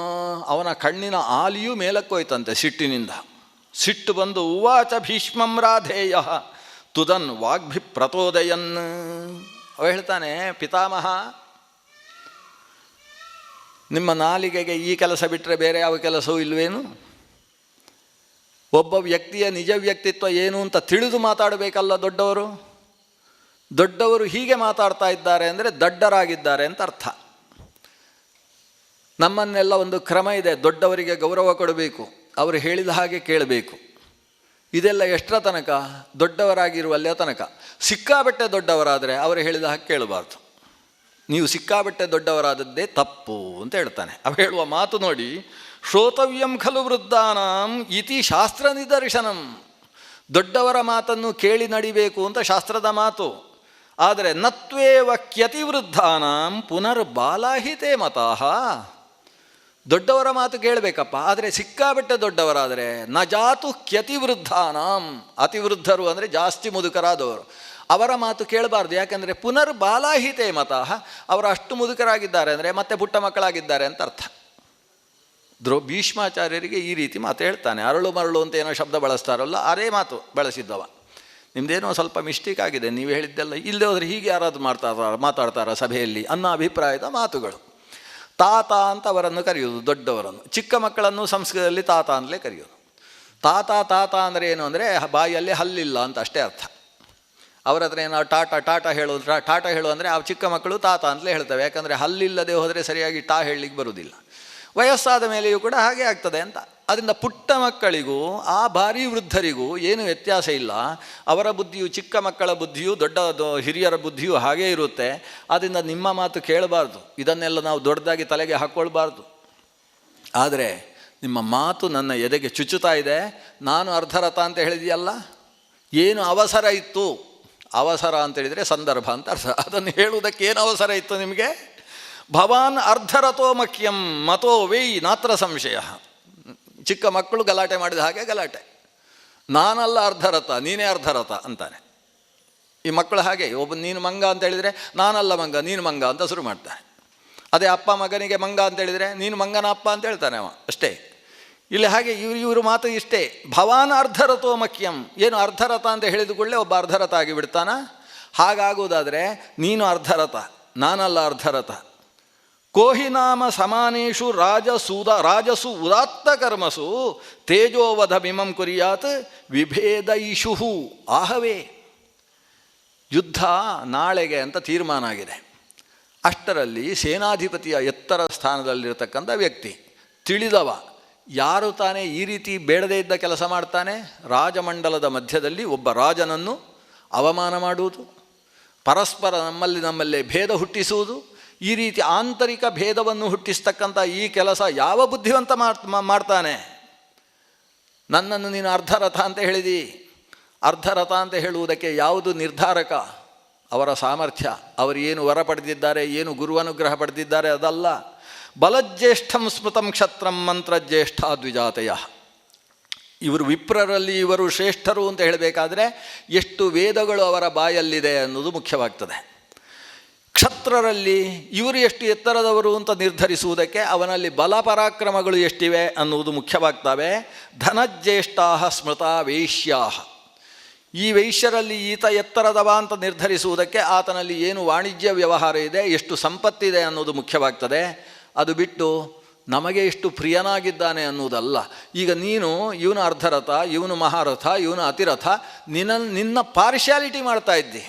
[SPEAKER 1] ಅವನ ಕಣ್ಣಿನ ಆಲಿಯೂ ಮೇಲಕ್ಕೋಯ್ತಂತೆ ಸಿಟ್ಟಿನಿಂದ. ಸಿಟ್ಟು ಬಂದು ಉವಾಚ ಭೀಷ್ಮಂ ರಾಧೇಯ ತುದನ್ ವಾಗ್ಭಿ ಪ್ರತೋದಯನ್. ಅವ ಹೇಳ್ತಾನೆ, ಪಿತಾಮಹ, ನಿಮ್ಮ ನಾಲಿಗೆಗೆ ಈ ಕೆಲಸ ಬಿಟ್ಟರೆ ಬೇರೆ ಯಾವ ಕೆಲಸವೂ ಇಲ್ವೇನು? ಒಬ್ಬ ವ್ಯಕ್ತಿಯ ನಿಜ ವ್ಯಕ್ತಿತ್ವ ಏನು ಅಂತ ತಿಳಿದು ಮಾತಾಡಬೇಕಲ್ಲ ದೊಡ್ಡವರು. ದೊಡ್ಡವರು ಹೀಗೆ ಮಾತಾಡ್ತಾ ಇದ್ದಾರೆ ಅಂದರೆ ದಡ್ಡರಾಗಿದ್ದಾರೆ ಅಂತ ಅರ್ಥ. ನಮ್ಮನ್ನೆಲ್ಲ ಒಂದು ಕ್ರಮ ಇದೆ, ದೊಡ್ಡವರಿಗೆ ಗೌರವ ಕೊಡಬೇಕು, ಅವರು ಹೇಳಿದ ಹಾಗೆ ಕೇಳಬೇಕು. ಇದೆಲ್ಲ ಎಷ್ಟರ ತನಕ? ದೊಡ್ಡವರಾಗಿರುವಲ್ಲಿಯ ತನಕ. ಸಿಕ್ಕಾಬಟ್ಟೆ ದೊಡ್ಡವರಾದರೆ ಅವರು ಹೇಳಿದ ಹಾಗೆ ಕೇಳಬಾರ್ದು. ನೀವು ಸಿಕ್ಕಾಬಟ್ಟೆ ದೊಡ್ಡವರಾದದ್ದೇ ತಪ್ಪು ಅಂತ ಹೇಳ್ತಾನೆ. ಅವ ಹೇಳುವ ಮಾತು ನೋಡಿ, ಶ್ರೋತವ್ಯಂ ಖಲು ವೃದ್ಧಾನಾಂ ಇತಿ ಶಾಸ್ತ್ರ ನಿದರ್ಶನಂ. ದೊಡ್ಡವರ ಮಾತನ್ನು ಕೇಳಿ ನಡಿಬೇಕು ಅಂತ ಶಾಸ್ತ್ರದ ಮಾತು. ಆದರೆ ನತ್ವೇವ ಕ್ಯತಿವೃದ್ಧಾನಾಂ ಪುನರ್ಬಾಲಾಹಿತೇ ಮತಾಹ. ದೊಡ್ಡವರ ಮಾತು ಕೇಳಬೇಕಪ್ಪ, ಆದರೆ ಸಿಕ್ಕಾಬಟ್ಟೆ ದೊಡ್ಡವರಾದರೆ ನ ಜಾತು ಕ್ಯತಿವೃದ್ಧಾನಾಂ. ಅತಿವೃದ್ಧರು ಅಂದರೆ ಜಾಸ್ತಿ ಮುದುಕರಾದವರು, ಅವರ ಮಾತು ಕೇಳಬಾರ್ದು. ಯಾಕೆಂದರೆ ಪುನರ್ಬಾಲಾಹಿತೇ ಮತಃ, ಅವರು ಅಷ್ಟು ಮುದುಕರಾಗಿದ್ದಾರೆ ಅಂದರೆ ಮತ್ತೆ ಪುಟ್ಟ ಮಕ್ಕಳಾಗಿದ್ದಾರೆ ಅಂತ ಅರ್ಥ. ಭೀಷ್ಮಾಚಾರ್ಯರಿಗೆ ಈ ರೀತಿ ಮಾತು ಹೇಳ್ತಾನೆ. ಅರಳು ಮರಳು ಅಂತ ಏನೋ ಶಬ್ದ ಬಳಸ್ತಾರಲ್ಲ, ಅದೇ ಮಾತು ಬಳಸಿದ್ದವ. ನಿಮ್ಮದೇನೋ ಸ್ವಲ್ಪ ಮಿಸ್ಟೇಕ್ ಆಗಿದೆ, ನೀವು ಹೇಳಿದ್ದೆಲ್ಲ ಇಲ್ಲದೆ ಹೋದರೆ ಹೀಗೆ ಯಾರಾದರೂ ಮಾತಾಡ್ತಾರ ಸಭೆಯಲ್ಲಿ ಅನ್ನೋ ಅಭಿಪ್ರಾಯದ ಮಾತುಗಳು. ತಾತ ಅಂತ ಅವರನ್ನು ಕರೆಯೋದು, ದೊಡ್ಡವರನ್ನು. ಚಿಕ್ಕ ಮಕ್ಕಳನ್ನು ಸಂಸ್ಕೃತದಲ್ಲಿ ತಾತ ಅಂತಲೇ ಕರೆಯೋದು. ತಾತ ಅಂದರೆ ಏನು ಅಂದರೆ ಬಾಯಲ್ಲಿ ಹಲ್ಲಿಲ್ಲ ಅಂತ ಅಷ್ಟೇ ಅರ್ಥ. ಅವರ ಹತ್ರ ಏನೋ ಟಾಟಾ ಹೇಳೋದು. ಟಾಟಾ ಹೇಳು ಅಂದರೆ ಆ ಚಿಕ್ಕ ಮಕ್ಕಳು ತಾತ ಅಂತಲೇ ಹೇಳ್ತವೆ. ಯಾಕಂದರೆ ಹಲ್ಲಿಲ್ಲದೆ ಹೋದರೆ ಸರಿಯಾಗಿ ಹೇಳಲಿಕ್ಕೆ ಬರುವುದಿಲ್ಲ. ವಯಸ್ಸಾದ ಮೇಲೆಯೂ ಕೂಡ ಹಾಗೆ ಆಗ್ತದೆ ಅಂತ. ಅದರಿಂದ ಪುಟ್ಟ ಮಕ್ಕಳಿಗೂ ಆ ಭಾರೀ ವೃದ್ಧರಿಗೂ ಏನು ವ್ಯತ್ಯಾಸ ಇಲ್ಲ. ಅವರ ಬುದ್ಧಿಯು, ಚಿಕ್ಕ ಮಕ್ಕಳ ಬುದ್ಧಿಯು, ದೊಡ್ಡ ಹಿರಿಯರ ಬುದ್ಧಿಯು ಹಾಗೇ ಇರುತ್ತೆ. ಆದ್ದರಿಂದ ನಿಮ್ಮ ಮಾತು ಕೇಳಬಾರ್ದು, ಇದನ್ನೆಲ್ಲ ನಾವು ದೊಡ್ಡದಾಗಿ ತಲೆಗೆ ಹಾಕ್ಕೊಳ್ಬಾರ್ದು. ಆದರೆ ನಿಮ್ಮ ಮಾತು ನನ್ನ ಎದೆಗೆ ಚುಚ್ಚುತ್ತಾ ಇದೆ. ನಾನು ಅರ್ಧರಥ ಅಂತ ಹೇಳಿದೆಯಲ್ಲ, ಏನು ಅವಸರ ಇತ್ತು? ಅವಸರ ಅಂತೇಳಿದರೆ ಸಂದರ್ಭ ಅಂತ ಅರ್ಥ. ಅದನ್ನು ಹೇಳುವುದಕ್ಕೆ ಏನು ಅವಸರ ಇತ್ತು ನಿಮಗೆ? ಭವಾನ್ ಅರ್ಧರಥೋ ಮಖ್ಯಂ ಮತೋ ವೈ ನಾತ್ರ ಸಂಶಯ. ಚಿಕ್ಕ ಮಕ್ಕಳು ಗಲಾಟೆ ಮಾಡಿದ ಹಾಗೆ ಗಲಾಟೆ. ನಾನಲ್ಲ ಅರ್ಧರಥ, ನೀನೇ ಅರ್ಧರಥ ಅಂತಾನೆ. ಈ ಮಕ್ಕಳು ಹಾಗೆ, ನೀನು ಮಂಗ ಅಂತ ಹೇಳಿದರೆ ನಾನಲ್ಲ ಮಂಗ, ನೀನು ಮಂಗ ಅಂತ ಶುರು ಮಾಡ್ತಾನೆ. ಅದೇ ಅಪ್ಪ ಮಗನಿಗೆ ಮಂಗ ಅಂತೇಳಿದರೆ ನೀನು ಮಂಗನ ಅಪ್ಪ ಅಂತ ಹೇಳ್ತಾನೆ ಅವ, ಅಷ್ಟೇ. ಇಲ್ಲಿ ಹಾಗೆ ಇವರು ಮಾತು ಇಷ್ಟೇ. ಭವಾನ್ ಅರ್ಧರಥೋ ಮಖ್ಯಂ. ಏನು ಅರ್ಧರಥ ಅಂತ ಹೇಳಿದ ಕೂಡಲೇ ಒಬ್ಬ ಅರ್ಧರಥ ಆಗಿಬಿಡ್ತಾನ? ಹಾಗಾಗುವುದಾದರೆ ನೀನು ಅರ್ಧರಥ, ನಾನಲ್ಲ ಅರ್ಧರಥ. ಕೋಹಿನಾಮ ಸಮಾನೇಶು ರಾಜಸು ಉದಾತ್ತ ಕರ್ಮಸು ತೇಜೋವಧ ಮಿಮಂ ಕುರಿಯಾತ್ ವಿಭೇದ ಇಶುಹು. ಆಹವೇ ಯುದ್ಧ ನಾಳೆಗೆ ಅಂತ ತೀರ್ಮಾನ ಆಗಿದೆ. ಅಷ್ಟರಲ್ಲಿ ಸೇನಾಧಿಪತಿಯ ಎತ್ತರ ಸ್ಥಾನದಲ್ಲಿರತಕ್ಕಂಥ ವ್ಯಕ್ತಿ, ತಿಳಿದವ, ಯಾರು ತಾನೇ ಈ ರೀತಿ ಬೇಡದೇ ಇದ್ದ ಕೆಲಸ ಮಾಡ್ತಾನೆ? ರಾಜಮಂಡಲದ ಮಧ್ಯದಲ್ಲಿ ಒಬ್ಬ ರಾಜನನ್ನು ಅವಮಾನ ಮಾಡುವುದು, ಪರಸ್ಪರ ನಮ್ಮಲ್ಲೇ ಭೇದ ಹುಟ್ಟಿಸುವುದು, ಈ ರೀತಿ ಆಂತರಿಕ ಭೇದವನ್ನು ಹುಟ್ಟಿಸ್ತಕ್ಕಂಥ ಈ ಕೆಲಸ ಯಾವ ಬುದ್ಧಿವಂತ ಮಾಡ್ತಾನೆ? ನನ್ನನ್ನು ನೀನು ಅರ್ಧರಥ ಅಂತ ಹೇಳಿದಿ. ಅರ್ಧರಥ ಅಂತ ಹೇಳುವುದಕ್ಕೆ ಯಾವುದು ನಿರ್ಧಾರಕ? ಅವರ ಸಾಮರ್ಥ್ಯ, ಅವರು ಏನು ವರ ಪಡೆದಿದ್ದಾರೆ, ಏನು ಗುರುವನುಗ್ರಹ ಪಡೆದಿದ್ದಾರೆ ಅದಲ್ಲ. ಬಲಜ್ಯೇಷ್ಠಂ ಸ್ಮೃತಂ ಕ್ಷತ್ರಂ ಮಂತ್ರಜ್ಯೇಷ್ಠ ದ್ವಿಜಾತಯ. ಇವರು ವಿಪ್ರರಲ್ಲಿ ಇವರು ಶ್ರೇಷ್ಠರು ಅಂತ ಹೇಳಬೇಕಾದ್ರೆ ಎಷ್ಟು ವೇದಗಳು ಅವರ ಬಾಯಲ್ಲಿದೆ ಅನ್ನೋದು ಮುಖ್ಯವಾಗ್ತದೆ. ಕ್ಷತ್ರರಲ್ಲಿ ಇವರು ಎಷ್ಟು ಎತ್ತರದವರು ಅಂತ ನಿರ್ಧರಿಸುವುದಕ್ಕೆ ಅವನಲ್ಲಿ ಬಲ ಪರಾಕ್ರಮಗಳು ಎಷ್ಟಿವೆ ಅನ್ನುವುದು ಮುಖ್ಯವಾಗ್ತವೆ. ಧನಜ್ಯೇಷ್ಠಾ ಸ್ಮೃತಾ ವೈಶ್ಯಾ. ಈ ವೈಶ್ಯರಲ್ಲಿ ಈತ ಎತ್ತರದವ ಅಂತ ನಿರ್ಧರಿಸುವುದಕ್ಕೆ ಆತನಲ್ಲಿ ಏನು ವಾಣಿಜ್ಯ ವ್ಯವಹಾರ ಇದೆ, ಎಷ್ಟು ಸಂಪತ್ತಿದೆ ಅನ್ನೋದು ಮುಖ್ಯವಾಗ್ತದೆ. ಅದು ಬಿಟ್ಟು ನಮಗೆ ಎಷ್ಟು ಪ್ರಿಯನಾಗಿದ್ದಾನೆ ಅನ್ನುವುದಲ್ಲ. ಈಗ ನೀನು ಇವನು ಅರ್ಧರಥ, ಇವನು ಮಹಾರಥ, ಇವನು ಅತಿರಥ, ನಿನ್ನ ಪಾರ್ಶ್ಯಾಲಿಟಿ ಮಾಡ್ತಾ ಇದ್ದಿ,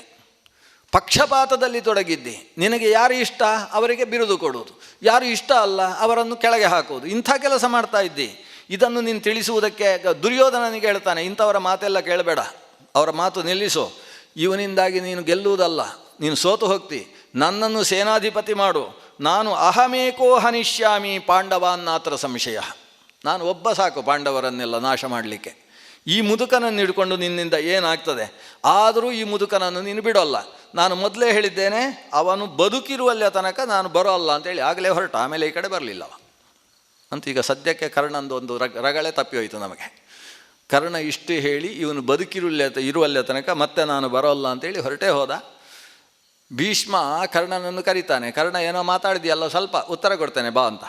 [SPEAKER 1] ಪಕ್ಷಪಾತದಲ್ಲಿ ತೊಡಗಿದ್ದಿ. ನಿನಗೆ ಯಾರು ಇಷ್ಟ ಅವರಿಗೆ ಬಿರುದು ಕೊಡುವುದು, ಯಾರು ಇಷ್ಟ ಅಲ್ಲ ಅವರನ್ನು ಕೆಳಗೆ ಹಾಕುವುದು, ಇಂಥ ಕೆಲಸ ಮಾಡ್ತಾ ಇದ್ದಿ. ಇದನ್ನು ನೀನು ತಿಳಿಸುವುದಕ್ಕೆ ದುರ್ಯೋಧನನಿಗೆ ಹೇಳ್ತಾನೆ, ಇಂಥವರ ಮಾತೆಲ್ಲ ಕೇಳಬೇಡ, ಅವರ ಮಾತು ನಿಲ್ಲಿಸು. ಇವನಿಂದಾಗಿ ನೀನು ಗೆಲ್ಲುವುದಲ್ಲ, ನೀನು ಸೋತು ಹೋಗ್ತಿ. ನನ್ನನ್ನು ಸೇನಾಧಿಪತಿ ಮಾಡು, ನಾನು ಅಹಮೇಕೋ ಹನಿಷ್ಯಾಮಿ ಪಾಂಡವಾನ್ನಾತ್ರ ಸಂಶಯ. ನಾನು ಒಬ್ಬ ಸಾಕು ಪಾಂಡವರನ್ನೆಲ್ಲ ನಾಶ ಮಾಡಲಿಕ್ಕೆ. ಈ ಮುದುಕನನ್ನು ಹಿಡ್ಕೊಂಡು ನಿನ್ನಿಂದ ಏನಾಗ್ತದೆ? ಆದರೂ ಈ ಮುದುಕನನ್ನು ನೀನು ಬಿಡೋಲ್ಲ. ನಾನು ಮೊದಲೇ ಹೇಳಿದ್ದೇನೆ, ಅವನು ಬದುಕಿರುವಲ್ಲೇ ತನಕ ನಾನು ಬರೋಲ್ಲ ಅಂತೇಳಿ ಆಗಲೇ ಹೊರಟ. ಆಮೇಲೆ ಈ ಕಡೆ ಬರಲಿಲ್ಲ ಅಂತ. ಈಗ ಸದ್ಯಕ್ಕೆ ಕರ್ಣಂದು ಒಂದು ರಗಳೆ ತಪ್ಪಿ ಹೋಯಿತು ನಮಗೆ. ಕರ್ಣ ಇಷ್ಟು ಹೇಳಿ ಇವನು ಇರುವಲ್ಲೇ ತನಕ ಮತ್ತೆ ನಾನು ಬರೋಲ್ಲ ಅಂತೇಳಿ ಹೊರಟೇ ಹೋದ. ಭೀಷ್ಮ ಕರ್ಣನನ್ನು ಕರೀತಾನೆ. ಕರ್ಣ ಏನೋ ಮಾತಾಡಿದೆಯಲ್ಲ, ಸ್ವಲ್ಪ ಉತ್ತರ ಕೊಡ್ತೇನೆ ಬಾ ಅಂತ.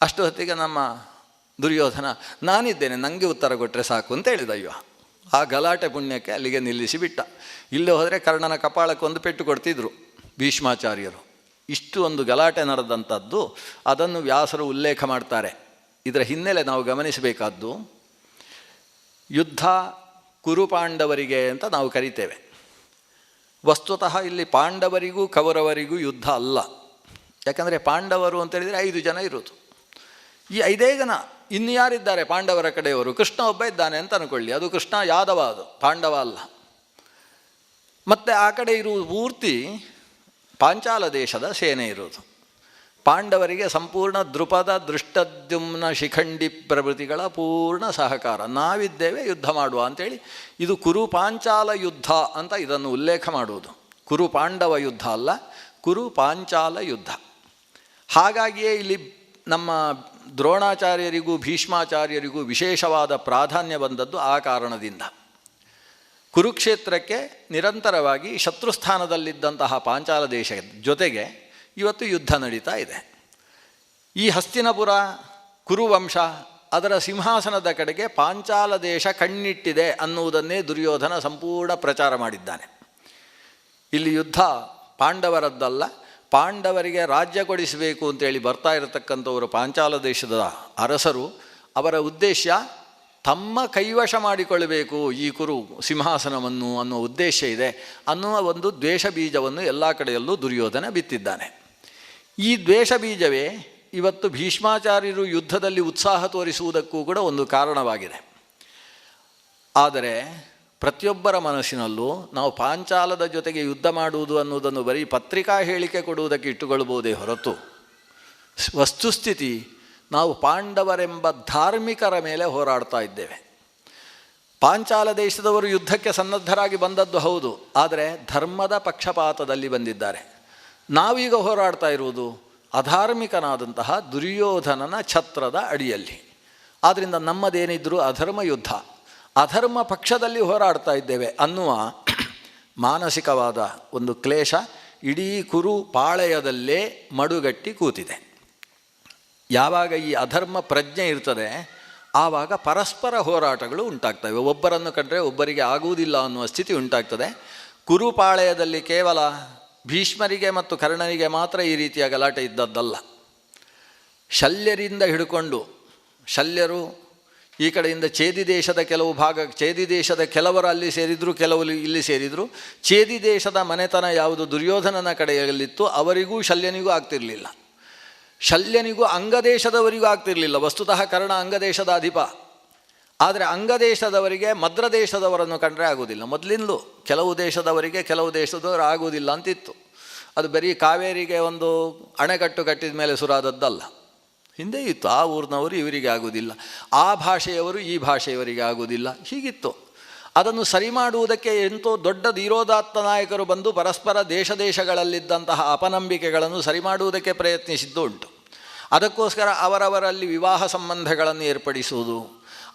[SPEAKER 1] ಅಷ್ಟು ಹೊತ್ತಿಗೆ ನಮ್ಮ ದುರ್ಯೋಧನ, ನಾನಿದ್ದೇನೆ, ನನಗೆ ಉತ್ತರ ಕೊಟ್ಟರೆ ಸಾಕು ಅಂತ ಹೇಳಿದ. ಅಯ್ಯೋ, ಆ ಗಲಾಟೆ ಪುಣ್ಯಕ್ಕೆ ಅಲ್ಲಿಗೆ ನಿಲ್ಲಿಸಿ ಬಿಟ್ಟ. ಇಲ್ಲೇ ಹೋದರೆ ಕರ್ಣನ ಕಪಾಳಕ್ಕೊಂದು ಪೆಟ್ಟು ಕೊಡ್ತಿದ್ರು ಭೀಷ್ಮಾಚಾರ್ಯರು. ಇಷ್ಟು ಒಂದು ಗಲಾಟೆ ನಡೆದಂಥದ್ದು ಅದನ್ನು ವ್ಯಾಸರು ಉಲ್ಲೇಖ ಮಾಡ್ತಾರೆ. ಇದರ ಹಿನ್ನೆಲೆ ನಾವು ಗಮನಿಸಬೇಕಾದ್ದು, ಯುದ್ಧ ಕುರುಪಾಂಡವರಿಗೆ ಅಂತ ನಾವು ಕರಿತೇವೆ. ವಸ್ತುತಃ ಇಲ್ಲಿ ಪಾಂಡವರಿಗೂ ಕೌರವರಿಗೂ ಯುದ್ಧ ಅಲ್ಲ. ಯಾಕಂದರೆ ಪಾಂಡವರು ಅಂತೇಳಿದರೆ 5 ಜನ ಇರೋದು. ಈ 5 ಜನ ಇನ್ನು ಯಾರಿದ್ದಾರೆ ಪಾಂಡವರ ಕಡೆಯವರು? ಕೃಷ್ಣ ಒಬ್ಬ ಇದ್ದಾನೆ ಅಂತ ಅಂದ್ಕೊಳ್ಳಿ. ಅದು ಕೃಷ್ಣ ಯಾದವ, ಅದು ಪಾಂಡವ ಅಲ್ಲ. ಮತ್ತು ಆ ಕಡೆ ಇರುವ ಪೂರ್ತಿ ಪಾಂಚಾಲ ದೇಶದ ಸೇನೆ ಇರೋದು. ಪಾಂಡವರಿಗೆ ಸಂಪೂರ್ಣ ದೃಪದ, ದೃಷ್ಟದ್ಯುಮ್ನ, ಶಿಖಂಡಿ ಪ್ರಭೃತಿಗಳ ಪೂರ್ಣ ಸಹಕಾರ. ನಾವಿದ್ದೇವೆ, ಯುದ್ಧ ಮಾಡುವ ಅಂಥೇಳಿ. ಇದು ಕುರು ಪಾಂಚಾಲ ಯುದ್ಧ ಅಂತ ಇದನ್ನು ಉಲ್ಲೇಖ ಮಾಡುವುದು. ಕುರು ಪಾಂಡವ ಯುದ್ಧ ಅಲ್ಲ, ಕುರು ಪಾಂಚಾಲ ಯುದ್ಧ. ಹಾಗಾಗಿಯೇ ಇಲ್ಲಿ ನಮ್ಮ ದ್ರೋಣಾಚಾರ್ಯರಿಗೂ ಭೀಷ್ಮಾಚಾರ್ಯರಿಗೂ ವಿಶೇಷವಾದ ಪ್ರಾಧಾನ್ಯ ಬಂದದ್ದು ಆ ಕಾರಣದಿಂದ. ಕುರುಕ್ಷೇತ್ರಕ್ಕೆ ನಿರಂತರವಾಗಿ ಶತ್ರುಸ್ಥಾನದಲ್ಲಿದ್ದಂತಹ ಪಾಂಚಾಲ ದೇಶ ಜೊತೆಗೆ ಇವತ್ತು ಯುದ್ಧ ನಡೀತಾ ಇದೆ. ಈ ಹಸ್ತಿನಪುರ ಕುರುವಂಶ ಅದರ ಸಿಂಹಾಸನದ ಕಡೆಗೆ ಪಾಂಚಾಲ ದೇಶ ಕಣ್ಣಿಟ್ಟಿದೆ ಅನ್ನುವುದನ್ನೇ ದುರ್ಯೋಧನ ಸಂಪೂರ್ಣ ಪ್ರಚಾರ ಮಾಡಿದ್ದಾನೆ. ಇಲ್ಲಿ ಯುದ್ಧ ಪಾಂಡವರದ್ದಲ್ಲ, ಪಾಂಡವರಿಗೆ ರಾಜ್ಯ ಕೊಡಿಸಬೇಕು ಅಂತೇಳಿ ಬರ್ತಾ ಇರತಕ್ಕಂಥವರು ಪಾಂಚಾಲ ದೇಶದ ಅರಸರು. ಅವರ ಉದ್ದೇಶ ತಮ್ಮ ಕೈವಶ ಮಾಡಿಕೊಳ್ಳಬೇಕು ಈ ಕುರು ಸಿಂಹಾಸನವನ್ನು ಅನ್ನುವ ಉದ್ದೇಶ ಇದೆ ಅನ್ನುವ ಒಂದು ದ್ವೇಷ ಬೀಜವನ್ನು ಎಲ್ಲ ಕಡೆಯಲ್ಲೂ ದುರ್ಯೋಧನ ಬಿತ್ತಿದ್ದಾನೆ. ಈ ದ್ವೇಷ ಬೀಜವೇ ಇವತ್ತು ಭೀಷ್ಮಾಚಾರ್ಯರು ಯುದ್ಧದಲ್ಲಿ ಉತ್ಸಾಹ ತೋರಿಸುವುದಕ್ಕೂ ಕೂಡ ಒಂದು ಕಾರಣವಾಗಿದೆ. ಆದರೆ ಪ್ರತಿಯೊಬ್ಬರ ಮನಸ್ಸಿನಲ್ಲೂ ನಾವು ಪಾಂಚಾಲದ ಜೊತೆಗೆ ಯುದ್ಧ ಮಾಡುವುದು ಅನ್ನುವುದನ್ನು ಬರೀ ಪತ್ರಿಕಾ ಹೇಳಿಕೆ ಕೊಡುವುದಕ್ಕೆ ಇಟ್ಟುಕೊಳ್ಳಬಹುದೇ ಹೊರತು, ವಸ್ತುಸ್ಥಿತಿ ನಾವು ಪಾಂಡವರೆಂಬ ಧಾರ್ಮಿಕರ ಮೇಲೆ ಹೋರಾಡ್ತಾ ಇದ್ದೇವೆ. ಪಾಂಚಾಲ ದೇಶದವರು ಯುದ್ಧಕ್ಕೆ ಸನ್ನದ್ಧರಾಗಿ ಬಂದದ್ದು ಹೌದು, ಆದರೆ ಧರ್ಮದ ಪಕ್ಷಪಾತದಲ್ಲಿ ಬಂದಿದ್ದಾರೆ. ನಾವೀಗ ಹೋರಾಡ್ತಾ ಇರುವುದು ಅಧಾರ್ಮಿಕನಾದಂತಹ ದುರ್ಯೋಧನನ ಛತ್ರದ ಅಡಿಯಲ್ಲಿ. ಆದ್ದರಿಂದ ನಮ್ಮದೇನಿದ್ರೂ ಅಧರ್ಮ ಯುದ್ಧ, ಅಧರ್ಮ ಪಕ್ಷದಲ್ಲಿ ಹೋರಾಡ್ತಾ ಇದ್ದೇವೆ ಅನ್ನುವ ಮಾನಸಿಕವಾದ ಒಂದು ಕ್ಲೇಶ ಇಡೀ ಕುರು ಪಾಳೆಯದಲ್ಲೇ ಮಡುಗಟ್ಟಿ ಕೂತಿದೆ. ಯಾವಾಗ ಈ ಅಧರ್ಮ ಪ್ರಜ್ಞೆ ಇರ್ತದೆ ಆವಾಗ ಪರಸ್ಪರ ಹೋರಾಟಗಳು ಉಂಟಾಗ್ತವೆ. ಒಬ್ಬರನ್ನು ಕಂಡ್ರೆ ಒಬ್ಬರಿಗೆ ಆಗುವುದಿಲ್ಲ ಅನ್ನುವ ಸ್ಥಿತಿ ಉಂಟಾಗ್ತದೆ. ಕುರುಪಾಳೆಯದಲ್ಲಿ ಕೇವಲ ಭೀಷ್ಮರಿಗೆ ಮತ್ತು ಕರ್ಣನಿಗೆ ಮಾತ್ರ ಈ ರೀತಿಯ ಗಲಾಟೆ ಇದ್ದದ್ದಲ್ಲ. ಶಲ್ಯರಿಂದ ಹಿಡ್ಕೊಂಡು, ಶಲ್ಯರು ಈ ಕಡೆಯಿಂದ ಚೇದಿ ದೇಶದ ಕೆಲವು ಭಾಗ, ಚೇದಿ ದೇಶದ ಕೆಲವರು ಅಲ್ಲಿ ಸೇರಿದರು, ಕೆಲವರು ಇಲ್ಲಿ ಸೇರಿದರು. ಚೇದಿ ದೇಶದ ಮನೆತನ ಯಾವುದು ದುರ್ಯೋಧನನ ಕಡೆಯಲ್ಲಿತ್ತು ಅವರಿಗೂ ಶಲ್ಯನಿಗೂ ಆಗ್ತಿರಲಿಲ್ಲ. ಶಲ್ಯನಿಗೂ ಅಂಗದೇಶದವರಿಗೂ ಆಗ್ತಿರಲಿಲ್ಲ. ವಸ್ತುತಃ ಕರ್ಣ ಅಂಗದೇಶದ ಅಧಿಪ. ಆದರೆ ಅಂಗದೇಶದವರಿಗೆ ಮದ್ರದೇಶದವರನ್ನು ಕಂಡ್ರೆ ಆಗುವುದಿಲ್ಲ. ಮೊದಲಿಂದಲೂ ಕೆಲವು ದೇಶದವರಿಗೆ ಕೆಲವು ದೇಶದವರು ಆಗುವುದಿಲ್ಲ ಅಂತಿತ್ತು. ಅದು ಬರೀ ಕಾವೇರಿಗೆ ಒಂದು ಅಣೆಕಟ್ಟು ಕಟ್ಟಿದ ಮೇಲೆ ಸುರಾದದ್ದಲ್ಲ, ಹಿಂದೆ ಇತ್ತು. ಆ ಊರಿನವರು ಇವರಿಗೆ ಆಗುವುದಿಲ್ಲ, ಆ ಭಾಷೆಯವರು ಈ ಭಾಷೆಯವರಿಗೆ ಆಗುವುದಿಲ್ಲ, ಹೀಗಿತ್ತು. ಅದನ್ನು ಸರಿ ಮಾಡುವುದಕ್ಕೆ ಎಂತೋ ದೊಡ್ಡ ಧೀರೋದಾತ್ತ ನಾಯಕರು ಬಂದು ಪರಸ್ಪರ ದೇಶಗಳಲ್ಲಿದ್ದಂತಹ ಅಪನಂಬಿಕೆಗಳನ್ನು ಸರಿ ಮಾಡುವುದಕ್ಕೆ ಪ್ರಯತ್ನಿಸಿದ್ದು ಉಂಟು. ಅದಕ್ಕೋಸ್ಕರ ಅವರವರಲ್ಲಿ ವಿವಾಹ ಸಂಬಂಧಗಳನ್ನು ಏರ್ಪಡಿಸುವುದು,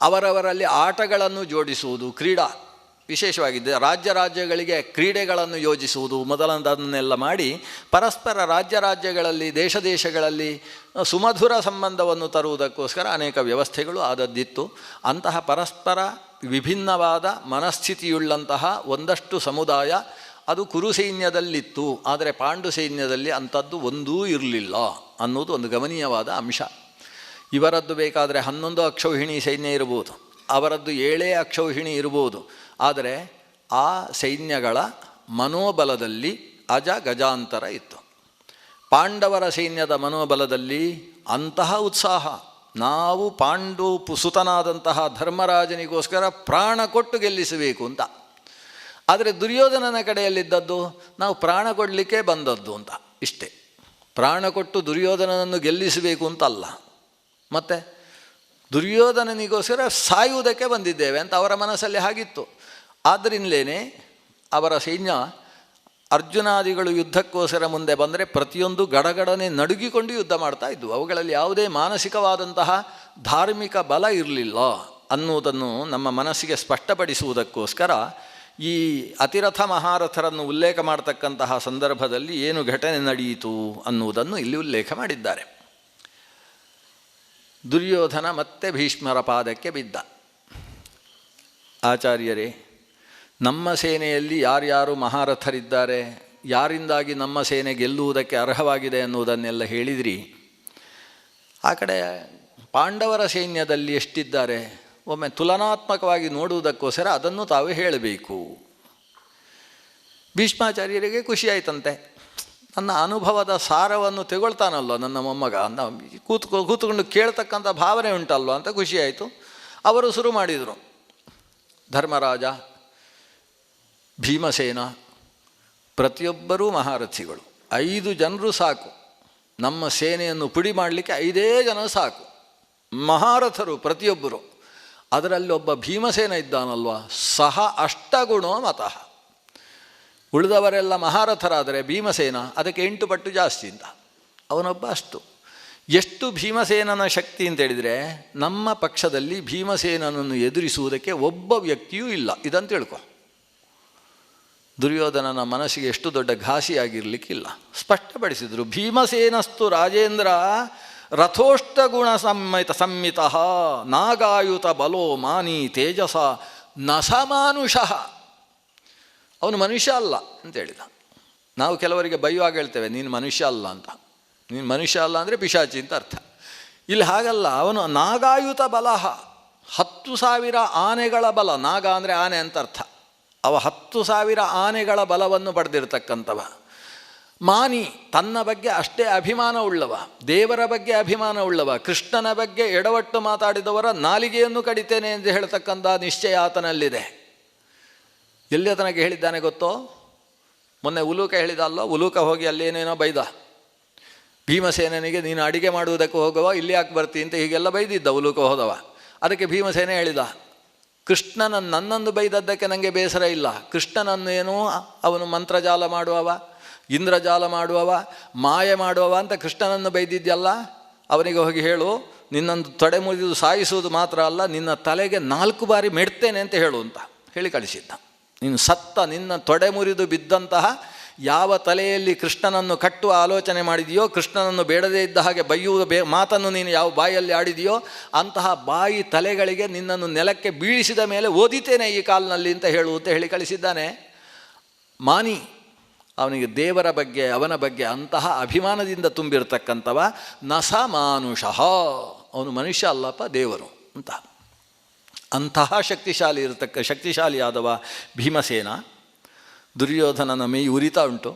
[SPEAKER 1] ಅವರವರಲ್ಲಿ ಆಟಗಳನ್ನು ಜೋಡಿಸುವುದು, ಕ್ರೀಡಾ ವಿಶೇಷವಾಗಿದ್ದೆ ರಾಜ್ಯಗಳಿಗೆ ಕ್ರೀಡೆಗಳನ್ನು ಯೋಜಿಸುವುದು ಮೊದಲದನ್ನೆಲ್ಲ ಮಾಡಿ ಪರಸ್ಪರ ರಾಜ್ಯಗಳಲ್ಲಿ ದೇಶಗಳಲ್ಲಿ ಸುಮಧುರ ಸಂಬಂಧವನ್ನು ತರುವುದಕ್ಕೋಸ್ಕರ ಅನೇಕ ವ್ಯವಸ್ಥೆಗಳು ಆದದ್ದಿತ್ತು. ಅಂತಹ ಪರಸ್ಪರ ವಿಭಿನ್ನವಾದ ಮನಸ್ಥಿತಿಯುಳ್ಳಂತಹ ಒಂದಷ್ಟು ಸಮುದಾಯ ಅದು ಕುರು ಸೈನ್ಯದಲ್ಲಿತ್ತು. ಆದರೆ ಪಾಂಡು ಸೈನ್ಯದಲ್ಲಿ ಅಂಥದ್ದು ಒಂದೂ ಇರಲಿಲ್ಲ ಅನ್ನೋದು ಒಂದು ಗಮನೀಯವಾದ ಅಂಶ. ಇವರದ್ದು ಬೇಕಾದರೆ 11 ಅಕ್ಷೌಹಿಣಿ ಸೈನ್ಯ ಇರ್ಬೋದು, ಅವರದ್ದು 7 ಅಕ್ಷೌಹಿಣಿ ಇರ್ಬೋದು. ಆದರೆ ಆ ಸೈನ್ಯಗಳ ಮನೋಬಲದಲ್ಲಿ ಅಜ ಗಜಾಂತರ ಇತ್ತು. ಪಾಂಡವರ ಸೈನ್ಯದ ಮನೋಬಲದಲ್ಲಿ ಅಂತಹ ಉತ್ಸಾಹ, ನಾವು ಪಾಂಡು ಸುತನಾದಂತಹ ಧರ್ಮರಾಜನಿಗೋಸ್ಕರ ಪ್ರಾಣ ಕೊಟ್ಟು ಗೆಲ್ಲಿಸಬೇಕು ಅಂತ. ಆದರೆ ದುರ್ಯೋಧನನ ಕಡೆಯಲ್ಲಿದ್ದದ್ದು ನಾವು ಪ್ರಾಣ ಕೊಡಲಿಕ್ಕೆ ಬಂದದ್ದು ಅಂತ, ಇಷ್ಟೇ. ಪ್ರಾಣ ಕೊಟ್ಟು ದುರ್ಯೋಧನನನ್ನು ಗೆಲ್ಲಿಸಬೇಕು ಅಂತಲ್ಲ, ಮತ್ತು ದುರ್ಯೋಧನನಿಗೋಸ್ಕರ ಸಾಯುವುದಕ್ಕೆ ಬಂದಿದ್ದೇವೆ ಅಂತ ಅವರ ಮನಸ್ಸಲ್ಲಿ ಹಾಗಿತ್ತು. ಆದ್ದರಿಂದಲೇ ಅವರ ಸೈನ್ಯ ಅರ್ಜುನಾದಿಗಳು ಯುದ್ಧಕ್ಕೋಸ್ಕರ ಮುಂದೆ ಬಂದರೆ ಪ್ರತಿಯೊಂದು ಗಡಗಡನೆ ನಡುಗಿಕೊಂಡು ಯುದ್ಧ ಮಾಡ್ತಾ ಇದ್ವು. ಅವುಗಳಲ್ಲಿ ಯಾವುದೇ ಮಾನಸಿಕವಾದಂತಹ ಧಾರ್ಮಿಕ ಬಲ ಇರಲಿಲ್ಲ ಅನ್ನುವುದನ್ನು ನಮ್ಮ ಮನಸ್ಸಿಗೆ ಸ್ಪಷ್ಟಪಡಿಸುವುದಕ್ಕೋಸ್ಕರ ಈ ಅತಿರಥ ಮಹಾರಥರನ್ನು ಉಲ್ಲೇಖ ಮಾಡತಕ್ಕಂತಹ ಸಂದರ್ಭದಲ್ಲಿ ಏನು ಘಟನೆ ನಡೆಯಿತು ಅನ್ನುವುದನ್ನು ಇಲ್ಲಿ ಉಲ್ಲೇಖ ಮಾಡಿದ್ದಾರೆ. ದುರ್ಯೋಧನ ಮತ್ತೆ ಭೀಷ್ಮರ ಪಾದಕ್ಕೆ ಬಿದ್ದ. ಆಚಾರ್ಯರೇ, ನಮ್ಮ ಸೇನೆಯಲ್ಲಿ ಯಾರ್ಯಾರು ಮಹಾರಥರಿದ್ದಾರೆ, ಯಾರಿಂದಾಗಿ ನಮ್ಮ ಸೇನೆ ಗೆಲ್ಲುವುದಕ್ಕೆ ಅರ್ಹವಾಗಿದೆ ಅನ್ನುವುದನ್ನೆಲ್ಲ ಹೇಳಿದಿರಿ. ಆ ಕಡೆ ಪಾಂಡವರ ಸೈನ್ಯದಲ್ಲಿ ಎಷ್ಟಿದ್ದಾರೆ ಒಮ್ಮೆ ತುಲನಾತ್ಮಕವಾಗಿ ನೋಡುವುದಕ್ಕೋಸ್ಕರ ಅದನ್ನು ತಾವು ಹೇಳಬೇಕು. ಭೀಷ್ಮಾಚಾರ್ಯರಿಗೆ ಖುಷಿ ಆಯ್ತಂತೆ. ನನ್ನ ಅನುಭವದ ಸಾರವನ್ನು ತೆಗೊಳ್ತಾನಲ್ವ ನನ್ನ ಮೊಮ್ಮಗ, ಕೂತ್ಕೊಂಡು ಕೇಳ್ತಕ್ಕಂಥ ಭಾವನೆ ಉಂಟಲ್ವ ಅಂತ ಖುಷಿಯಾಯಿತು. ಅವರು ಶುರು ಮಾಡಿದರು. ಧರ್ಮರಾಜ, ಭೀಮಸೇನ ಪ್ರತಿಯೊಬ್ಬರೂ ಮಹಾರಥಿಗಳು. 5 ಜನರು ಸಾಕು, ನಮ್ಮ ಸೇನೆಯನ್ನು ಪುಡಿ ಮಾಡಲಿಕ್ಕೆ 5 ಜನ ಸಾಕು, ಮಹಾರಥರು ಪ್ರತಿಯೊಬ್ಬರು. ಅದರಲ್ಲಿ ಒಬ್ಬ ಭೀಮಸೇನ ಇದ್ದಾನಲ್ವ, ಸಹ ಅಷ್ಟಗುಣೋ ಮತಃ. ಉಳಿದವರೆಲ್ಲ ಮಹಾರಥರಾದರೆ ಭೀಮಸೇನ ಅದಕ್ಕೆ 8 ಪಟ್ಟು ಜಾಸ್ತಿ ಅಂತ. ಅವನೊಬ್ಬ ಅಷ್ಟು. ಎಷ್ಟು ಭೀಮಸೇನನ ಶಕ್ತಿ ಅಂತೇಳಿದರೆ, ನಮ್ಮ ಪಕ್ಷದಲ್ಲಿ ಭೀಮಸೇನನನ್ನು ಎದುರಿಸುವುದಕ್ಕೆ ಒಬ್ಬ ವ್ಯಕ್ತಿಯೂ ಇಲ್ಲ, ಇದಂತ ತಿಳ್ಕೊ. ದುರ್ಯೋಧನನ ಮನಸ್ಸಿಗೆ ಎಷ್ಟು ದೊಡ್ಡ ಘಾಸಿಯಾಗಿರಲಿಕ್ಕಿಲ್ಲ. ಸ್ಪಷ್ಟಪಡಿಸಿದರು, ಭೀಮಸೇನಸ್ತು ರಾಜೇಂದ್ರ ರಥೋಷ್ಟಗುಣ ಸಂಮಿತಃ ನಾಗಾಯುತ ಬಲೋ ಮಾನಿ ತೇಜಸ ನಸಮಾನುಷಃ. ಅವನು ಮನುಷ್ಯ ಅಲ್ಲ ಅಂತೇಳಿದ. ನಾವು ಕೆಲವರಿಗೆ ಬೈಯುವಾಗ ಹೇಳ್ತೇವೆ, ನೀನು ಮನುಷ್ಯ ಅಲ್ಲ ಅಂತ. ನೀನು ಮನುಷ್ಯ ಅಲ್ಲ ಅಂದರೆ ಪಿಶಾಚಿ ಅಂತ ಅರ್ಥ. ಇಲ್ಲಿ ಹಾಗಲ್ಲ, ಅವನು ನಾಗಾಯುತ ಬಲಹ, 10,000 ಆನೆಗಳ ಬಲ. ನಾಗ ಅಂದರೆ ಆನೆ ಅಂತ ಅರ್ಥ. ಅವ 10,000 ಆನೆಗಳ ಬಲವನ್ನು ಪಡೆದಿರ್ತಕ್ಕಂಥವ. ಮಾನಿ, ತನ್ನ ಬಗ್ಗೆ ಅಷ್ಟೇ ಅಭಿಮಾನ ಉಳ್ಳವ, ದೇವರ ಬಗ್ಗೆ ಅಭಿಮಾನ ಉಳ್ಳವ, ಕೃಷ್ಣನ ಬಗ್ಗೆ ಎಡವಟ್ಟು ಮಾತಾಡಿದವರ ನಾಲಿಗೆಯನ್ನು ಕಡಿತೇನೆ ಎಂದು ಹೇಳ್ತಕ್ಕಂಥ ನಿಶ್ಚಯ ಆತನಲ್ಲಿದೆ. ಎಲ್ಲಿ ತನಕ ಹೇಳಿದ್ದಾನೆ ಗೊತ್ತೋ? ಮೊನ್ನೆ ಉಲೂಕ ಹೇಳಿದ ಅಲ್ಲೋ, ಉಲೂಕ ಹೋಗಿ ಅಲ್ಲೇನೇನೋ ಬೈದ. ಭೀಮಸೇನಿಗೆ ನೀನು ಅಡಿಗೆ ಮಾಡುವುದಕ್ಕೆ ಹೋಗವ, ಇಲ್ಲಿ ಯಾಕೆ ಬರ್ತಿ ಅಂತ ಹೀಗೆಲ್ಲ ಬೈದಿದ್ದ ಉಲೂಕ ಹೋದವ. ಅದಕ್ಕೆ ಭೀಮಸೇನೆ ಹೇಳಿದ, ನನ್ನನ್ನು ಬೈದದ್ದಕ್ಕೆ ನನಗೆ ಬೇಸರ ಇಲ್ಲ. ಕೃಷ್ಣನನ್ನೇನೋ ಅವನು ಮಂತ್ರಜಾಲ ಮಾಡುವವ, ಇಂದ್ರಜಾಲ ಮಾಡುವವ, ಮಾಯ ಮಾಡುವವ ಅಂತ ಕೃಷ್ಣನನ್ನು ಬೈದಿದ್ಯಲ್ಲ, ಅವನಿಗೆ ಹೋಗಿ ಹೇಳು, ನಿನ್ನನ್ನು ತೊಡೆ ಮುರಿದು ಸಾಯಿಸುವುದು ಮಾತ್ರ ಅಲ್ಲ, ನಿನ್ನ ತಲೆಗೆ 4 ಬಾರಿ ಮೆಡ್ತೇನೆ ಅಂತ ಹೇಳು ಅಂತ ಹೇಳಿ ಕಳಿಸಿದ್ದ. ನೀನು ಸತ್ತ, ನಿನ್ನ ತೊಡೆ ಮುರಿದು ಬಿದ್ದಂತಹ ಯಾವ ತಲೆಯಲ್ಲಿ ಕೃಷ್ಣನನ್ನು ಕಟ್ಟುವ ಆಲೋಚನೆ ಮಾಡಿದೆಯೋ, ಕೃಷ್ಣನನ್ನು ಬೇಡದೇ ಇದ್ದ ಹಾಗೆ ಬೈಯುವ ಮಾತನ್ನು ನೀನು ಯಾವ ಬಾಯಲ್ಲಿ ಆಡಿದೆಯೋ, ಅಂತಹ ಬಾಯಿ ತಲೆಗಳಿಗೆ ನಿನ್ನನ್ನು ನೆಲಕ್ಕೆ ಬೀಳಿಸಿದ ಮೇಲೆ ಓದಿತೇನೆ ಈ ಕಾಲಿನಲ್ಲಿ ಅಂತ ಹೇಳು ಅಂತ ಹೇಳಿ ಕಳಿಸಿದ್ದಾನೆ. ಮಾನಿ, ಅವನಿಗೆ ದೇವರ ಬಗ್ಗೆ, ಅವನ ಬಗ್ಗೆ ಅಂತಹ ಅಭಿಮಾನದಿಂದ ತುಂಬಿರತಕ್ಕಂಥವ. ನಸ ಮಾನುಷಃ, ಅವನು ಮನುಷ್ಯ ಅಲ್ಲಪ್ಪ, ದೇವರು ಅಂತ. ಅಂತಹ ಶಕ್ತಿಶಾಲಿಯಾದವ ಭೀಮಸೇನ. ದುರ್ಯೋಧನನ ಮೈ ಉರಿತಾ ಉಂಟು.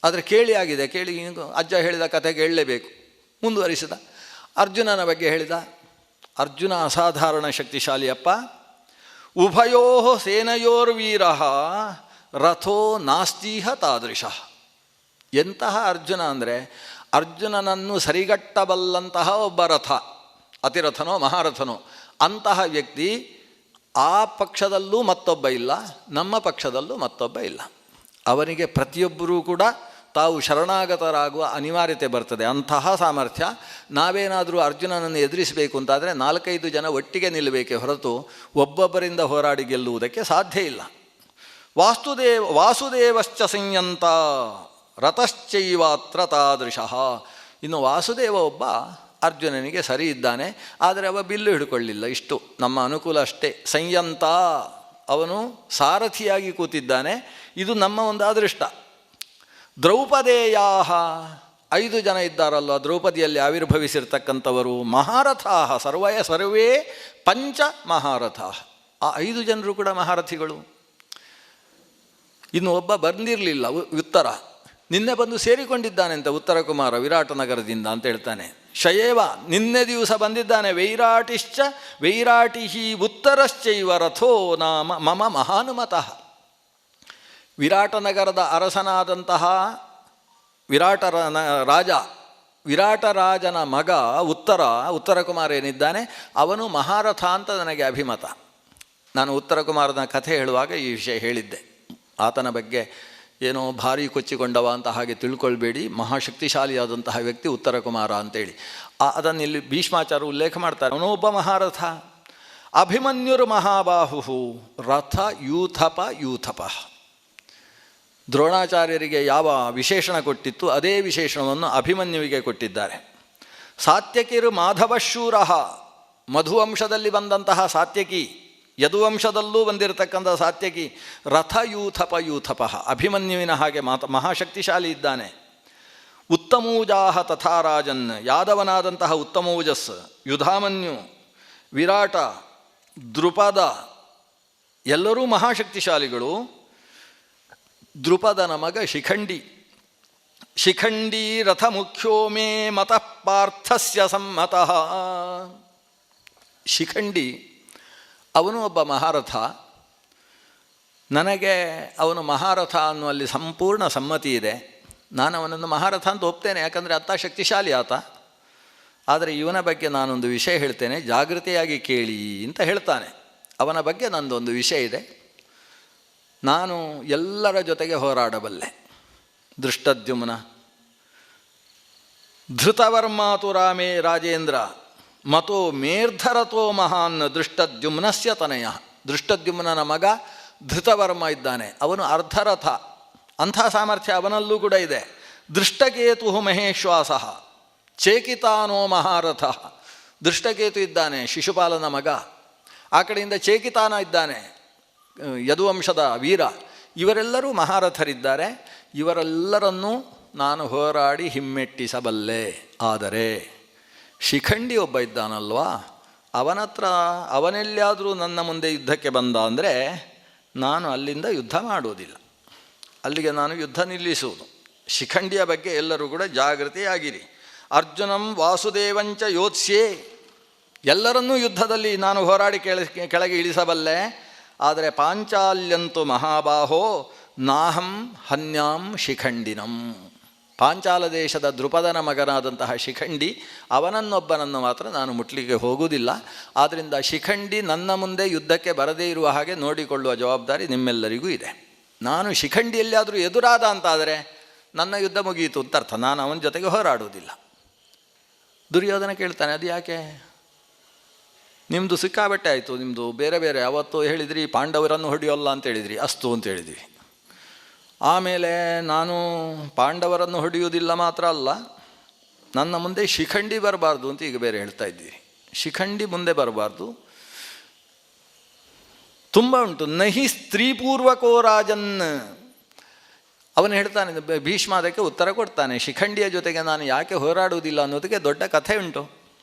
[SPEAKER 1] ಆದರೆ ಕೇಳಿ ಆಗಿದೆ, ಕೇಳಿ ಅಜ್ಜ ಹೇಳಿದ ಕಥೆ ಕೇಳಲೇಬೇಕು. ಮುಂದುವರಿಸಿದ. ಅರ್ಜುನನ ಬಗ್ಗೆ ಹೇಳಿದ. ಅರ್ಜುನ ಅಸಾಧಾರಣ ಶಕ್ತಿಶಾಲಿಯಪ್ಪ. ಉಭಯೋ ಸೇನಯೋರ್ವೀರ ರಥೋ ನಾಸ್ತೀಹ ತಾದೃಶಃ. ಎಂತಹ ಅರ್ಜುನ ಅಂದರೆ, ಅರ್ಜುನನನ್ನು ಸರಿಗಟ್ಟಬಲ್ಲಂತಹ ಒಬ್ಬ ರಥ, ಅತಿರಥನೋ ಮಹಾರಥನೋ ಅಂತಹ ವ್ಯಕ್ತಿ ಆ ಪಕ್ಷದಲ್ಲೂ ಮತ್ತೊಬ್ಬ ಇಲ್ಲ, ನಮ್ಮ ಪಕ್ಷದಲ್ಲೂ ಮತ್ತೊಬ್ಬ ಇಲ್ಲ. ಅವನಿಗೆ ಪ್ರತಿಯೊಬ್ಬರೂ ಕೂಡ ತಾವು ಶರಣಾಗತರಾಗುವ ಅನಿವಾರ್ಯತೆ ಬರ್ತದೆ. ಅಂತಹ ಸಾಮರ್ಥ್ಯ. ನಾವೇನಾದರೂ ಅರ್ಜುನನನ್ನು ಎದುರಿಸಬೇಕು ಅಂತಾದರೆ 4-5 ಜನ ಒಟ್ಟಿಗೆ ನಿಲ್ಲಬೇಕೇ ಹೊರತು ಒಬ್ಬೊಬ್ಬರಿಂದ ಹೋರಾಡಿ ಗೆಲ್ಲುವುದಕ್ಕೆ ಸಾಧ್ಯ ಇಲ್ಲ. ವಾಸುದೇವಶ್ಚ ಸಂಯಂತ ರಥಶ್ಚೈವಾತ್ರ ತಾದೃಶಃ. ಇನ್ನು ವಾಸುದೇವ ಒಬ್ಬ ಅರ್ಜುನನಿಗೆ ಸರಿ ಇದ್ದಾನೆ, ಆದರೆ ಅವ ಬಿಲ್ಲು ಹಿಡ್ಕೊಳ್ಳಿಲ್ಲ. ಇಷ್ಟು ನಮ್ಮ ಅನುಕೂಲ ಅಷ್ಟೇ. ಸಂಯಂತ, ಅವನು ಸಾರಥಿಯಾಗಿ ಕೂತಿದ್ದಾನೆ. ಇದು ನಮ್ಮ ಒಂದು ಅದೃಷ್ಟ. ದ್ರೌಪದೇಯಾಹ, 5 ಜನ ಇದ್ದಾರಲ್ವ ದ್ರೌಪದಿಯಲ್ಲಿ ಆವಿರ್ಭವಿಸಿರ್ತಕ್ಕಂಥವರು. ಮಹಾರಥಾಹ ಸರ್ವೇ ಪಂಚ ಮಹಾರಥಾಹ. ಆ 5 ಜನರು ಕೂಡ ಮಹಾರಥಿಗಳು. ಇನ್ನು ಒಬ್ಬ ಬಂದಿರಲಿಲ್ಲ, ಉತ್ತರ. ನಿನ್ನೆ ಬಂದು ಸೇರಿಕೊಂಡಿದ್ದಾನೆ ಅಂತ ಉತ್ತರ ಕುಮಾರ ವಿರಾಟ ನಗರದಿಂದ ಅಂತ ಹೇಳ್ತಾನೆ. ಶಯೇವ, ನಿನ್ನೆ ದಿವಸ ಬಂದಿದ್ದಾನೆ. ವೈರಾಟಿಹಿ ಉತ್ತರಶ್ಚೈವ ರಥೋ ನಾಮ ಮಮ ಮಹಾನುಮತಃ. ವಿರಾಟನಗರದ ಅರಸನಾದಂತಹ ವಿರಾಟರಾಜನ ಮಗ ಉತ್ತರ ಕುಮಾರ ಏನಿದ್ದಾನೆ, ಅವನು ಮಹಾರಥ ಅಂತ ನನಗೆ ಅಭಿಮತ. ನಾನು ಉತ್ತರ ಕುಮಾರನ ಕಥೆ ಹೇಳುವಾಗ ಈ ವಿಷಯ ಹೇಳಿದ್ದೆ. ಆತನ ಬಗ್ಗೆ ಏನೋ ಭಾರಿ ಕೊಚ್ಚಿಕೊಂಡವ ಅಂತ ಹಾಗೆ ತಿಳ್ಕೊಳ್ಬೇಡಿ. ಮಹಾಶಕ್ತಿಶಾಲಿಯಾದಂತಹ ವ್ಯಕ್ತಿ ಉತ್ತರ ಕುಮಾರ ಅಂತೇಳಿ. ಅದನ್ನು ಇಲ್ಲಿ ಭೀಷ್ಮಾಚಾರ್ಯ ಉಲ್ಲೇಖ ಮಾಡ್ತಾರೆ. ಅವನೊಬ್ಬ ಮಹಾರಥ. ಅಭಿಮನ್ಯುರು ಮಹಾಬಾಹು ರಥ ಯೂಥಪ. ದ್ರೋಣಾಚಾರ್ಯರಿಗೆ ಯಾವ ವಿಶೇಷಣ ಕೊಟ್ಟಿತ್ತು ಅದೇ ವಿಶೇಷಣವನ್ನು ಅಭಿಮನ್ಯುವಿಗೆ ಕೊಟ್ಟಿದ್ದಾರೆ. ಸಾತ್ಯಕಿರು ಮಾಧವಶೂರ, ಮಧುವಂಶದಲ್ಲಿ ಬಂದಂತಹ ಸಾತ್ಯಕಿ, ಯದುವಂಶದಲ್ಲೂ ಬಂದಿರತಕ್ಕಂಥ ಸಾತ್ಯಕಿ. ರಥ ಯೂಥಪ. ಅಭಿಮನ್ಯುವಿನ ಹಾಗೆ ಮಹಾಶಕ್ತಿಶಾಲಿ ಇದ್ದಾನೆ. ಉತ್ತಮೂಜಾಹ ತಥಾರಾಜನ್, ಯಾದವನಾದಂತಹ ಉತ್ತಮೂಜಸ್, ಯುಧಾಮನ್ಯು, ವಿರಾಟ, ದೃಪದ ಎಲ್ಲರೂ ಮಹಾಶಕ್ತಿಶಾಲಿಗಳು. ದ್ರುಪದನ ಮಗ ಶಿಖಂಡಿ. ಶಿಖಂಡಿ ರಥ ಮುಖ್ಯೋ ಮೇ ಮತಃ ಪಾರ್ಥಸ್ಯ ಸಮ್ಮತಃ. ಶಿಖಂಡಿ ಅವನು ಒಬ್ಬ ಮಹಾರಥ. ನನಗೆ ಅವನು ಮಹಾರಥ ಅನ್ನುವಲ್ಲಿ ಸಂಪೂರ್ಣ ಸಮ್ಮತಿ ಇದೆ. ನಾನು ಅವನನ್ನು ಮಹಾರಥ ಅಂತ ಒಪ್ತೇನೆ, ಯಾಕಂದರೆ ಅತ್ತ ಶಕ್ತಿಶಾಲಿ ಆತ. ಆದರೆ ಇವನ ಬಗ್ಗೆ ನಾನೊಂದು ವಿಷಯ ಹೇಳ್ತೇನೆ, ಜಾಗೃತಿಯಾಗಿ ಕೇಳಿ ಅಂತ ಹೇಳ್ತಾನೆ. ಅವನ ಬಗ್ಗೆ ನಂದೊಂದು ವಿಷಯ ಇದೆ. ನಾನು ಎಲ್ಲರ ಜೊತೆಗೆ ಹೋರಾಡಬಲ್ಲೆ. ದೃಷ್ಟದ್ಯುಮ್ನ ಧೃತವರ್ಮಾತು ರಾಮೇ ರಾಜೇಂದ್ರ ಮತೋ ಮೇರ್ಧರತೋ ಮಹಾನ್ ದೃಷ್ಟದ್ಯುಮ್ನಸ್ಯ ತನಯ. ದೃಷ್ಟದ್ಯುಮ್ನನ ಮಗ ಧೃತವರ್ಮ ಇದ್ದಾನೆ, ಅವನು ಅರ್ಧರಥ. ಅಂಥ ಸಾಮರ್ಥ್ಯ ಅವನಲ್ಲೂ ಕೂಡ ಇದೆ. ದೃಷ್ಟಕೇತು ಮಹೇಶ್ವಾಸ ಚೇಕಿತಾನೋ ಮಹಾರಥ. ದೃಷ್ಟಕೇತು ಇದ್ದಾನೆ, ಶಿಶುಪಾಲನ ಮಗ. ಆ ಕಡೆಯಿಂದ ಚೇಕಿತಾನ ಇದ್ದಾನೆ, ಯದುವಂಶದ ವೀರ. ಇವರೆಲ್ಲರೂ ಮಹಾರಥರಿದ್ದಾರೆ. ಇವರೆಲ್ಲರನ್ನೂ ನಾನು ಹೋರಾಡಿ ಹಿಮ್ಮೆಟ್ಟಿಸಬಲ್ಲೆ. ಆದರೆ ಶಿಖಂಡಿ ಒಬ್ಬ ಇದ್ದಾನಲ್ವಾ, ಅವನೆಲ್ಲಿಯಾದರೂ ನನ್ನ ಮುಂದೆ ಯುದ್ಧಕ್ಕೆ ಬಂದ ಅಂದರೆ ನಾನು ಅಲ್ಲಿಂದ ಯುದ್ಧ ಮಾಡುವುದಿಲ್ಲ. ಅಲ್ಲಿಗೆ ನಾನು ಯುದ್ಧ ನಿಲ್ಲಿಸುವುದು. ಶಿಖಂಡಿಯ ಬಗ್ಗೆ ಎಲ್ಲರೂ ಕೂಡ ಜಾಗೃತಿಯಾಗಿರಿ. ಅರ್ಜುನಂ ವಾಸುದೇವಂಚ ಯೋತ್ಸ್ಯೆ. ಎಲ್ಲರನ್ನೂ ಯುದ್ಧದಲ್ಲಿ ನಾನು ಹೋರಾಡಿ ಕೆಳಗೆ ಇಳಿಸಬಲ್ಲೆ. ಆದರೆ ಪಾಂಚಾಲ್ಯಂತು ಮಹಾಬಾಹೋ ನಾಹಂ ಹನ್ಯಾಂ ಶಿಖಂಡಿನಂ. ಪಾಂಚಾಲ ದೇಶದ ದ್ರುಪದನ ಮಗನಾದಂತಹ ಶಿಖಂಡಿ, ಅವನನ್ನೊಬ್ಬನನ್ನು ಮಾತ್ರ ನಾನು ಮುಟ್ಲಿಕ್ಕೆ ಹೋಗುವುದಿಲ್ಲ. ಆದ್ದರಿಂದ ಶಿಖಂಡಿ ನನ್ನ ಮುಂದೆ ಯುದ್ಧಕ್ಕೆ ಬರದೇ ಇರುವ ಹಾಗೆ ನೋಡಿಕೊಳ್ಳುವ ಜವಾಬ್ದಾರಿ ನಿಮ್ಮೆಲ್ಲರಿಗೂ ಇದೆ. ನಾನು ಶಿಖಂಡಿ ಎಲ್ಲಿಯಾದರೂ ಎದುರಾದ ಅಂತಾದರೆ ನನ್ನ ಯುದ್ಧ ಮುಗಿಯಿತು ಅಂತ ಅರ್ಥ. ನಾನು ಅವನ ಜೊತೆಗೆ ಹೋರಾಡುವುದಿಲ್ಲ. ದುರ್ಯೋಧನ ಕೇಳ್ತಾನೆ, ಅದು ಯಾಕೆ? ನಿಮ್ಮದು ಸಿಕ್ಕಾಬಟ್ಟೆ ಆಯಿತು, ನಿಮ್ಮದು ಬೇರೆ ಬೇರೆ. ಅವತ್ತು ಹೇಳಿದ್ರಿ ಪಾಂಡವರನ್ನು ಹೊಡೆಯೋಲ್ಲ ಅಂತ ಹೇಳಿದ್ರಿ, ಅಸ್ತು ಅಂತ ಹೇಳಿದ್ವಿ. ಆಮೇಲೆ ನಾನು ಪಾಂಡವರನ್ನು ಹೊಡೆಯುವುದಿಲ್ಲ ಮಾತ್ರ ಅಲ್ಲ, ನನ್ನ ಮುಂದೆ ಶಿಖಂಡಿ ಬರಬಾರ್ದು ಅಂತ ಈಗ ಬೇರೆ ಹೇಳ್ತಾ ಇದ್ದೀವಿ. ಶಿಖಂಡಿ ಮುಂದೆ ಬರಬಾರ್ದು. ತುಂಬ ಉಂಟು. ನಹಿ ಸ್ತ್ರೀಪೂರ್ವಕೋ ರಾಜನ್. ಅವನು ಹೇಳ್ತಾನೆ, ಭೀಷ್ಮ ಅದಕ್ಕೆ ಉತ್ತರ ಕೊಡ್ತಾನೆ, ಶಿಖಂಡಿಯ ಜೊತೆಗೆ ನಾನು ಯಾಕೆ ಹೋರಾಡುವುದಿಲ್ಲ ಅನ್ನೋದಕ್ಕೆ ದೊಡ್ಡ ಕಥೆ ಉಂಟು.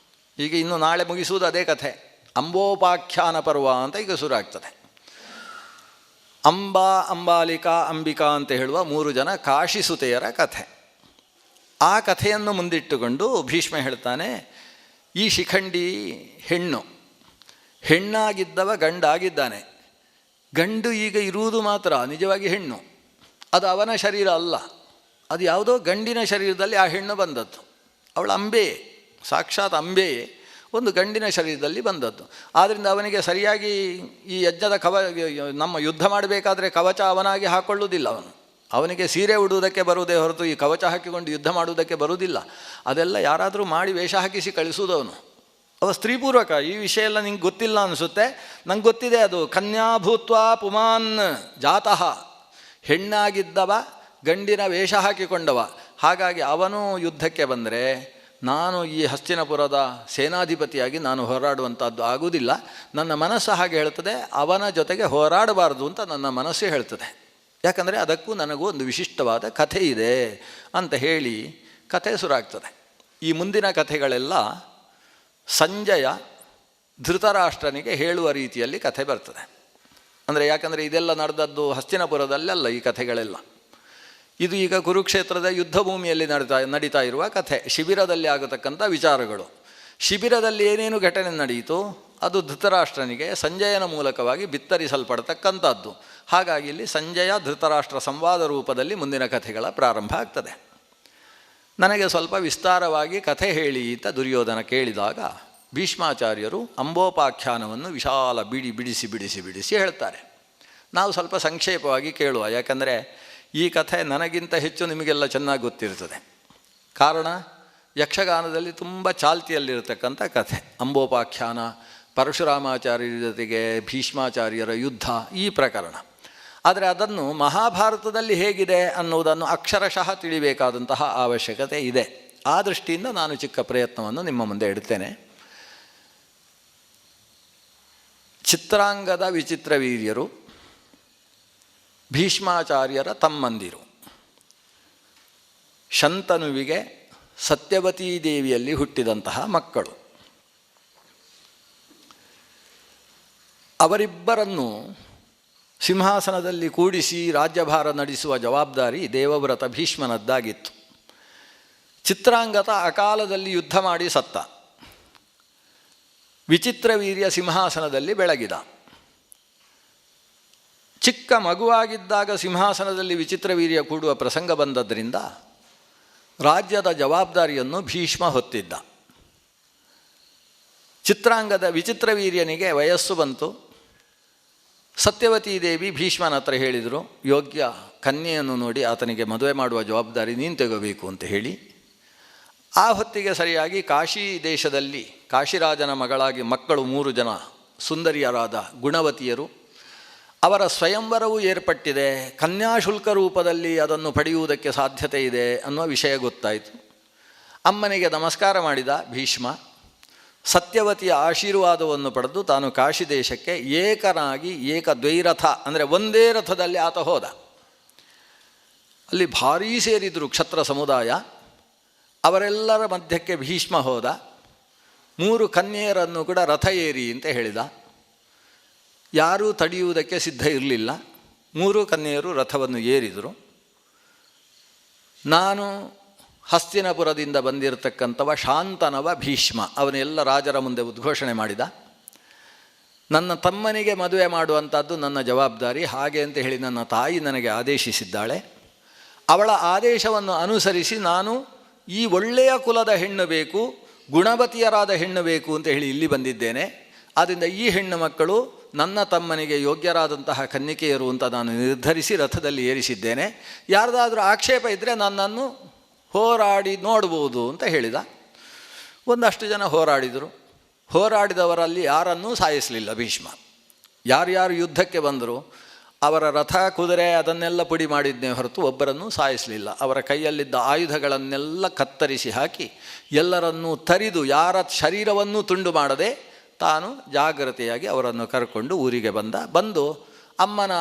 [SPEAKER 1] ಈಗ ಇನ್ನು ನಾಳೆ ಮುಗಿಸುವುದು ಅದೇ ಕಥೆ. ಅಂಬೋಪಾಖ್ಯಾನ ಪರ್ವ ಅಂತ ಈಗ ಶುರು ಆಗ್ತದೆ. ಅಂಬಾ, ಅಂಬಾಲಿಕಾ, ಅಂಬಿಕಾ ಅಂತ ಹೇಳುವ 3 ಜನ ಕಾಶಿಸುತೆಯರ ಕಥೆ. ಆ ಕಥೆಯನ್ನು ಮುಂದಿಟ್ಟುಕೊಂಡು ಭೀಷ್ಮ ಹೇಳ್ತಾನೆ, ಈ ಶಿಖಂಡಿ ಹೆಣ್ಣಾಗಿದ್ದವ ಗಂಡಾಗಿದ್ದಾನೆ. ಗಂಡು ಈಗ ಇರುವುದು ಮಾತ್ರ ನಿಜವಾಗಿ ಹೆಣ್ಣು. ಅದು ಅವನ ಶರೀರ ಅಲ್ಲ, ಅದು ಯಾವುದೋ ಗಂಡಿನ ಶರೀರದಲ್ಲಿ ಆ ಹೆಣ್ಣು ಬಂದದ್ದು. ಅವಳು ಅಂಬೆಯೇ, ಸಾಕ್ಷಾತ್ ಅಂಬೆಯೇ ಒಂದು ಗಂಡಿನ ಶರೀರದಲ್ಲಿ ಬಂದದ್ದು. ಆದ್ದರಿಂದ ಅವನಿಗೆ ಸರಿಯಾಗಿ ಈ ಯಜ್ಞದ ನಮ್ಮ ಯುದ್ಧ ಮಾಡಬೇಕಾದ್ರೆ ಕವಚ ಅವನಾಗಿ ಹಾಕ್ಕೊಳ್ಳುವುದಿಲ್ಲ. ಅವನಿಗೆ ಸೀರೆ ಉಡುವುದಕ್ಕೆ ಬರುವುದೇ ಹೊರತು ಈ ಕವಚ ಹಾಕಿಕೊಂಡು ಯುದ್ಧ ಮಾಡುವುದಕ್ಕೆ ಬರುವುದಿಲ್ಲ. ಅದೆಲ್ಲ ಯಾರಾದರೂ ಮಾಡಿ ವೇಷ ಹಾಕಿಸಿ ಕಳಿಸುವುದವನು. ಅವ ಸ್ತ್ರೀಪೂರ್ವಕ. ಈ ವಿಷಯ ಎಲ್ಲ ನಿಂಗೆ ಗೊತ್ತಿಲ್ಲ ಅನಿಸುತ್ತೆ, ನಂಗೆ ಗೊತ್ತಿದೆ. ಅದು ಕನ್ಯಾಭೂತ್ವ ಪುಮಾನ್ ಜಾತಃ. ಹೆಣ್ಣಾಗಿದ್ದವ ಗಂಡಿನ ವೇಷ ಹಾಕಿಕೊಂಡವ. ಹಾಗಾಗಿ ಅವನು ಯುದ್ಧಕ್ಕೆ ಬಂದರೆ ನಾನು ಈ ಹಸ್ತಿನಪುರದ ಸೇನಾಧಿಪತಿಯಾಗಿ ನಾನು ಹೋರಾಡುವಂಥದ್ದು ಆಗುವುದಿಲ್ಲ. ನನ್ನ ಮನಸ್ಸು ಹಾಗೆ ಹೇಳ್ತದೆ, ಅವನ ಜೊತೆಗೆ ಹೋರಾಡಬಾರ್ದು ಅಂತ ನನ್ನ ಮನಸ್ಸು ಹೇಳ್ತದೆ. ಯಾಕಂದರೆ ಅದಕ್ಕೂ ನನಗೂ ಒಂದು ವಿಶಿಷ್ಟವಾದ ಕಥೆ ಇದೆ ಅಂತ ಹೇಳಿ ಕಥೆ ಶುರುವಾಗ್ತದೆ. ಈ ಮುಂದಿನ ಕಥೆಗಳೆಲ್ಲ ಸಂಜಯ ಧೃತರಾಷ್ಟ್ರನಿಗೆ ಹೇಳುವ ರೀತಿಯಲ್ಲಿ ಕಥೆ ಬರ್ತದೆ. ಅಂದರೆ ಯಾಕಂದರೆ ಇದೆಲ್ಲ ನಡೆದದ್ದು ಹಸ್ತಿನಪುರದಲ್ಲೆಲ್ಲ ಈ ಕಥೆಗಳೆಲ್ಲ. ಇದು ಈಗ ಕುರುಕ್ಷೇತ್ರದ ಯುದ್ಧ ಭೂಮಿಯಲ್ಲಿ ನಡೀತಾ ಇರುವ ಕಥೆ. ಶಿಬಿರದಲ್ಲಿ ಆಗತಕ್ಕಂಥ ವಿಚಾರಗಳು. ಶಿಬಿರದಲ್ಲಿ ಏನೇನು ಘಟನೆ ನಡೆಯಿತು ಅದು ಧೃತರಾಷ್ಟ್ರನಿಗೆ ಸಂಜಯನ ಮೂಲಕವಾಗಿ ಬಿತ್ತರಿಸಲ್ಪಡ್ತಕ್ಕಂಥದ್ದು. ಹಾಗಾಗಿ ಇಲ್ಲಿ ಸಂಜಯ ಧೃತರಾಷ್ಟ್ರ ಸಂವಾದ ರೂಪದಲ್ಲಿ ಮುಂದಿನ ಕಥೆಗಳ ಪ್ರಾರಂಭ ಆಗ್ತದೆ. ನನಗೆ ಸ್ವಲ್ಪ ವಿಸ್ತಾರವಾಗಿ ಕಥೆ ಹೇಳಿ ಅಂತ ದುರ್ಯೋಧನ ಕೇಳಿದಾಗ ಭೀಷ್ಮಾಚಾರ್ಯರು ಅಂಬೋಪಾಖ್ಯಾನವನ್ನು ವಿಶಾಲ ಬಿಡಿಸಿ ಹೇಳ್ತಾರೆ. ನಾವು ಸ್ವಲ್ಪ ಸಂಕ್ಷೇಪವಾಗಿ ಕೇಳುವ, ಯಾಕಂದರೆ ಈ ಕಥೆ ನನಗಿಂತ ಹೆಚ್ಚು ನಿಮಗೆಲ್ಲ ಚೆನ್ನಾಗಿ ಗೊತ್ತಿರ್ತದೆ. ಕಾರಣ, ಯಕ್ಷಗಾನದಲ್ಲಿ ತುಂಬ ಚಾಲ್ತಿಯಲ್ಲಿರತಕ್ಕಂಥ ಕಥೆ ಅಂಬೋಪಾಖ್ಯಾನ. ಪರಶುರಾಮಾಚಾರ್ಯರ ಜೊತೆಗೆ ಭೀಷ್ಮಾಚಾರ್ಯರ ಯುದ್ಧ, ಈ ಪ್ರಕರಣ. ಆದರೆ ಅದನ್ನು ಮಹಾಭಾರತದಲ್ಲಿ ಹೇಗಿದೆ ಅನ್ನುವುದನ್ನು ಅಕ್ಷರಶಃ ತಿಳಿಬೇಕಾದಂತಹ ಅವಶ್ಯಕತೆ ಇದೆ. ಆ ದೃಷ್ಟಿಯಿಂದ ನಾನು ಚಿಕ್ಕ ಪ್ರಯತ್ನವನ್ನು ನಿಮ್ಮ ಮುಂದೆ ಇಡ್ತೇನೆ. ಚಿತ್ರಾಂಗದ ವಿಚಿತ್ರವೀರ್ಯರು ಭೀಷ್ಮಾಚಾರ್ಯರ ತಮ್ಮಂದಿರು. ಶಂತನುವಿಗೆ ಸತ್ಯವತೀ ದೇವಿಯಲ್ಲಿ ಹುಟ್ಟಿದಂತಹ ಮಕ್ಕಳು. ಅವರಿಬ್ಬರನ್ನು ಸಿಂಹಾಸನದಲ್ಲಿ ಕೂಡಿಸಿ ರಾಜ್ಯಭಾರ ನಡೆಸುವ ಜವಾಬ್ದಾರಿ ದೇವವ್ರತ ಭೀಷ್ಮನದ್ದಾಗಿತ್ತು. ಚಿತ್ರಾಂಗದ ಅಕಾಲದಲ್ಲಿ ಯುದ್ಧ ಮಾಡಿ ಸತ್ತ. ವಿಚಿತ್ರವೀರ್ಯ ಸಿಂಹಾಸನದಲ್ಲಿ ಬೆಳಗಿದ. ಚಿಕ್ಕ ಮಗುವಾಗಿದ್ದಾಗ ಸಿಂಹಾಸನದಲ್ಲಿ ವಿಚಿತ್ರವೀರ್ಯ ಕೂಡುವ ಪ್ರಸಂಗ ಬಂದದ್ದರಿಂದ ರಾಜ್ಯದ ಜವಾಬ್ದಾರಿಯನ್ನು ಭೀಷ್ಮ ಹೊತ್ತಿದ್ದ. ಚಿತ್ರಾಂಗದ ವಿಚಿತ್ರವೀರ್ಯನಿಗೆ ವಯಸ್ಸು ಬಂತು. ಸತ್ಯವತೀ ದೇವಿ ಭೀಷ್ಮನ ಹತ್ರ ಹೇಳಿದರು, ಯೋಗ್ಯ ಕನ್ಯೆಯನ್ನು ನೋಡಿ ಆತನಿಗೆ ಮದುವೆ ಮಾಡುವ ಜವಾಬ್ದಾರಿ ನೀನು ತೆಗೋಬೇಕು ಅಂತ ಹೇಳಿ. ಆ ಹೊತ್ತಿಗೆ ಸರಿಯಾಗಿ ಕಾಶಿ ದೇಶದಲ್ಲಿ ಕಾಶಿರಾಜನ ಮಕ್ಕಳು 3 ಜನ ಸುಂದರಿಯರಾದ ಗುಣವತಿಯರು. ಅವರ ಸ್ವಯಂವರವೂ ಏರ್ಪಟ್ಟಿದೆ. ಕನ್ಯಾಶುಲ್ಕ ರೂಪದಲ್ಲಿ ಅದನ್ನು ಪಡೆಯುವುದಕ್ಕೆ ಸಾಧ್ಯತೆ ಇದೆ ಅನ್ನುವ ವಿಷಯ ಗೊತ್ತಾಯಿತು. ಅಮ್ಮನಿಗೆ ನಮಸ್ಕಾರ ಮಾಡಿದ ಭೀಷ್ಮ. ಸತ್ಯವತಿಯ ಆಶೀರ್ವಾದವನ್ನು ಪಡೆದು ತಾನು ಕಾಶಿ ದೇಶಕ್ಕೆ ಏಕನಾಗಿ ಏಕದ್ವೈರಥ ಅಂದರೆ ಒಂದೇ ರಥದಲ್ಲಿ ಆತ ಹೋದ. ಅಲ್ಲಿ ಭಾರೀ ಸೇರಿದರು ಕ್ಷತ್ರ ಸಮುದಾಯ. ಅವರೆಲ್ಲರ ಮಧ್ಯಕ್ಕೆ ಭೀಷ್ಮ ಹೋದ. 3 ಕನ್ಯೆಯರನ್ನು ಕೂಡ ರಥ ಏರಿ ಅಂತ ಹೇಳಿದ. ಯಾರೂ ತಡೆಯುವುದಕ್ಕೆ ಸಿದ್ಧ ಇರಲಿಲ್ಲ. 3 ಕನ್ಯೆಯರು ರಥವನ್ನು ಏರಿದರು. ನಾನು ಹಸ್ತಿನಪುರದಿಂದ ಬಂದಿರತಕ್ಕಂಥವ ಶಾಂತನವ ಭೀಷ್ಮ, ಅವನೆಲ್ಲ ರಾಜರ ಮುಂದೆ ಉದ್ಘೋಷಣೆ ಮಾಡಿದ. ನನ್ನ ತಮ್ಮನಿಗೆ ಮದುವೆ ಮಾಡುವಂಥದ್ದು ನನ್ನ ಜವಾಬ್ದಾರಿ, ಹಾಗೆ ಅಂತ ಹೇಳಿ ನನ್ನ ತಾಯಿ ನನಗೆ ಆದೇಶಿಸಿದ್ದಾಳೆ. ಅವಳ ಆದೇಶವನ್ನು ಅನುಸರಿಸಿ ನಾನು ಈ ಒಳ್ಳೆಯ ಕುಲದ ಹೆಣ್ಣು ಬೇಕು, ಗುಣವತಿಯರಾದ ಹೆಣ್ಣು ಬೇಕು ಅಂತ ಹೇಳಿ ಇಲ್ಲಿ ಬಂದಿದ್ದೇನೆ. ಆದ್ದರಿಂದ ಈ ಹೆಣ್ಣು ಮಕ್ಕಳು ನನ್ನ ತಮ್ಮನಿಗೆ ಯೋಗ್ಯರಾದಂತಹ ಕನ್ನಿಕೆಯರು ಅಂತ ನಾನು ನಿರ್ಧರಿಸಿ ರಥದಲ್ಲಿ ಏರಿಸಿದ್ದೇನೆ. ಯಾರ್ದಾದ್ರೂ ಆಕ್ಷೇಪ ಇದ್ದರೆ ನನ್ನನ್ನು ಹೋರಾಡಿ ನೋಡ್ಬೋದು ಅಂತ ಹೇಳಿದ. ಒಂದಷ್ಟು ಜನ ಹೋರಾಡಿದರು. ಹೋರಾಡಿದವರಲ್ಲಿ ಯಾರನ್ನೂ ಸಾಯಿಸಲಿಲ್ಲ ಭೀಷ್ಮ. ಯಾರ್ಯಾರು ಯುದ್ಧಕ್ಕೆ ಬಂದರು ಅವರ ರಥ ಕುದುರೆ ಅದನ್ನೆಲ್ಲ ಪುಡಿ ಮಾಡಿದ್ದೇ ಹೊರತು ಒಬ್ಬರನ್ನೂ ಸಾಯಿಸಲಿಲ್ಲ. ಅವರ ಕೈಯಲ್ಲಿದ್ದ ಆಯುಧಗಳನ್ನೆಲ್ಲ ಕತ್ತರಿಸಿ ಹಾಕಿ ಎಲ್ಲರನ್ನೂ ತರಿದು ಯಾರ ಶರೀರವನ್ನೂ ತುಂಡು ಮಾಡದೆ ತಾನು ಜಾಗ್ರತೆಯಾಗಿ ಅವರನ್ನು ಕರ್ಕೊಂಡು ಊರಿಗೆ ಬಂದು ಅಮ್ಮನ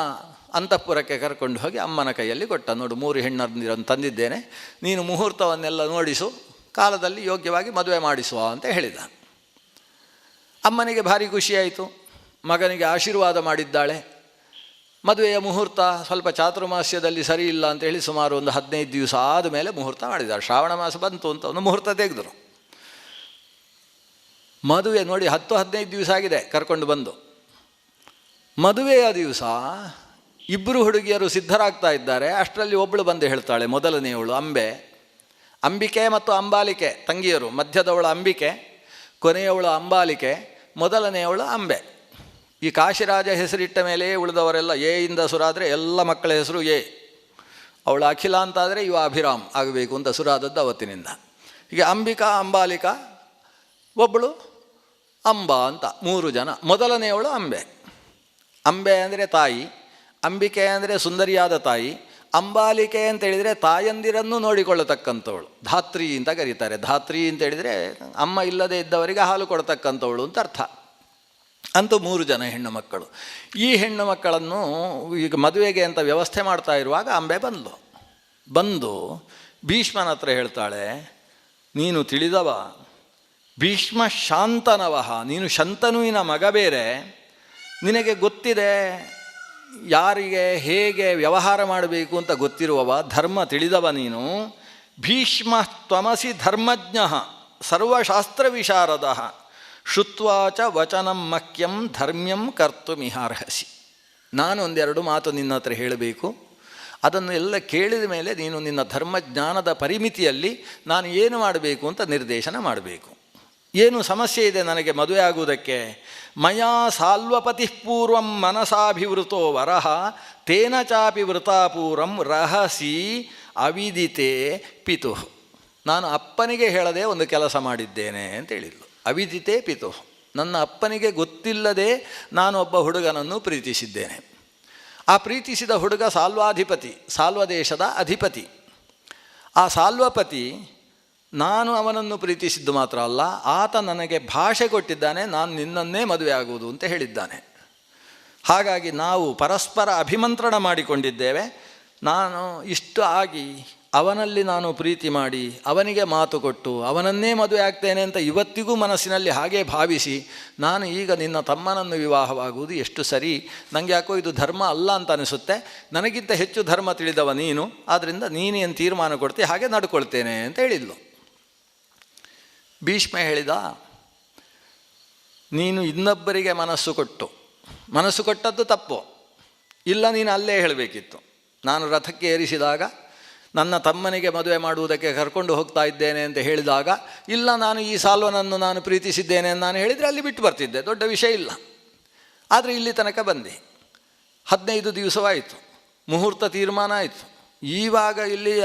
[SPEAKER 1] ಅಂತಃಪುರಕ್ಕೆ ಕರ್ಕೊಂಡು ಹೋಗಿ ಅಮ್ಮನ ಕೈಯಲ್ಲಿ ಕೊಟ್ಟ. ನೋಡು, 3 ಹೆಣ್ಣನ್ನು ತಂದಿದ್ದೇನೆ, ನೀನು ಮುಹೂರ್ತವನ್ನೆಲ್ಲ ನೋಡಿಸು, ಕಾಲದಲ್ಲಿ ಯೋಗ್ಯವಾಗಿ ಮದುವೆ ಮಾಡಿಸುವ ಅಂತ ಹೇಳಿದ. ಅಮ್ಮನಿಗೆ ಭಾರಿ ಖುಷಿಯಾಯಿತು. ಮಗನಿಗೆ ಆಶೀರ್ವಾದ ಮಾಡಿದ್ದಾಳೆ. ಮದುವೆಯ ಮುಹೂರ್ತ ಸ್ವಲ್ಪ ಚಾತುರ್ಮಾಸ್ಯದಲ್ಲಿ ಸರಿ ಇಲ್ಲ ಅಂತೇಳಿ ಸುಮಾರು ಒಂದು 15 ದಿವಸ ಆದಮೇಲೆ ಮುಹೂರ್ತ ಮಾಡಿದ್ದಾರೆ. ಶ್ರಾವಣ ಮಾಸ ಬಂತು ಅಂತ ಒಂದು ಮುಹೂರ್ತ ತೆಗೆದರು. ಮದುವೆ ನೋಡಿ 10-15 ದಿವಸ ಆಗಿದೆ ಕರ್ಕೊಂಡು ಬಂದು. ಮದುವೆಯ ದಿವಸ 2 ಹುಡುಗಿಯರು ಸಿದ್ಧರಾಗ್ತಾ ಇದ್ದಾರೆ. ಅಷ್ಟರಲ್ಲಿ ಒಬ್ಬಳು ಬಂದು ಹೇಳ್ತಾಳೆ, ಮೊದಲನೆಯವಳು ಅಂಬಿಕೆ ಮತ್ತು ಅಂಬಾಲಿಕೆ ತಂಗಿಯರು. ಮಧ್ಯದವಳು ಅಂಬಿಕೆ, ಕೊನೆಯವಳು ಅಂಬಾಲಿಕೆ, ಮೊದಲನೆಯವಳು ಅಂಬೆ. ಈ ಕಾಶಿರಾಜ ಹೆಸರಿಟ್ಟ ಮೇಲೆ ಉಳಿದವರೆಲ್ಲ ಇಂದ ಸುರಾದರೆ ಎಲ್ಲ ಮಕ್ಕಳ ಹೆಸರು ಅವಳು ಅಖಿಲ ಅಂತಾದರೆ ಇವ ಅಭಿರಾಮ್ ಆಗಬೇಕು ಅಂತ ಸುರಾದದ್ದು ಅವತ್ತಿನಿಂದ. ಈಗ ಅಂಬಿಕಾ, ಅಂಬಾಲಿಕಾ, ಒಬ್ಬಳು ಅಂಬಾ ಅಂತ 3 ಜನ. ಮೊದಲನೆಯವಳು ಅಂಬೆ ಅಂದರೆ ತಾಯಿ, ಅಂಬಿಕೆ ಅಂದರೆ ಸುಂದರಿಯಾದ ತಾಯಿ, ಅಂಬಾಲಿಕೆ ಅಂತೇಳಿದರೆ ತಾಯಂದಿರನ್ನು ನೋಡಿಕೊಳ್ಳತಕ್ಕಂಥವಳು, ಧಾತ್ರಿ ಅಂತ ಕರೀತಾರೆ. ಧಾತ್ರಿ ಅಂತೇಳಿದರೆ ಅಮ್ಮ ಇಲ್ಲದೆ ಇದ್ದವರಿಗೆ ಹಾಲು ಕೊಡ್ತಕ್ಕಂಥವಳು ಅಂತ ಅರ್ಥ. ಅಂತೂ 3 ಜನ ಹೆಣ್ಣು ಮಕ್ಕಳು. ಈ ಹೆಣ್ಣು ಮಕ್ಕಳನ್ನು ಈಗ ಮದುವೆಗೆ ಅಂತ ವ್ಯವಸ್ಥೆ ಮಾಡ್ತಾ ಇರುವಾಗ ಅಂಬೆ ಬಂದು ಭೀಷ್ಮನ ಹತ್ರ ಹೇಳ್ತಾಳೆ, ನೀನು ತಿಳಿದವ, ಭೀಷ್ಮ ಶಾಂತನವಹ, ನೀನು ಶಂತನುವಿನ ಮಗ ಬೇರೆ, ನಿನಗೆ ಗೊತ್ತಿದೆ ಯಾರಿಗೆ ಹೇಗೆ ವ್ಯವಹಾರ ಮಾಡಬೇಕು ಅಂತ ಗೊತ್ತಿರುವವ, ಧರ್ಮ ತಿಳಿದವ ನೀನು. ಭೀಷ್ಮ ತ್ವಮಸಿ ಧರ್ಮಜ್ಞ ಸರ್ವಶಾಸ್ತ್ರ ವಿಶಾರದ ಶುತ್ವಾಚ ವಚನಂ ಮಹ್ಯಂ ಧರ್ಮ್ಯಂ ಕರ್ತುಮಿಹಾರ್ಹಸಿ. ನಾನು 1-2 ಮಾತು ನಿನ್ನ ಹತ್ರ ಹೇಳಬೇಕು. ಅದನ್ನು ಎಲ್ಲ ಕೇಳಿದ ಮೇಲೆ ನೀನು ನಿನ್ನ ಧರ್ಮಜ್ಞಾನದ ಪರಿಮಿತಿಯಲ್ಲಿ ನಾನು ಏನು ಮಾಡಬೇಕು ಅಂತ ನಿರ್ದೇಶನ ಮಾಡಬೇಕು. ಏನು ಸಮಸ್ಯೆ ಇದೆ ನನಗೆ ಮದುವೆ ಆಗುವುದಕ್ಕೆ? ಮಯಾ ಸಾಲ್ವಪತಿ ಪೂರ್ವಂ ಮನಸಾಭಿವೃತೋ ವರಹ ತೇನ ಚಾಪಿ ವೃತಾಪೂರಂ ರಹಸಿ ಅವಿದಿತೆ ಪಿತು. ನಾನು ಅಪ್ಪನಿಗೆ ಹೇಳದೆ ಒಂದು ಕೆಲಸ ಮಾಡಿದ್ದೇನೆ ಅಂತ ಹೇಳಿದ್ಲು. ಅವಿದಿತೆ ಪಿತು, ನನ್ನ ಅಪ್ಪನಿಗೆ ಗೊತ್ತಿಲ್ಲದೆ ನಾನು ಒಬ್ಬ ಹುಡುಗನನ್ನು ಪ್ರೀತಿಸಿದ್ದೇನೆ. ಆ ಪ್ರೀತಿಸಿದ ಹುಡುಗ ಸಾಲ್ವಾಧಿಪತಿ, ಸಾಲ್ವ ದೇಶದ ಅಧಿಪತಿ. ಆ ಸಾಲ್ವಪತಿ ನಾನು ಅವನನ್ನು ಪ್ರೀತಿಸಿದ್ದು ಮಾತ್ರ ಅಲ್ಲ, ಆತ ನನಗೆ ಭಾಷೆ ಕೊಟ್ಟಿದ್ದಾನೆ, ನಾನು ನಿನ್ನನ್ನೇ ಮದುವೆ ಆಗುವುದು ಅಂತ ಹೇಳಿದ್ದಾನೆ. ಹಾಗಾಗಿ ನಾವು ಪರಸ್ಪರ ಅಭಿಮಂತ್ರಣ ಮಾಡಿಕೊಂಡಿದ್ದೇವೆ. ನಾನು ಇಷ್ಟು ಆಗಿ ಅವನಲ್ಲಿ ನಾನು ಪ್ರೀತಿ ಮಾಡಿ ಅವನಿಗೆ ಮಾತು ಕೊಟ್ಟು ಅವನನ್ನೇ ಮದುವೆ ಆಗ್ತೇನೆ ಅಂತ ಇವತ್ತಿಗೂ ಮನಸ್ಸಿನಲ್ಲಿ ಹಾಗೇ ಭಾವಿಸಿ ನಾನು ಈಗ ನಿನ್ನ ತಮ್ಮನನ್ನು ವಿವಾಹವಾಗುವುದು ಎಷ್ಟು ಸರಿ, ನನಗೆ ಯಾಕೋ ಇದು ಧರ್ಮ ಅಲ್ಲ ಅಂತ ಅನಿಸುತ್ತೆ, ನನಗಿಂತ ಹೆಚ್ಚು ಧರ್ಮ ತಿಳಿದವ ನೀನು, ಆದ್ದರಿಂದ ನೀನೇನು ತೀರ್ಮಾನ ಕೊಡ್ತೀಯ ಹಾಗೆ ನಡ್ಕೊಳ್ತೇನೆ ಅಂತ ಹೇಳಿದ್ಲು. ಭೀಷ್ಮ ಹೇಳಿದ, ನೀನು ಇನ್ನೊಬ್ಬರಿಗೆ ಮನಸ್ಸು ಕೊಟ್ಟದ್ದು ತಪ್ಪು, ಇಲ್ಲ ನೀನು ಅಲ್ಲೇ ಹೇಳಬೇಕಿತ್ತು. ನಾನು ರಥಕ್ಕೆ ಏರಿಸಿದಾಗ ನನ್ನ ತಮ್ಮನಿಗೆ ಮದುವೆ ಮಾಡುವುದಕ್ಕೆ ಕರ್ಕೊಂಡು ಹೋಗ್ತಾ ಇದ್ದೇನೆ ಅಂತ ಹೇಳಿದಾಗ, ಇಲ್ಲ ನಾನು ಈ ಸಾಲ್ವನನ್ನು ನಾನು ಪ್ರೀತಿಸಿದ್ದೇನೆ ಅಂತ ನಾನು ಹೇಳಿದರೆ ಅಲ್ಲಿ ಬಿಟ್ಟು ಬರ್ತಿದ್ದೆ, ದೊಡ್ಡ ವಿಷಯ ಇಲ್ಲ. ಆದರೆ ಇಲ್ಲಿ ತನಕ ಬಂದೆ, 15 ದಿವಸವಾಯಿತು, ಮುಹೂರ್ತ ತೀರ್ಮಾನ ಆಯಿತು. ಈವಾಗ ಇಲ್ಲಿ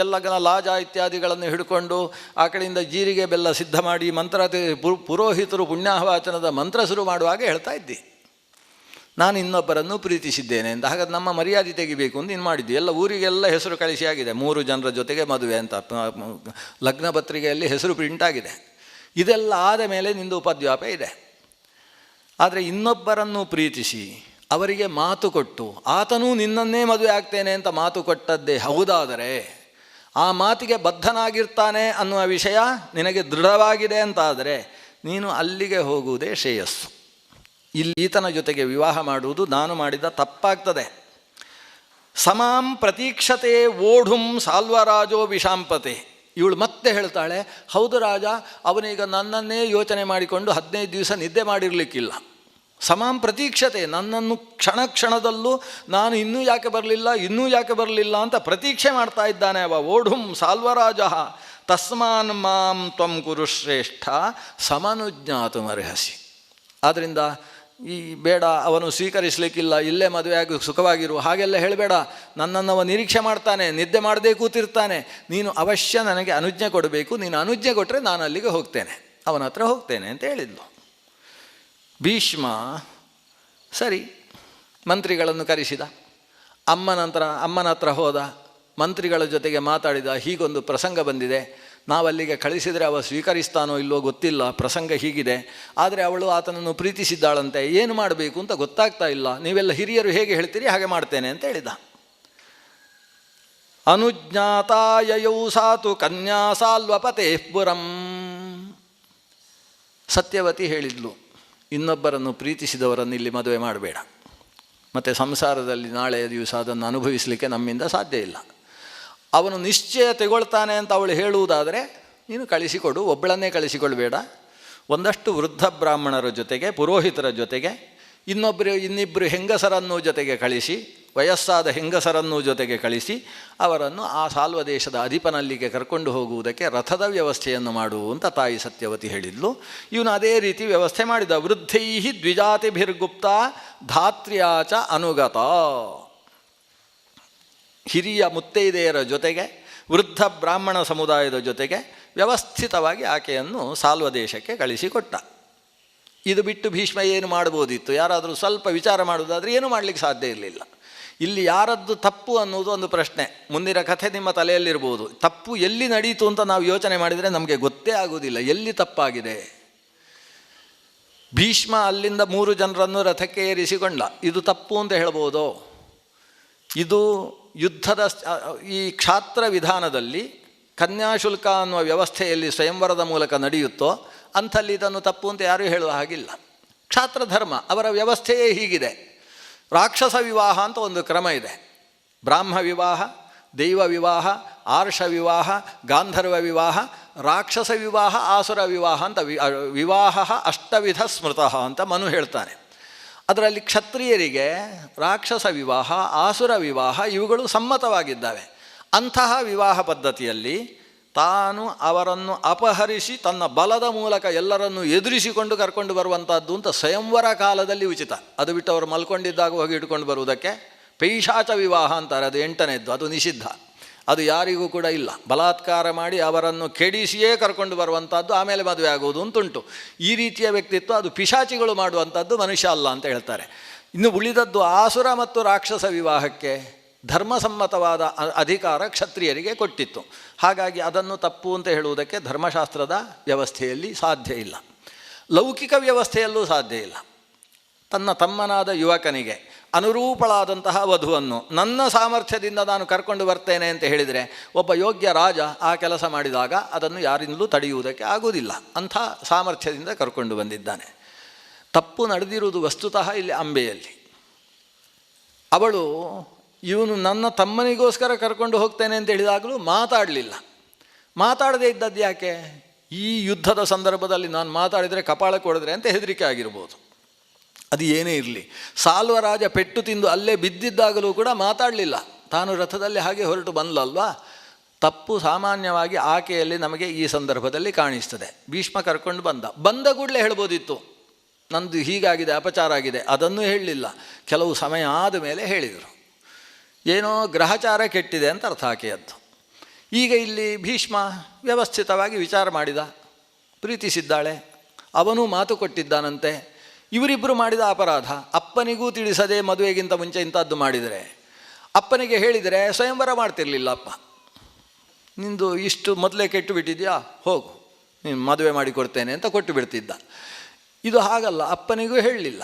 [SPEAKER 1] ಎಲ್ಲ ಲಾಜ ಇತ್ಯಾದಿಗಳನ್ನು ಹಿಡ್ಕೊಂಡು ಆ ಕಡೆಯಿಂದ ಜೀರಿಗೆ ಬೆಲ್ಲ ಸಿದ್ಧ ಮಾಡಿ ಪುರೋಹಿತರು ಪುಣ್ಯಾಹವಾಚನದ ಮಂತ್ರ ಶುರು ಮಾಡುವಾಗ ಹೇಳ್ತಾ ಇದ್ದಿ ನಾನು ಇನ್ನೊಬ್ಬರನ್ನು ಪ್ರೀತಿಸಿದ್ದೇನೆ ಅಂತ. ಹಾಗಾದ್ರೆ ನಮ್ಮ ಮರ್ಯಾದೆ ತೆಗಿಬೇಕು ಅಂತ ನೀನು ಮಾಡಿದ್ದಿ. ಎಲ್ಲ ಊರಿಗೆಲ್ಲ ಹೆಸರು ಕಳಿಸಿ ಆಗಿದೆ, 3 ಜನರ ಜೊತೆಗೆ ಮದುವೆ ಅಂತ ಲಗ್ನ ಪತ್ರಿಕೆಯಲ್ಲಿ ಹೆಸರು ಪ್ರಿಂಟ್ ಆಗಿದೆ. ಇದೆಲ್ಲ ಆದ ಮೇಲೆ ನಿಂದು ಉಪದ್ವ್ಯಾಪ ಇದೆ. ಆದರೆ ಇನ್ನೊಬ್ಬರನ್ನು ಪ್ರೀತಿಸಿ ಅವರಿಗೆ ಮಾತು ಕೊಟ್ಟು ಆತನೂ ನಿನ್ನನ್ನೇ ಮದುವೆ ಆಗ್ತೇನೆ ಅಂತ ಮಾತು ಕೊಟ್ಟದ್ದೇ ಹೌದಾದರೆ, ಆ ಮಾತಿಗೆ ಬದ್ಧನಾಗಿರ್ತಾನೆ ಅನ್ನುವ ವಿಷಯ ನಿನಗೆ ದೃಢವಾಗಿದೆ ಅಂತಾದರೆ ನೀನು ಅಲ್ಲಿಗೆ ಹೋಗುವುದೇ ಶ್ರೇಯಸ್ಸು. ಇಲ್ಲಿ ಈತನ ಜೊತೆಗೆ ವಿವಾಹ ಮಾಡುವುದು ನಾನು ಮಾಡಿದ ತಪ್ಪಾಗ್ತದೆ. ಸಮಾಂ ಪ್ರತೀಕ್ಷತೆ ಓಢುಂ ಸಾಲ್ವರಾಜೋ ವಿಷಾಂಪತೆ. ಇವಳು ಮತ್ತೆ ಹೇಳ್ತಾಳೆ, ಹೌದು ರಾಜ, ಅವನೀಗ ನನ್ನನ್ನೇ ಯೋಚನೆ ಮಾಡಿಕೊಂಡು 15 ದಿವಸ ನಿದ್ದೆ ಮಾಡಿರಲಿಕ್ಕಿಲ್ಲ. ಸಮಾಂ ಪ್ರತೀಕ್ಷತೆ, ನನ್ನನ್ನು ಕ್ಷಣದಲ್ಲೂ ನಾನು ಇನ್ನೂ ಯಾಕೆ ಬರಲಿಲ್ಲ ಅಂತ ಪ್ರತೀಕ್ಷೆ ಮಾಡ್ತಾ ಇದ್ದಾನೆ ಅವ. ಓಢುಂ ಸಾಲ್ವರಾಜ ತಸ್ಮಾನ್ ಮಾಂ ತ್ವಂ ಕುರು ಶ್ರೇಷ್ಠ ಸಮನುಜ್ಞಾತುಮರ್ಹಸಿ. ಆದ್ದರಿಂದ ಈ ಬೇಡ, ಅವನು ಸ್ವೀಕರಿಸಲಿಕ್ಕಿಲ್ಲ, ಇಲ್ಲೇ ಮದುವೆಯಾಗಿ ಸುಖವಾಗಿರು ಹಾಗೆಲ್ಲ ಹೇಳಬೇಡ. ನನ್ನನ್ನು ಅವ ನಿರೀಕ್ಷೆ ಮಾಡ್ತಾನೆ, ನಿದ್ದೆ ಮಾಡದೇ ಕೂತಿರ್ತಾನೆ, ನೀನು ಅವಶ್ಯ ನನಗೆ ಅನುಜ್ಞೆ ಕೊಡಬೇಕು. ನೀನು ಅನುಜ್ಞೆ ಕೊಟ್ಟರೆ ನಾನು ಅಲ್ಲಿಗೆ ಹೋಗ್ತೇನೆ, ಅವನ ಹತ್ರ ಹೋಗ್ತೇನೆ ಅಂತ ಹೇಳಿದ್ಲು. ಭೀಷ್ಮ ಸರಿ ಮಂತ್ರಿಗಳನ್ನು ಕರೆಸಿದ. ಅಮ್ಮನ ಹತ್ರ ಹೋದ, ಮಂತ್ರಿಗಳ ಜೊತೆಗೆ ಮಾತಾಡಿದ. ಹೀಗೊಂದು ಪ್ರಸಂಗ ಬಂದಿದೆ, ನಾವಲ್ಲಿಗೆ ಕಳಿಸಿದರೆ ಅವ ಸ್ವೀಕರಿಸ್ತಾನೋ ಇಲ್ಲೋ ಗೊತ್ತಿಲ್ಲ, ಪ್ರಸಂಗ ಹೀಗಿದೆ. ಆದರೆ ಅವಳು ಆತನನ್ನು ಪ್ರೀತಿಸಿದ್ದಾಳಂತೆ, ಏನು ಮಾಡಬೇಕು ಅಂತ ಗೊತ್ತಾಗ್ತಾ ಇಲ್ಲ, ನೀವೆಲ್ಲ ಹಿರಿಯರು ಹೇಗೆ ಹೇಳ್ತೀರಿ ಹಾಗೆ ಮಾಡ್ತೇನೆ ಅಂತ ಹೇಳಿದ. ಅನುಜ್ಞಾತಾಯಯೌ ಸಾತು ಕನ್ಯಾ ಸಾಲ್ವಪತೆ ಪುರಂ. ಸತ್ಯವತಿ ಹೇಳಿದ್ಲು, ಇನ್ನೊಬ್ಬರನ್ನು ಪ್ರೀತಿಸಿದವರನ್ನು ಇಲ್ಲಿ ಮದುವೆ ಮಾಡಬೇಡ, ಮತ್ತು ಸಂಸಾರದಲ್ಲಿ ನಾಳೆಯ ದಿವಸ ಅದನ್ನು ಅನುಭವಿಸಲಿಕ್ಕೆ ನಮ್ಮಿಂದ ಸಾಧ್ಯ ಇಲ್ಲ. ಅವನು ನಿಶ್ಚಯ ತೆಗೊಳ್ತಾನೆ ಅಂತ ಅವಳು ಹೇಳುವುದಾದರೆ ನೀನು ಕಳಿಸಿಕೊಡು, ಒಬ್ಬಳನ್ನೇ ಕಳಿಸಿಕೊಳ್ಬೇಡ. ಒಂದಷ್ಟು ವೃದ್ಧ ಬ್ರಾಹ್ಮಣರ ಜೊತೆಗೆ, ಪುರೋಹಿತರ ಜೊತೆಗೆ, ಇನ್ನಿಬ್ಬರು ಹೆಂಗಸರನ್ನೂ ಜೊತೆಗೆ ಕಳಿಸಿ, ವಯಸ್ಸಾದ ಹೆಂಗಸರನ್ನೂ ಜೊತೆಗೆ ಕಳಿಸಿ ಅವರನ್ನು ಆ ಸಾಲ್ವ ದೇಶದ ಅಧಿಪನಲ್ಲಿಗೆ ಕರ್ಕೊಂಡು ಹೋಗುವುದಕ್ಕೆ ರಥದ ವ್ಯವಸ್ಥೆಯನ್ನು ಮಾಡು ಅಂತ ತಾಯಿ ಸತ್ಯವತಿ ಹೇಳಿದ್ಲು. ಇವನು ಅದೇ ರೀತಿ ವ್ಯವಸ್ಥೆ ಮಾಡಿದ. ವೃದ್ಧೈ ದ್ವಿಜಾತಿಭಿರ್ಗುಪ್ತ ಧಾತ್ರ್ಯಾಚ ಅನುಗತ. ಹಿರಿಯ ಮುತ್ತೈದೆಯರ ಜೊತೆಗೆ, ವೃದ್ಧ ಬ್ರಾಹ್ಮಣ ಸಮುದಾಯದ ಜೊತೆಗೆ ವ್ಯವಸ್ಥಿತವಾಗಿ ಆಕೆಯನ್ನು ಸಾಲ್ವ ದೇಶಕ್ಕೆ ಕಳಿಸಿಕೊಟ್ಟ. ಇದು ಬಿಟ್ಟು ಭೀಷ್ಮ ಏನು ಮಾಡ್ಬೋದಿತ್ತು? ಯಾರಾದರೂ ಸ್ವಲ್ಪ ವಿಚಾರ ಮಾಡುವುದಾದರೆ ಏನೂ ಮಾಡಲಿಕ್ಕೆ ಸಾಧ್ಯ ಇರಲಿಲ್ಲ. ಇಲ್ಲಿ ಯಾರದ್ದು ತಪ್ಪು ಅನ್ನೋದು ಒಂದು ಪ್ರಶ್ನೆ. ಮುಂದಿನ ಕಥೆ ನಿಮ್ಮ ತಲೆಯಲ್ಲಿರ್ಬೋದು. ತಪ್ಪು ಎಲ್ಲಿ ನಡೀತು ಅಂತ ನಾವು ಯೋಚನೆ ಮಾಡಿದರೆ ನಮಗೆ ಗೊತ್ತೇ ಆಗೋದಿಲ್ಲ ಎಲ್ಲಿ ತಪ್ಪಾಗಿದೆ. ಭೀಷ್ಮ ಅಲ್ಲಿಂದ 3 ಜನರನ್ನು ರಥಕ್ಕೆ ಏರಿಸಿಕೊಂಡ, ಇದು ತಪ್ಪು ಅಂತ ಹೇಳ್ಬೋದು. ಇದು ಯುದ್ಧದ ಈ ಕ್ಷಾತ್ರ ವಿಧಾನದಲ್ಲಿ ಕನ್ಯಾಶುಲ್ಕ ಅನ್ನುವ ವ್ಯವಸ್ಥೆಯಲ್ಲಿ ಸ್ವಯಂವರದ ಮೂಲಕ ನಡೆಯುತ್ತೋ ಅಂಥಲ್ಲಿ ಇದನ್ನು ತಪ್ಪು ಅಂತ ಯಾರೂ ಹೇಳುವ ಹಾಗಿಲ್ಲ. ಕ್ಷಾತ್ರ ಧರ್ಮ, ಅವರ ವ್ಯವಸ್ಥೆಯೇ ಹೀಗಿದೆ. ರಾಕ್ಷಸ ವಿವಾಹ ಅಂತ ಒಂದು ಕ್ರಮ ಇದೆ. ಬ್ರಾಹ್ಮ ವಿವಾಹ, ದೈವ ವಿವಾಹ, ಆರ್ಷ ವಿವಾಹ, ಗಾಂಧರ್ವ ವಿವಾಹ, ರಾಕ್ಷಸ ವಿವಾಹ, ಆಸುರ ವಿವಾಹ ಅಂತ ವಿವಾಹ ಅಷ್ಟವಿಧ ಸ್ಮೃತಃ ಅಂತ ಮನು ಹೇಳ್ತಾನೆ. ಅದರಲ್ಲಿ ಕ್ಷತ್ರಿಯರಿಗೆ ರಾಕ್ಷಸ ವಿವಾಹ, ಆಸುರ ವಿವಾಹ ಇವುಗಳು ಸಮ್ಮತವಾಗಿದ್ದಾವೆ. ಅಂತಹ ವಿವಾಹ ಪದ್ಧತಿಯಲ್ಲಿ ತಾನು ಅವರನ್ನು ಅಪಹರಿಸಿ ತನ್ನ ಬಲದ ಮೂಲಕ ಎಲ್ಲರನ್ನು ಎದುರಿಸಿಕೊಂಡು ಕರ್ಕೊಂಡು ಬರುವಂಥದ್ದು ಅಂತ ಸ್ವಯಂವರ ಕಾಲದಲ್ಲಿ ಉಚಿತ. ಅದು ಬಿಟ್ಟು ಅವರು ಮಲ್ಕೊಂಡಿದ್ದಾಗ ಹೋಗಿ ಇಟ್ಕೊಂಡು ಬರುವುದಕ್ಕೆ ಪೈಶಾಚ ವಿವಾಹ ಅಂತಾರೆ, ಅದು 8ನೇದ್ದು, ಅದು ನಿಷಿದ್ಧ. ಅದು ಯಾರಿಗೂ ಕೂಡ ಇಲ್ಲ. ಬಲಾತ್ಕಾರ ಮಾಡಿ ಅವರನ್ನು ಕೆಡಿಸಿಯೇ ಕರ್ಕೊಂಡು ಬರುವಂಥದ್ದು, ಆಮೇಲೆ ಮದುವೆ ಆಗುವುದು ಅಂತುಂಟು. ಈ ರೀತಿಯ ವ್ಯಕ್ತಿತ್ವ ಅದು ಪಿಶಾಚಿಗಳು ಮಾಡುವಂಥದ್ದು, ಮನುಷ್ಯ ಅಲ್ಲ ಅಂತ ಹೇಳ್ತಾರೆ. ಇನ್ನು ಉಳಿದದ್ದು ಆಸುರ ಮತ್ತು ರಾಕ್ಷಸ ವಿವಾಹಕ್ಕೆ ಧರ್ಮಸಮ್ಮತವಾದ ಅಧಿಕಾರ ಕ್ಷತ್ರಿಯರಿಗೆ ಕೊಟ್ಟಿತ್ತು. ಹಾಗಾಗಿ ಅದನ್ನು ತಪ್ಪು ಅಂತ ಹೇಳುವುದಕ್ಕೆ ಧರ್ಮಶಾಸ್ತ್ರದ ವ್ಯವಸ್ಥೆಯಲ್ಲಿ ಸಾಧ್ಯ ಇಲ್ಲ, ಲೌಕಿಕ ವ್ಯವಸ್ಥೆಯಲ್ಲೂ ಸಾಧ್ಯ ಇಲ್ಲ. ತನ್ನ ತಮ್ಮನಾದ ಯುವಕನಿಗೆ ಅನುರೂಪಳಾದಂತಹ ವಧುವನ್ನು ನನ್ನ ಸಾಮರ್ಥ್ಯದಿಂದ ನಾನು ಕರ್ಕೊಂಡು ಬರ್ತೇನೆ ಅಂತ ಹೇಳಿದರೆ ಒಬ್ಬ ಯೋಗ್ಯ ರಾಜ ಆ ಕೆಲಸ ಮಾಡಿದಾಗ ಅದನ್ನು ಯಾರಿಂದಲೂ ತಡೆಯುವುದಕ್ಕೆ ಆಗುವುದಿಲ್ಲ. ಅಂಥ ಸಾಮರ್ಥ್ಯದಿಂದ ಕರ್ಕೊಂಡು ಬಂದಿದ್ದಾನೆ. ತಪ್ಪು ನಡೆದಿರುವುದು ವಸ್ತುತಃ ಇಲ್ಲಿ ಅಂಬೆಯಲ್ಲಿ. ಅವಳು ಇವನು ನನ್ನ ತಮ್ಮನಿಗೋಸ್ಕರ ಕರ್ಕೊಂಡು ಹೋಗ್ತೇನೆ ಅಂತ ಹೇಳಿದಾಗಲೂ ಮಾತಾಡಲಿಲ್ಲ. ಮಾತಾಡದೇ ಇದ್ದದ್ದು ಯಾಕೆ? ಈ ಯುದ್ಧದ ಸಂದರ್ಭದಲ್ಲಿ ನಾನು ಮಾತಾಡಿದರೆ ಕಪಾಳ ಕೊಡಿದ್ರೆ ಅಂತ ಹೆದರಿಕೆ ಆಗಿರ್ಬೋದು. ಅದು ಏನೇ ಇರಲಿ, ಸಾಲ್ವರಾಜ ಪೆಟ್ಟು ತಿಂದು ಅಲ್ಲೇ ಬಿದ್ದಿದ್ದಾಗಲೂ ಕೂಡ ಮಾತಾಡಲಿಲ್ಲ. ತಾನು ರಥದಲ್ಲಿ ಹಾಗೆ ಹೊರಟು ಬಂದಲ್ವಾ. ತಪ್ಪು ಸಾಮಾನ್ಯವಾಗಿ ಆಕೆಯಲ್ಲಿ ನಮಗೆ ಈ ಸಂದರ್ಭದಲ್ಲಿ ಕಾಣಿಸ್ತದೆ. ಭೀಷ್ಮ ಕರ್ಕೊಂಡು ಬಂದ ಕೂಡಲೇ ಹೇಳ್ಬೋದಿತ್ತು, ನಂದು ಹೀಗಾಗಿದೆ, ಅಪಚಾರ ಆಗಿದೆ. ಅದನ್ನೂ ಹೇಳಲಿಲ್ಲ. ಕೆಲವು ಸಮಯ ಆದ ಮೇಲೆ ಹೇಳಿದರು. ಏನೋ ಗ್ರಹಚಾರ ಕೆಟ್ಟಿದೆ ಅಂತ ಅರ್ಥ ಆಕೆಯದ್ದು. ಈಗ ಇಲ್ಲಿ ಭೀಷ್ಮ ವ್ಯವಸ್ಥಿತವಾಗಿ ವಿಚಾರ ಮಾಡಿದ, ಪ್ರೀತಿಸಿದ್ದಾಳೆ, ಅವನೂ ಮಾತು ಕೊಟ್ಟಿದ್ದಾನಂತೆ. ಇವರಿಬ್ಬರು ಮಾಡಿದ ಅಪರಾಧ ಅಪ್ಪನಿಗೂ ತಿಳಿಸದೆ ಮದುವೆಗಿಂತ ಮುಂಚೆ ಇಂಥದ್ದು ಮಾಡಿದರೆ, ಅಪ್ಪನಿಗೆ ಹೇಳಿದರೆ ಸ್ವಯಂವರ ಮಾಡ್ತಿರಲಿಲ್ಲ. ಅಪ್ಪ ನಿಂದು ಇಷ್ಟು ಮೊದಲೇ ಕೆಟ್ಟು ಬಿಟ್ಟಿದ್ಯಾ, ಹೋಗು ನೀನು ಮದುವೆ ಮಾಡಿಕೊಡ್ತೇನೆ ಅಂತ ಕೊಟ್ಟು ಬಿಡ್ತಿದ್ದ. ಇದು ಹಾಗಲ್ಲ, ಅಪ್ಪನಿಗೂ ಹೇಳಲಿಲ್ಲ.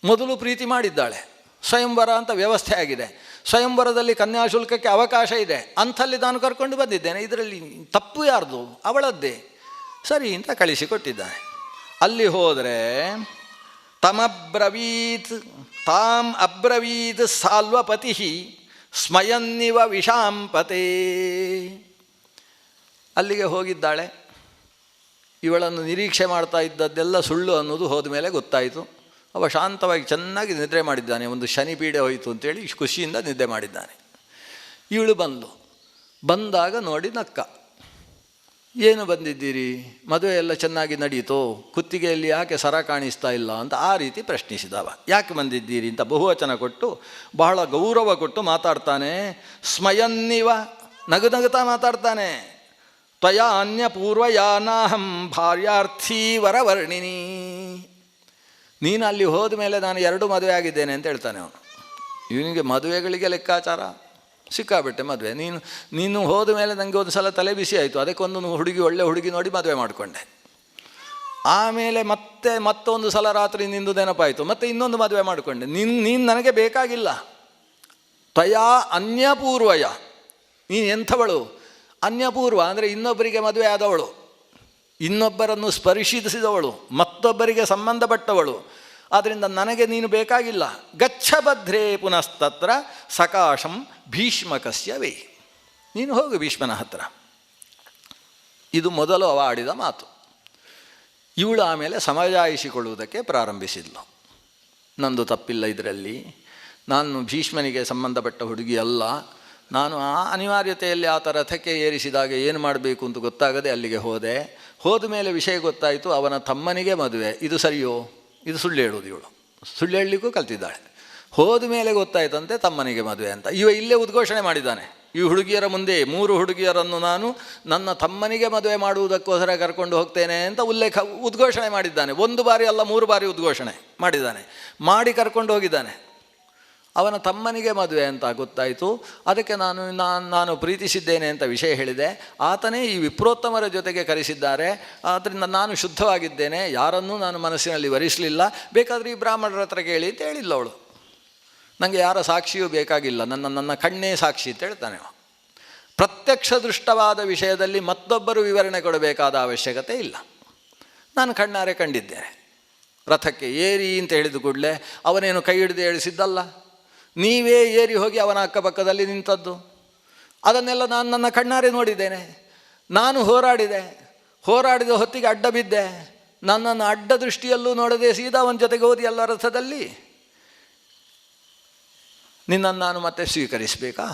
[SPEAKER 1] ಮೊದಲು ಪ್ರೀತಿ ಮಾಡಿದ್ದಾಳೆ, ಸ್ವಯಂವರ ಅಂತ ವ್ಯವಸ್ಥೆ ಆಗಿದೆ, ಸ್ವಯಂವರದಲ್ಲಿ ಕನ್ಯಾಶುಲ್ಕಕ್ಕೆ ಅವಕಾಶ ಇದೆ, ಅಂಥಲ್ಲಿ ನಾನು ಕರ್ಕೊಂಡು ಬಂದಿದ್ದೇನೆ, ಇದರಲ್ಲಿ ತಪ್ಪು ಯಾರ್ದು? ಅವಳದ್ದೇ, ಸರಿ ಅಂತ ಕಳಿಸಿಕೊಟ್ಟಿದ್ದಾನೆ. ಅಲ್ಲಿ ಹೋದರೆ ತಾಂ ಅಬ್ರವೀತ್ ಸಾಲ್ವಪತಿ ಸ್ಮಯನ್ನಿವ ವಿಷಾಂಪತೆ. ಅಲ್ಲಿಗೆ ಹೋಗಿದ್ದಾಳೆ. ಇವಳನ್ನು ನಿರೀಕ್ಷೆ ಮಾಡ್ತಾ ಇದ್ದದ್ದೆಲ್ಲ ಸುಳ್ಳು ಅನ್ನೋದು ಹೋದ ಮೇಲೆ ಗೊತ್ತಾಯಿತು. ಅವ ಶಾಂತವಾಗಿ ಚೆನ್ನಾಗಿ ನಿದ್ರೆ ಮಾಡಿದ್ದಾನೆ. ಒಂದು ಶನಿ ಪೀಡೆ ಹೋಯಿತು ಅಂತೇಳಿ ಖುಷಿಯಿಂದ ನಿದ್ದೆ ಮಾಡಿದ್ದಾನೆ. ಇವಳು ಬಂದಾಗ ನೋಡಿ ನಕ್ಕ. ಏನು ಬಂದಿದ್ದೀರಿ, ಮದುವೆ ಎಲ್ಲ ಚೆನ್ನಾಗಿ ನಡೀತೋ, ಕುತ್ತಿಗೆಯಲ್ಲಿ ಯಾಕೆ ಸರ ಕಾಣಿಸ್ತಾ ಇಲ್ಲ ಅಂತ ಆ ರೀತಿ ಪ್ರಶ್ನಿಸಿದವ. ಯಾಕೆ ಬಂದಿದ್ದೀರಿ ಅಂತ ಬಹುವಚನ ಕೊಟ್ಟು ಬಹಳ ಗೌರವ ಕೊಟ್ಟು ಮಾತಾಡ್ತಾನೆ. ಸ್ಮಯನ್ನಿವ, ನಗುತ್ತಾ ಮಾತಾಡ್ತಾನೆ. ತ್ವಯಾ ಅನ್ಯ ಪೂರ್ವಯಾನಾಹಂ ಭಾರ್ಯಾರ್ಥೀ ವರವರ್ಣಿನಿ. ನೀನು ಅಲ್ಲಿ ಹೋದ ಮೇಲೆ ನಾನು 2 ಮದುವೆ ಆಗಿದ್ದೇನೆ ಅಂತ ಹೇಳ್ತಾನೆ ಅವನು. ಇವನಿಗೆ ಮದುವೆಗಳಿಗೆ ಲೆಕ್ಕಾಚಾರ ಸಿಕ್ಕಾಬಿಟ್ಟೆ. ಮದುವೆ ನೀನು ಹೋದ ಮೇಲೆ ನನಗೆ ಒಂದು ಸಲ ತಲೆ ಬಿಸಿ ಆಯಿತು, ಅದಕ್ಕೊಂದು ಹುಡುಗಿ, ಒಳ್ಳೆ ಹುಡುಗಿ ನೋಡಿ ಮದುವೆ ಮಾಡಿಕೊಂಡೆ. ಆಮೇಲೆ ಮತ್ತೊಂದು ಸಲ ರಾತ್ರಿ ನಿಂದು ನೆನಪಾಯಿತು, ಮತ್ತೆ ಇನ್ನೊಂದು ಮದುವೆ ಮಾಡಿಕೊಂಡೆ. ನೀನು ನನಗೆ ಬೇಕಾಗಿಲ್ಲ. ತ್ವಯಾ ಅನ್ಯಪೂರ್ವಯ, ನೀನು ಎಂಥವಳು? ಅನ್ಯಪೂರ್ವ ಅಂದರೆ ಇನ್ನೊಬ್ಬರಿಗೆ ಮದುವೆ ಆದವಳು, ಇನ್ನೊಬ್ಬರನ್ನು ಸ್ಪರ್ಶಿಸಿದವಳು, ಮತ್ತೊಬ್ಬರಿಗೆ ಸಂಬಂಧಪಟ್ಟವಳು. ಆದ್ದರಿಂದ ನನಗೆ ನೀನು ಬೇಕಾಗಿಲ್ಲ. ಗಚ್ಚ ಭದ್ರೇ ಪುನಸ್ತತ್ರ ಸಕಾಶಂ ಭೀಷ್ಮಕಸ್ಯ ವೇ. ನೀನು ಹೋಗು ಭೀಷ್ಮನ ಹತ್ರ. ಇದು ಮೊದಲು ಅವ ಆಡಿದ ಮಾತು. ಇವಳು ಆಮೇಲೆ ಸಮಜಾಯಿಸಿಕೊಳ್ಳುವುದಕ್ಕೆ ಪ್ರಾರಂಭಿಸಿದ್ಲು. ನಂದು ತಪ್ಪಿಲ್ಲ ಇದರಲ್ಲಿ, ನಾನು ಭೀಷ್ಮನಿಗೆ ಸಂಬಂಧಪಟ್ಟ ಹುಡುಗಿ ಅಲ್ಲ. ನಾನು ಆ ಅನಿವಾರ್ಯತೆಯಲ್ಲಿ ಆತ ರಥಕ್ಕೆ ಏರಿಸಿದಾಗ ಏನು ಮಾಡಬೇಕು ಅಂತ ಗೊತ್ತಾಗದೆ ಅಲ್ಲಿಗೆ ಹೋದ ಮೇಲೆ ವಿಷಯ ಗೊತ್ತಾಯಿತು, ಅವನ ತಮ್ಮನಿಗೆ ಮದುವೆ. ಇದು ಸರಿಯೋ? ಇದು ಸುಳ್ಳು ಹೇಳೋದು. ಇವಳು ಸುಳ್ಳು ಹೇಳಲಿಕ್ಕೂ ಕಲ್ತಿದ್ದಾಳೆ. ಹೋದ ಮೇಲೆ ಗೊತ್ತಾಯ್ತಂತೆ ತಮ್ಮನಿಗೆ ಮದುವೆ ಅಂತ. ಇಲ್ಲೇ ಉದ್ಘೋಷಣೆ ಮಾಡಿದ್ದಾನೆ. ಈ ಹುಡುಗಿಯರ ಮುಂದೆ 3 ಹುಡುಗಿಯರನ್ನು ನಾನು ನನ್ನ ತಮ್ಮನಿಗೆ ಮದುವೆ ಮಾಡುವುದಕ್ಕೋಸ್ಕರ ಕರ್ಕೊಂಡು ಹೋಗ್ತೇನೆ ಅಂತ ಉದ್ಘೋಷಣೆ ಮಾಡಿದ್ದಾನೆ. 1 ಬಾರಿ ಅಲ್ಲ, 3 ಬಾರಿ ಉದ್ಘೋಷಣೆ ಮಾಡಿದ್ದಾನೆ. ಮಾಡಿ ಕರ್ಕೊಂಡು ಹೋಗಿದ್ದಾನೆ. ಅವನ ತಮ್ಮನಿಗೆ ಮದುವೆ ಅಂತ ಗೊತ್ತಾಯಿತು. ಅದಕ್ಕೆ ನಾನು ಪ್ರೀತಿಸಿದ್ದೇನೆ ಅಂತ ವಿಷಯ ಹೇಳಿದೆ. ಆತನೇ ಈ ವಿಪ್ರೋತ್ತಮರ ಜೊತೆಗೆ ಕರೆಸಿದ್ದಾರೆ. ಆದ್ದರಿಂದ ನಾನು ಶುದ್ಧವಾಗಿದ್ದೇನೆ, ಯಾರನ್ನೂ ನಾನು ಮನಸ್ಸಿನಲ್ಲಿ ವರಿಸಲಿಲ್ಲ. ಬೇಕಾದರೆ ಈ ಬ್ರಾಹ್ಮಣರ ಹತ್ರ ಕೇಳಿ ಅಂತ ಹೇಳಿಲ್ಲ ಅವಳು. ನನಗೆ ಯಾರ ಸಾಕ್ಷಿಯೂ ಬೇಕಾಗಿಲ್ಲ, ನನ್ನ ಕಣ್ಣೇ ಸಾಕ್ಷಿ ಅಂತ ಹೇಳ್ತಾನೆ. ಪ್ರತ್ಯಕ್ಷ ದೃಷ್ಟವಾದ ವಿಷಯದಲ್ಲಿ ಮತ್ತೊಬ್ಬರು ವಿವರಣೆ ಕೊಡಬೇಕಾದ ಅವಶ್ಯಕತೆ ಇಲ್ಲ. ನಾನು ಕಣ್ಣಾರೆ ಕಂಡಿದ್ದೇನೆ. ರಥಕ್ಕೆ ಏರಿ ಅಂತ ಹೇಳಿದ ಕೂಡಲೇ ಅವನೇನು ಕೈ ಹಿಡಿದು ಹೇಳಿಸಿದ್ದಲ್ಲ, ನೀವೇ ಏರಿ ಹೋಗಿ ಅವನ ಅಕ್ಕಪಕ್ಕದಲ್ಲಿ ನಿಂತದ್ದು. ಅದನ್ನೆಲ್ಲ ನಾನು ನನ್ನ ಕಣ್ಣಾರೆ ನೋಡಿದ್ದೇನೆ. ನಾನು ಹೋರಾಡಿದ ಹೊತ್ತಿಗೆ ಅಡ್ಡ ಬಿದ್ದೆ. ನನ್ನನ್ನು ಅಡ್ಡ ದೃಷ್ಟಿಯಲ್ಲೂ ನೋಡದೆ ಸೀದಾ ಅವನ ಜೊತೆಗೆ ಹೋದಿ ಎಲ್ಲ ರಥದಲ್ಲಿ. ನಿನ್ನನ್ನು ನಾನು ಮತ್ತೆ ಸ್ವೀಕರಿಸಬೇಕಾ?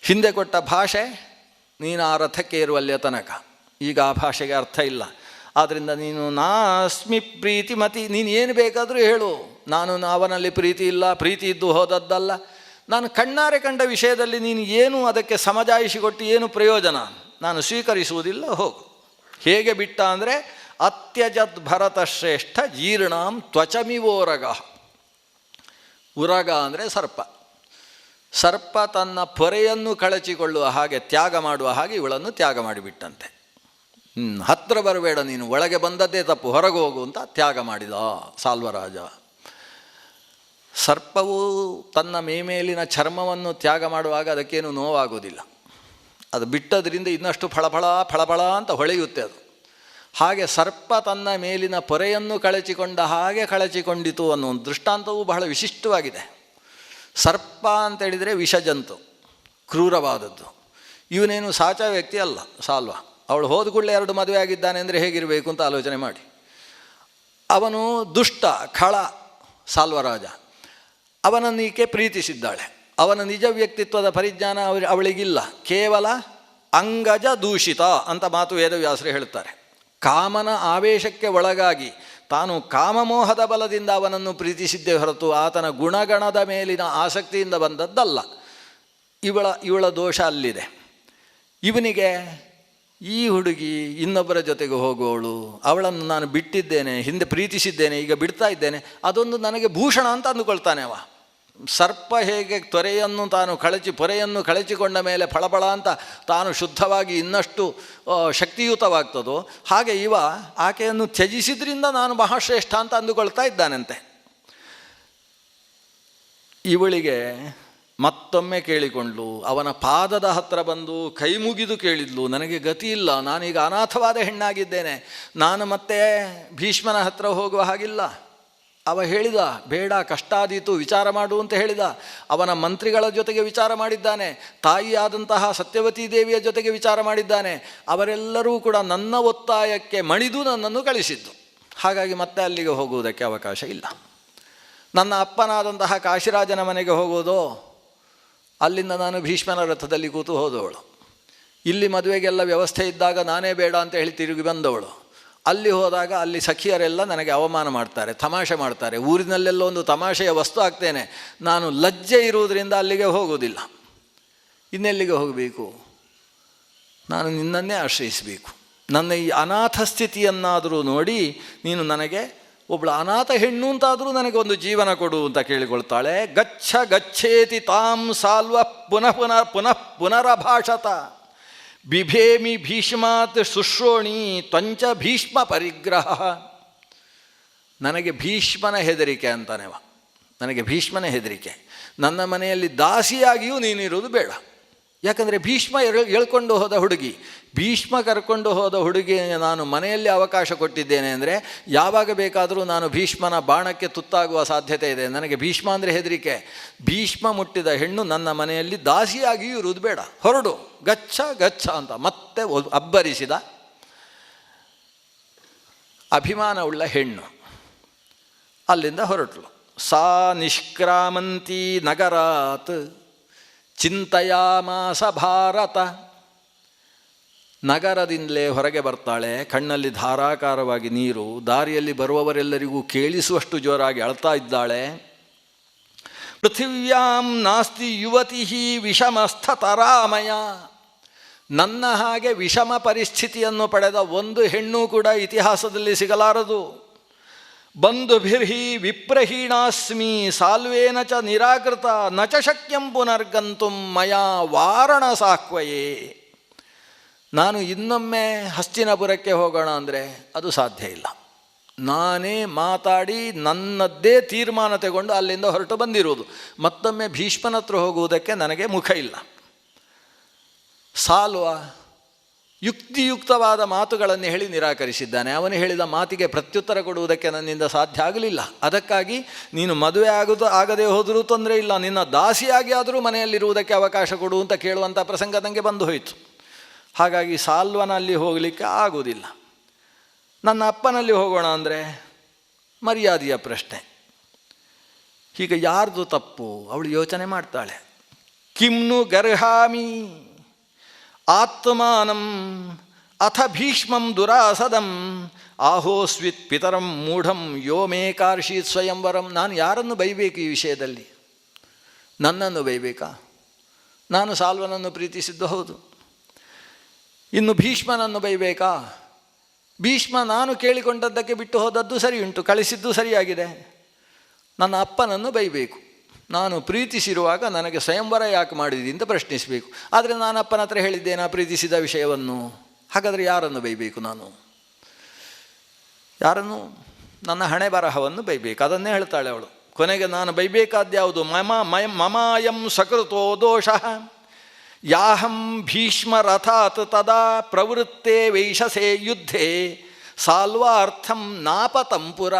[SPEAKER 1] ಹಿಂದೆ ಕೊಟ್ಟ ಭಾಷೆ ನೀನು ಆ ರಥಕ್ಕೆ ಇರುವಲ್ಲಿಯ ತನಕ. ಈಗ ಆ ಭಾಷೆಗೆ ಅರ್ಥ ಇಲ್ಲ. ಆದ್ದರಿಂದ ನೀನು ನಾಸ್ಮಿ ಪ್ರೀತಿಮತಿ, ನೀನು ಏನು ಬೇಕಾದರೂ ಹೇಳು, ನಾನು ಅವನಲ್ಲಿ ಪ್ರೀತಿ ಇಲ್ಲ, ಪ್ರೀತಿ ಇದ್ದು ಹೋದದ್ದಲ್ಲ. ನಾನು ಕಣ್ಣಾರೆ ಕಂಡ ವಿಷಯದಲ್ಲಿ ನೀನು ಏನು ಅದಕ್ಕೆ ಸಮಜಾಯಿಸಿಕೊಟ್ಟು ಏನು ಪ್ರಯೋಜನ? ನಾನು ಸ್ವೀಕರಿಸುವುದಿಲ್ಲ, ಹೋಗು. ಹೇಗೆ ಬಿಟ್ಟ ಅಂದರೆ ಅತ್ಯಜತ್ ಭರತ ಶ್ರೇಷ್ಠ ಜೀರ್ಣಾಂ ತ್ವಚಮಿವೋರಗ. ಉರಗ ಅಂದರೆ ಸರ್ಪ ತನ್ನ ಪೊರೆಯನ್ನು ಕಳಚಿಕೊಳ್ಳುವ ಹಾಗೆ, ತ್ಯಾಗ ಮಾಡುವ ಹಾಗೆ ಇವಳನ್ನು ತ್ಯಾಗ ಮಾಡಿಬಿಟ್ಟಂತೆ. ಹತ್ತಿರ ಬರಬೇಡ ನೀನು, ಒಳಗೆ ಬಂದದ್ದೇ ತಪ್ಪು, ಹೊರಗೆ ಹೋಗು ಅಂತ ತ್ಯಾಗ ಮಾಡಿದ ಸಾಲ್ವರಾಜ. ಸರ್ಪವು ತನ್ನ ಮೇಲಿನ ಚರ್ಮವನ್ನು ತ್ಯಾಗ ಮಾಡುವಾಗ ಅದಕ್ಕೇನು ನೋವಾಗುವುದಿಲ್ಲ. ಅದು ಬಿಟ್ಟದ್ರಿಂದ ಇನ್ನಷ್ಟು ಫಳಫಳ ಫಳಫಳ ಅಂತ ಹೊಳೆಯುತ್ತೆ ಅದು. ಹಾಗೆ ಸರ್ಪ ತನ್ನ ಮೇಲಿನ ಪೊರೆಯನ್ನು ಕಳಚಿಕೊಂಡ ಹಾಗೆ ಕಳಚಿಕೊಂಡಿತು ಅನ್ನೋ ಒಂದು ದೃಷ್ಟಾಂತವು ಬಹಳ ವಿಶಿಷ್ಟವಾಗಿದೆ. ಸರ್ಪ ಅಂತೇಳಿದರೆ ವಿಷಜಂತು, ಕ್ರೂರವಾದದ್ದು. ಇವನೇನು ಸಾಚ ವ್ಯಕ್ತಿ ಅಲ್ಲ ಸಾಲ್ವ. ಅವಳು ಹೋದ ಕೂಡಲೇ 2 ಮದುವೆ ಆಗಿದ್ದಾನೆ ಅಂದರೆ ಹೇಗಿರಬೇಕು ಅಂತ ಆಲೋಚನೆ ಮಾಡಿ. ಅವನು ದುಷ್ಟ ಖಳ ಸಾಲ್ವರಾಜ. ಅವನನ್ನು ಈಕೆ ಪ್ರೀತಿಸಿದ್ದಾಳೆ. ಅವನ ನಿಜ ವ್ಯಕ್ತಿತ್ವದ ಪರಿಜ್ಞಾನ ಅವಳಿಗಿಲ್ಲ. ಕೇವಲ ಅಂಗಜ ದೂಷಿತ ಅಂತ ಮಾತು ವೇದವ್ಯಾಸರು ಹೇಳುತ್ತಾರೆ. ಕಾಮನ ಆವೇಶಕ್ಕೆ ಒಳಗಾಗಿ ತಾನು ಕಾಮಮೋಹದ ಬಲದಿಂದ ಅವನನ್ನು ಪ್ರೀತಿಸಿದ್ದೇ ಹೊರತು ಆತನ ಗುಣಗಣದ ಮೇಲಿನ ಆಸಕ್ತಿಯಿಂದ ಬಂದದ್ದಲ್ಲ. ಇವಳ ದೋಷ ಅಲ್ಲಿದೆ. ಇವನಿಗೆ ಈ ಹುಡುಗಿ ಇನ್ನೊಬ್ಬರ ಜೊತೆಗೆ ಹೋಗುವವಳು, ಅವಳನ್ನು ನಾನು ಬಿಟ್ಟಿದ್ದೇನೆ, ಹಿಂದೆ ಪ್ರೀತಿಸಿದ್ದೇನೆ, ಈಗ ಬಿಡ್ತಾ ಇದ್ದೇನೆ, ಅದೊಂದು ನನಗೆ ಭೂಷಣ ಅಂತ ಅಂದುಕೊಳ್ತಾನೆ ಅವ. ಸರ್ಪ ಹೇಗೆ ಪೊರೆಯನ್ನು ಕಳಚಿಕೊಂಡ ಮೇಲೆ ಫಳಫಳ ಅಂತ ತಾನು ಶುದ್ಧವಾಗಿ ಇನ್ನಷ್ಟು ಶಕ್ತಿಯುತವಾಗ್ತದೋ ಹಾಗೆ ಆಕೆಯನ್ನು ತ್ಯಜಿಸಿದ್ರಿಂದ ನಾನು ಮಹಾಶ್ರೇಷ್ಠ ಅಂತ ಅಂದುಕೊಳ್ತಾ ಇದ್ದಾನಂತೆ. ಇವಳಿಗೆ ಮತ್ತೊಮ್ಮೆ ಕೇಳಿಕೊಂಡ್ಲು. ಅವನ ಪಾದದ ಹತ್ತಿರ ಬಂದು ಕೈ ಮುಗಿದು ಕೇಳಿದ್ಲು, ನನಗೆ ಗತಿ ಇಲ್ಲ, ನಾನೀಗ ಅನಾಥವಾದ ಹೆಣ್ಣಾಗಿದ್ದೇನೆ, ನಾನು ಮತ್ತೆ ಭೀಷ್ಮನ ಹತ್ತಿರ ಹೋಗುವ ಹಾಗಿಲ್ಲ. ಅವ ಹೇಳಿದ, ಬೇಡ, ಕಷ್ಟ ಆದೀತು, ವಿಚಾರ ಮಾಡು ಅಂತ ಹೇಳಿದ. ಅವನ ಮಂತ್ರಿಗಳ ಜೊತೆಗೆ ವಿಚಾರ ಮಾಡಿದ್ದಾನೆ, ತಾಯಿಯಾದಂತಹ ಸತ್ಯವತೀ ದೇವಿಯ ಜೊತೆಗೆ ವಿಚಾರ ಮಾಡಿದ್ದಾನೆ. ಅವರೆಲ್ಲರೂ ಕೂಡ ನನ್ನ ಒತ್ತಾಯಕ್ಕೆ ಮಣಿದು ನನ್ನನ್ನು ಕಳಿಸಿದ್ದು. ಹಾಗಾಗಿ ಮತ್ತೆ ಅಲ್ಲಿಗೆ ಹೋಗುವುದಕ್ಕೆ ಅವಕಾಶ ಇಲ್ಲ. ನನ್ನ ಅಪ್ಪನಾದಂತಹ ಕಾಶಿರಾಜನ ಮನೆಗೆ ಹೋಗೋದು, ಅಲ್ಲಿಂದ ನಾನು ಭೀಷ್ಮನ ರಥದಲ್ಲಿ ಕೂತು ಹೋದವಳು. ಇಲ್ಲಿ ಮದುವೆಗೆಲ್ಲ ವ್ಯವಸ್ಥೆ ಇದ್ದಾಗ ನಾನೇ ಬೇಡ ಅಂತ ಹೇಳಿ ತಿರುಗಿ ಬಂದವಳು. ಅಲ್ಲಿ ಹೋದಾಗ ಅಲ್ಲಿ ಸಖಿಯರೆಲ್ಲ ನನಗೆ ಅವಮಾನ ಮಾಡ್ತಾರೆ, ತಮಾಷೆ ಮಾಡ್ತಾರೆ. ಊರಿನಲ್ಲೆಲ್ಲ ಒಂದು ತಮಾಷೆಯ ವಸ್ತು ಆಗ್ತೇನೆ. ನಾನು ಲಜ್ಜೆ ಇರುವುದರಿಂದ ಅಲ್ಲಿಗೆ ಹೋಗೋದಿಲ್ಲ. ಇನ್ನೆಲ್ಲಿಗೆ ಹೋಗಬೇಕು? ನಾನು ನಿನ್ನನ್ನೇ ಆಶ್ರಯಿಸಬೇಕು. ನನ್ನ ಈ ಅನಾಥ ಸ್ಥಿತಿಯನ್ನಾದರೂ ನೋಡಿ ನೀನು ನನಗೆ ಒಬ್ಬಳು ಅನಾಥ ಹೆಣ್ಣು ಅಂತಾದರೂ ನನಗೆ ಒಂದು ಜೀವನ ಕೊಡು ಅಂತ ಕೇಳಿಕೊಳ್ತಾಳೆ. ಗಚ್ಚೇತಿ ತಾಂ ಸಾಲ್ವ ಪುನರಭಾಷತ ಬಿಭೇಮಿ ಭೀಷ್ಮಾತ್ ಶುಶ್ರೋಣಿ ತ್ವಂಚ ಭೀಷ್ಮ ಪರಿಗ್ರಹ. ನನಗೆ ಭೀಷ್ಮನ ಹೆದರಿಕೆ ಅಂತಾನೆವ. ನನಗೆ ಭೀಷ್ಮನ ಹೆದರಿಕೆ. ನನ್ನ ಮನೆಯಲ್ಲಿ ದಾಸಿಯಾಗಿಯೂ ನೀನಿರುವುದು ಬೇಡ. ಯಾಕಂದರೆ ಭೀಷ್ಮ ಎಳ್ಕೊಂಡು ಹೋದ ಹುಡುಗಿ, ಭೀಷ್ಮ ಕರ್ಕೊಂಡು ಹೋದ ಹುಡುಗಿಗೆ ನಾನು ಮನೆಯಲ್ಲಿ ಅವಕಾಶ ಕೊಟ್ಟಿದ್ದೇನೆ ಅಂದರೆ ಯಾವಾಗ ಬೇಕಾದರೂ ನಾನು ಭೀಷ್ಮನ ಬಾಣಕ್ಕೆ ತುತ್ತಾಗುವ ಸಾಧ್ಯತೆ ಇದೆ. ನನಗೆ ಭೀಷ್ಮ ಅಂದರೆ ಹೆದರಿಕೆ. ಭೀಷ್ಮ ಮುಟ್ಟಿದ ಹೆಣ್ಣು ನನ್ನ ಮನೆಯಲ್ಲಿ ದಾಸಿಯಾಗಿಯೂ ಇರುವುದು ಬೇಡ, ಹೊರಡು, ಗಚ್ಚ ಅಂತ ಮತ್ತೆ ಅಬ್ಬರಿಸಿದ. ಅಭಿಮಾನವುಳ್ಳ ಹೆಣ್ಣು ಅಲ್ಲಿಂದ ಹೊರಟಳು. ಸಾ ನಿಷ್ಕ್ರಾಮಂತಿ ನಗರಾತ್ ಚಿಂತಯಾಮಾಸ ಭಾರತ. ನಗರದಿಂದಲೇ ಹೊರಗೆ ಬರ್ತಾಳೆ. ಕಣ್ಣಲ್ಲಿ ಧಾರಾಕಾರವಾಗಿ ನೀರು. ದಾರಿಯಲ್ಲಿ ಬರುವವರೆಲ್ಲರಿಗೂ ಕೇಳಿಸುವಷ್ಟು ಜೋರಾಗಿ ಅಳ್ತಾ ಇದ್ದಾಳೆ. ಪೃಥಿವ್ಯಾಂ ನಾಸ್ತಿ ಯುವತಿ ವಿಷಮಸ್ಥತರಾಮಯ. ನನ್ನ ಹಾಗೆ ವಿಷಮ ಪರಿಸ್ಥಿತಿಯನ್ನು ಪಡೆದ ಒಂದು ಹೆಣ್ಣು ಕೂಡ ಇತಿಹಾಸದಲ್ಲಿ ಸಿಗಲಾರದು. ಬಂಧುಭಿರ್ಹಿ ವಿಪ್ರಹೀಣಾಸ್ಮಿ ಸಾಲ್ವೇನ ಚ ನಿರಾಕೃತ ನ ಚ ಶಕ್ಯಂ ಪುನರ್ಗಂತುಂ ಮಯಾ ವಾರಣ ಸಾಕ್ವಯೇ. ನಾನು ಇನ್ನೊಮ್ಮೆ ಹಸ್ತಿನಪುರಕ್ಕೆ ಹೋಗೋಣ ಅಂದರೆ ಅದು ಸಾಧ್ಯ ಇಲ್ಲ. ನಾನೇ ಮಾತಾಡಿ ನನ್ನದ್ದೇ ತೀರ್ಮಾನ ತಗೊಂಡು ಅಲ್ಲಿಂದ ಹೊರಟು ಬಂದಿರುವುದು. ಮತ್ತೊಮ್ಮೆ ಭೀಷ್ಮನ ಹತ್ರ ಹೋಗುವುದಕ್ಕೆ ನನಗೆ ಮುಖ ಇಲ್ಲ. ಸಾಲ್ವ ಯುಕ್ತಿಯುಕ್ತವಾದ ಮಾತುಗಳನ್ನು ಹೇಳಿ ನಿರಾಕರಿಸಿದ್ದಾನೆ. ಅವನು ಹೇಳಿದ ಮಾತಿಗೆ ಪ್ರತ್ಯುತ್ತರ ಕೊಡುವುದಕ್ಕೆ ನನ್ನಿಂದ ಸಾಧ್ಯ ಆಗಲಿಲ್ಲ. ಅದಕ್ಕಾಗಿ ನೀನು ಮದುವೆ ಆಗದೇ ಹೋದರೂ ತೊಂದರೆ ಇಲ್ಲ, ನಿನ್ನ ದಾಸಿಯಾಗಿ ಆದರೂ ಮನೆಯಲ್ಲಿರುವುದಕ್ಕೆ ಅವಕಾಶ ಕೊಡು ಅಂತ ಕೇಳುವಂಥ ಪ್ರಸಂಗ ನನಗೆ ಬಂದು ಹೋಯಿತು. ಹಾಗಾಗಿ ಸಾಲ್ವನಲ್ಲಿ ಹೋಗಲಿಕ್ಕೆ ಆಗುವುದಿಲ್ಲ. ನನ್ನ ಅಪ್ಪನಲ್ಲಿ ಹೋಗೋಣ ಅಂದರೆ ಮರ್ಯಾದೆಯ ಪ್ರಶ್ನೆ. ಹೀಗೆ ಯಾರ್ದು ತಪ್ಪು? ಅವಳು ಯೋಚನೆ ಮಾಡ್ತಾಳೆ. ಕಿಮ್ನು ಗರ್ಹಾಮಿ ಆತ್ಮಾನಂ ಅಥ ಭೀಷ್ಮಂ ದುರಾಸದಂ ಆಹೋಸ್ವಿತ್ ಪಿತರಂ ಮೂಢಂ ಯೋ ಮೇ ಕಾರ್ಷೀತ್ ಸ್ವಯಂವರಂ. ನಾನು ಯಾರನ್ನು ಬೈಬೇಕು ಈ ವಿಷಯದಲ್ಲಿ? ನನ್ನನ್ನು ಬೈಬೇಕಾ? ನಾನು ಸಾಲ್ವನನ್ನು ಪ್ರೀತಿಸಿದ್ದು ಹೌದು. ಇನ್ನು ಭೀಷ್ಮನನ್ನು ಬೈಬೇಕಾ? ಭೀಷ್ಮ ನಾನು ಕೇಳಿಕೊಂಡದ್ದಕ್ಕೆ ಬಿಟ್ಟು ಹೋದದ್ದು ಸರಿ ಉಂಟು, ಕಳಿಸಿದ್ದು ಸರಿಯಾಗಿದೆ. ನನ್ನ ಅಪ್ಪನನ್ನು ಬೈಬೇಕು. ನಾನು ಪ್ರೀತಿಸಿರುವಾಗ ನನಗೆ ಸ್ವಯಂವರ ಯಾಕೆ ಮಾಡಿದಿ ಅಂತ ಪ್ರಶ್ನಿಸಬೇಕು. ಆದರೆ ನಾನು ಅಪ್ಪನ ಹತ್ರ ಹೇಳಿದ್ದೇನೆ ಪ್ರೀತಿಸಿದ ವಿಷಯವನ್ನು. ಹಾಗಾದರೆ ಯಾರನ್ನು ಬೈಬೇಕು ನಾನು? ಯಾರನ್ನು? ನನ್ನ ಹಣೆ ಬರಹವನ್ನು ಬೈಬೇಕು. ಅದನ್ನೇ ಹೇಳ್ತಾಳೆ ಅವಳು. ಕೊನೆಗೆ ನಾನು ಬೈಬೇಕಾದ್ಯಾವುದು? ಮಮಾಯಂ ಸಕೃತೋ ದೋಷ ಯಾಹಂ ಭೀಷ್ಮ ರಥಾತ್ ತದಾ ಪ್ರವೃತ್ತೆ ವೈಶಸೆ ಯುದ್ಧೇ ಸಾಲ್ವಾರ್ಥಂ ನಾಪತಂಪುರ.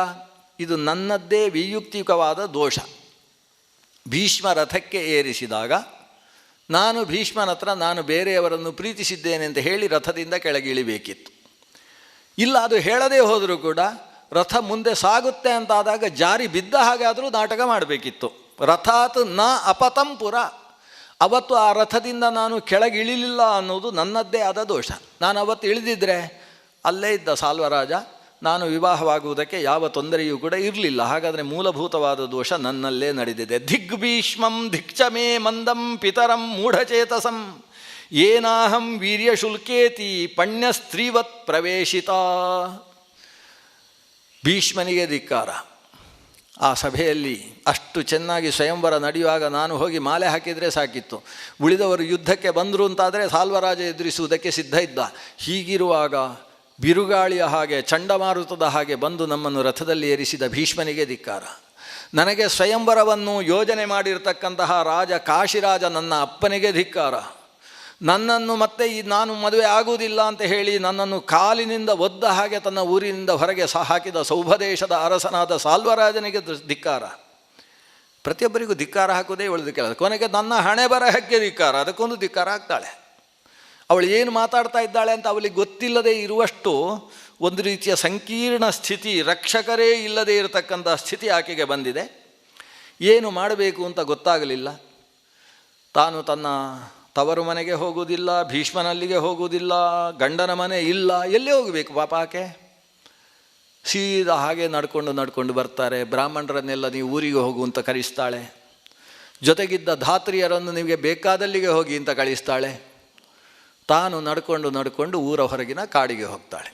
[SPEAKER 1] ಇದು ನನ್ನದ್ದೇ ವಿಯುಕ್ತಿಕವಾದ ದೋಷ. ಭೀಷ್ಮ ರಥಕ್ಕೆ ಏರಿಸಿದಾಗ ನಾನು ಭೀಷ್ಮನ ಹತ್ರ ನಾನು ಬೇರೆಯವರನ್ನು ಪ್ರೀತಿಸಿದ್ದೇನೆ ಅಂತ ಹೇಳಿ ರಥದಿಂದ ಕೆಳಗೆ ಇಳಿಬೇಕಿತ್ತು. ಇಲ್ಲ, ಅದು ಹೇಳದೇ ಹೋದರೂ ಕೂಡ ರಥ ಮುಂದೆ ಸಾಗುತ್ತೆ ಅಂತಾದಾಗ ಜಾರಿ ಬಿದ್ದ ಹಾಗಾದರೂ ನಾಟಕ ಮಾಡಬೇಕಿತ್ತು. ರಥಾತ್ ನ ಅಪತಂಪುರ. ಅವತ್ತು ಆ ರಥದಿಂದ ನಾನು ಕೆಳಗೆ ಇಳಿಲಿಲ್ಲ ಅನ್ನೋದು ನನ್ನದ್ದೇ ಆದ ದೋಷ. ನಾನು ಅವತ್ತು ಇಳಿದಿದ್ದರೆ ಅಲ್ಲೇ ಇದ್ದ ಸಾಲ್ವರಾಜ, ನಾನು ವಿವಾಹವಾಗುವುದಕ್ಕೆ ಯಾವ ತೊಂದರೆಯೂ ಕೂಡ ಇರಲಿಲ್ಲ. ಹಾಗಾದರೆ ಮೂಲಭೂತವಾದ ದೋಷ ನನ್ನಲ್ಲೇ ನಡೆದಿದೆ. ದಿಗ್ಭೀಷ್ಮಂ ಧಿಕ್ಷಮೇ ಮಂದಂ ಪಿತರಂ ಮೂಢಚೇತಸಂ ಏನಾಹಂ ವೀರ್ಯಶುಲ್ಕೇತಿ ಪಣ್ಯ ಸ್ತ್ರೀವತ್ ಪ್ರವೇಶಿತ. ಭೀಷ್ಮನಿಗೆ ಧಿಕ್ಕಾರ. ಆ ಸಭೆಯಲ್ಲಿ ಅಷ್ಟು ಚೆನ್ನಾಗಿ ಸ್ವಯಂವರ ನಡೆಯುವಾಗ ನಾನು ಹೋಗಿ ಮಾಲೆ ಹಾಕಿದರೆ ಸಾಕಿತ್ತು. ಉಳಿದವರು ಯುದ್ಧಕ್ಕೆ ಬಂದರು ಅಂತಾದರೆ ಸಾಲ್ವರಾಜ ಎದುರಿಸುವುದಕ್ಕೆ ಸಿದ್ಧ ಇದ್ದ. ಹೀಗಿರುವಾಗ ಬಿರುಗಾಳಿಯ ಹಾಗೆ ಚಂಡಮಾರುತದ ಹಾಗೆ ಬಂದು ನಮ್ಮನ್ನು ರಥದಲ್ಲಿ ಏರಿಸಿದ ಭೀಷ್ಮನಿಗೆ ಧಿಕ್ಕಾರ. ನನಗೆ ಸ್ವಯಂವರವನ್ನು ಯೋಜನೆ ಮಾಡಿರ್ತಕ್ಕಂತಹ ರಾಜ ಕಾಶಿರಾಜ ನನ್ನ ಅಪ್ಪನಿಗೆ ಧಿಕ್ಕಾರ. ನನ್ನನ್ನು ಮತ್ತೆ ನಾನು ಮದುವೆ ಆಗುವುದಿಲ್ಲ ಅಂತ ಹೇಳಿ ನನ್ನನ್ನು ಕಾಲಿನಿಂದ ಒದ್ದ ಹಾಗೆ ತನ್ನ ಊರಿನಿಂದ ಹೊರಗೆ ಹಾಕಿದ ಸೌಭದೇಶದ ಅರಸನಾದ ಸಾಲ್ವರಾಜನಿಗೆ ಧಿಕ್ಕಾರ. ಪ್ರತಿಯೊಬ್ಬರಿಗೂ ಧಿಕ್ಕಾರ ಹಾಕುವುದೇ ಇವಳು ಧಿಕ್ಕಾರ. ಕೊನೆಗೆ ನನ್ನ ಹಣೆ ಬರಹಕ್ಕೆ ಧಿಕ್ಕಾರ, ಅದಕ್ಕೊಂದು ಧಿಕ್ಕಾರ ಆಗ್ತಾಳೆ. ಅವಳು ಏನು ಮಾತಾಡ್ತಾ ಇದ್ದಾಳೆ ಅಂತ ಅವಳಿಗೆ ಗೊತ್ತಿಲ್ಲದೆ ಇರುವಷ್ಟು ಒಂದು ರೀತಿಯ ಸಂಕೀರ್ಣ ಸ್ಥಿತಿ, ರಕ್ಷಕರೇ ಇಲ್ಲದೆ ಇರತಕ್ಕಂಥ ಸ್ಥಿತಿ ಆಕೆಗೆ ಬಂದಿದೆ. ಏನು ಮಾಡಬೇಕು ಅಂತ ಗೊತ್ತಾಗಲಿಲ್ಲ. ತಾನು ತನ್ನ ತವರು ಮನೆಗೆ ಹೋಗುವುದಿಲ್ಲ, ಭೀಷ್ಮನಲ್ಲಿಗೆ ಹೋಗುವುದಿಲ್ಲ, ಗಂಡನ ಮನೆ ಇಲ್ಲ, ಎಲ್ಲೇ ಹೋಗಬೇಕು ಪಾಪ ಆಕೆ. ಸೀದಾ ಹಾಗೆ ನಡ್ಕೊಂಡು ಬರ್ತಾರೆ. ಬ್ರಾಹ್ಮಣರನ್ನೆಲ್ಲ ನೀವು ಊರಿಗೆ ಹೋಗು ಅಂತ ಕರೆಸ್ತಾಳೆ. ಜೊತೆಗಿದ್ದ ಧಾತ್ರಿಯರನ್ನು ನಿಮಗೆ ಬೇಕಾದಲ್ಲಿಗೆ ಹೋಗಿ ಅಂತ ಕಳಿಸ್ತಾಳೆ. ತಾನು ನಡ್ಕೊಂಡು ಊರ ಹೊರಗಿನ ಕಾಡಿಗೆ ಹೋಗ್ತಾಳೆ.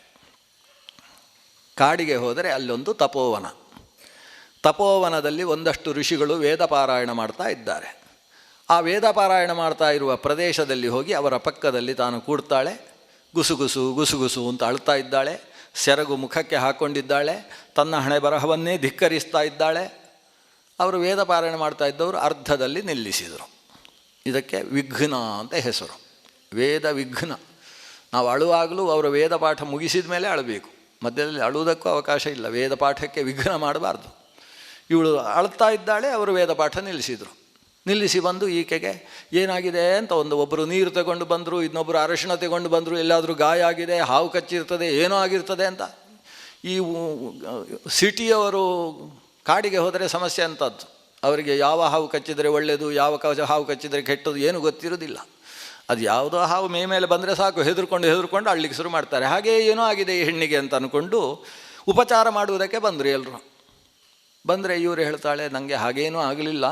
[SPEAKER 1] ಕಾಡಿಗೆ ಹೋದರೆ ಅಲ್ಲೊಂದು ತಪೋವನ. ತಪೋವನದಲ್ಲಿ ಒಂದಷ್ಟು ಋಷಿಗಳು ವೇದ ಪಾರಾಯಣ ಮಾಡ್ತಾ ಇದ್ದಾರೆ. ಆ ವೇದ ಪಾರಾಯಣ ಮಾಡ್ತಾ ಇರುವ ಪ್ರದೇಶದಲ್ಲಿ ಹೋಗಿ ಅವರ ಪಕ್ಕದಲ್ಲಿ ತಾನು ಕೂಡ್ತಾಳೆ. ಗುಸುಗುಸು ಅಂತ ಅಳ್ತಾ ಇದ್ದಾಳೆ. ಸೆರಗು ಮುಖಕ್ಕೆ ಹಾಕ್ಕೊಂಡಿದ್ದಾಳೆ. ತನ್ನ ಹಣೆ ಬರಹವನ್ನೇ ಧಿಕ್ಕರಿಸ್ತಾ ಇದ್ದಾಳೆ. ಅವರು ವೇದ ಪಾರಾಯಣ ಮಾಡ್ತಾ ಇದ್ದವರು ಅರ್ಧದಲ್ಲಿ ನಿಲ್ಲಿಸಿದರು. ಇದಕ್ಕೆ ವಿಘ್ನ ಅಂತ ಹೆಸರು. ವೇದ ವಿಘ್ನ. ನಾವು ಅಳುವಾಗಲೂ ಅವರ ವೇದ ಪಾಠ ಮುಗಿಸಿದ ಮೇಲೆ ಅಳಬೇಕು. ಮಧ್ಯದಲ್ಲಿ ಅಳುವುದಕ್ಕೂ ಅವಕಾಶ ಇಲ್ಲ. ವೇದ ಪಾಠಕ್ಕೆ ವಿಘ್ನ ಮಾಡಬಾರ್ದು. ಇವಳು ಅಳ್ತಾ ಇದ್ದಾಳೆ. ಅವರು ವೇದ ಪಾಠ ನಿಲ್ಲಿಸಿ ಬಂದು ಈಕೆಗೆ ಏನಾಗಿದೆ ಅಂತ ಒಬ್ಬರು ನೀರು ತಗೊಂಡು ಬಂದರು, ಇನ್ನೊಬ್ಬರು ಅರಶಿಣ ತಗೊಂಡು ಬಂದರು. ಎಲ್ಲಾದರೂ ಗಾಯ ಆಗಿದೆ, ಹಾವು ಕಚ್ಚಿರ್ತದೆ, ಏನೋ ಆಗಿರ್ತದೆ ಅಂತ. ಈ ಸಿಟಿಯವರು ಕಾಡಿಗೆ ಹೋದರೆ ಸಮಸ್ಯೆ ಅಂಥದ್ದು. ಅವರಿಗೆ ಯಾವ ಹಾವು ಕಚ್ಚಿದರೆ ಒಳ್ಳೆಯದು, ಯಾವ ಹಾವು ಕಚ್ಚಿದರೆ ಕೆಟ್ಟದು ಏನು ಗೊತ್ತಿರೋದಿಲ್ಲ. ಅದು ಯಾವುದೋ ಹಾವು ಮೇಲೆ ಬಂದರೆ ಸಾಕು, ಹೆದರ್ಕೊಂಡು ಅಳ್ಳಿಕ್ಕೆ ಶುರು ಮಾಡ್ತಾರೆ. ಹಾಗೇ ಏನೋ ಆಗಿದೆ ಈ ಹೆಣ್ಣಿಗೆ ಅಂತ ಅಂದ್ಕೊಂಡು ಉಪಚಾರ ಮಾಡುವುದಕ್ಕೆ ಬಂದರು ಎಲ್ಲರೂ. ಬಂದರೆ ಇವರು ಹೇಳ್ತಾಳೆ, ನನಗೆ ಹಾಗೇನೂ ಆಗಲಿಲ್ಲ.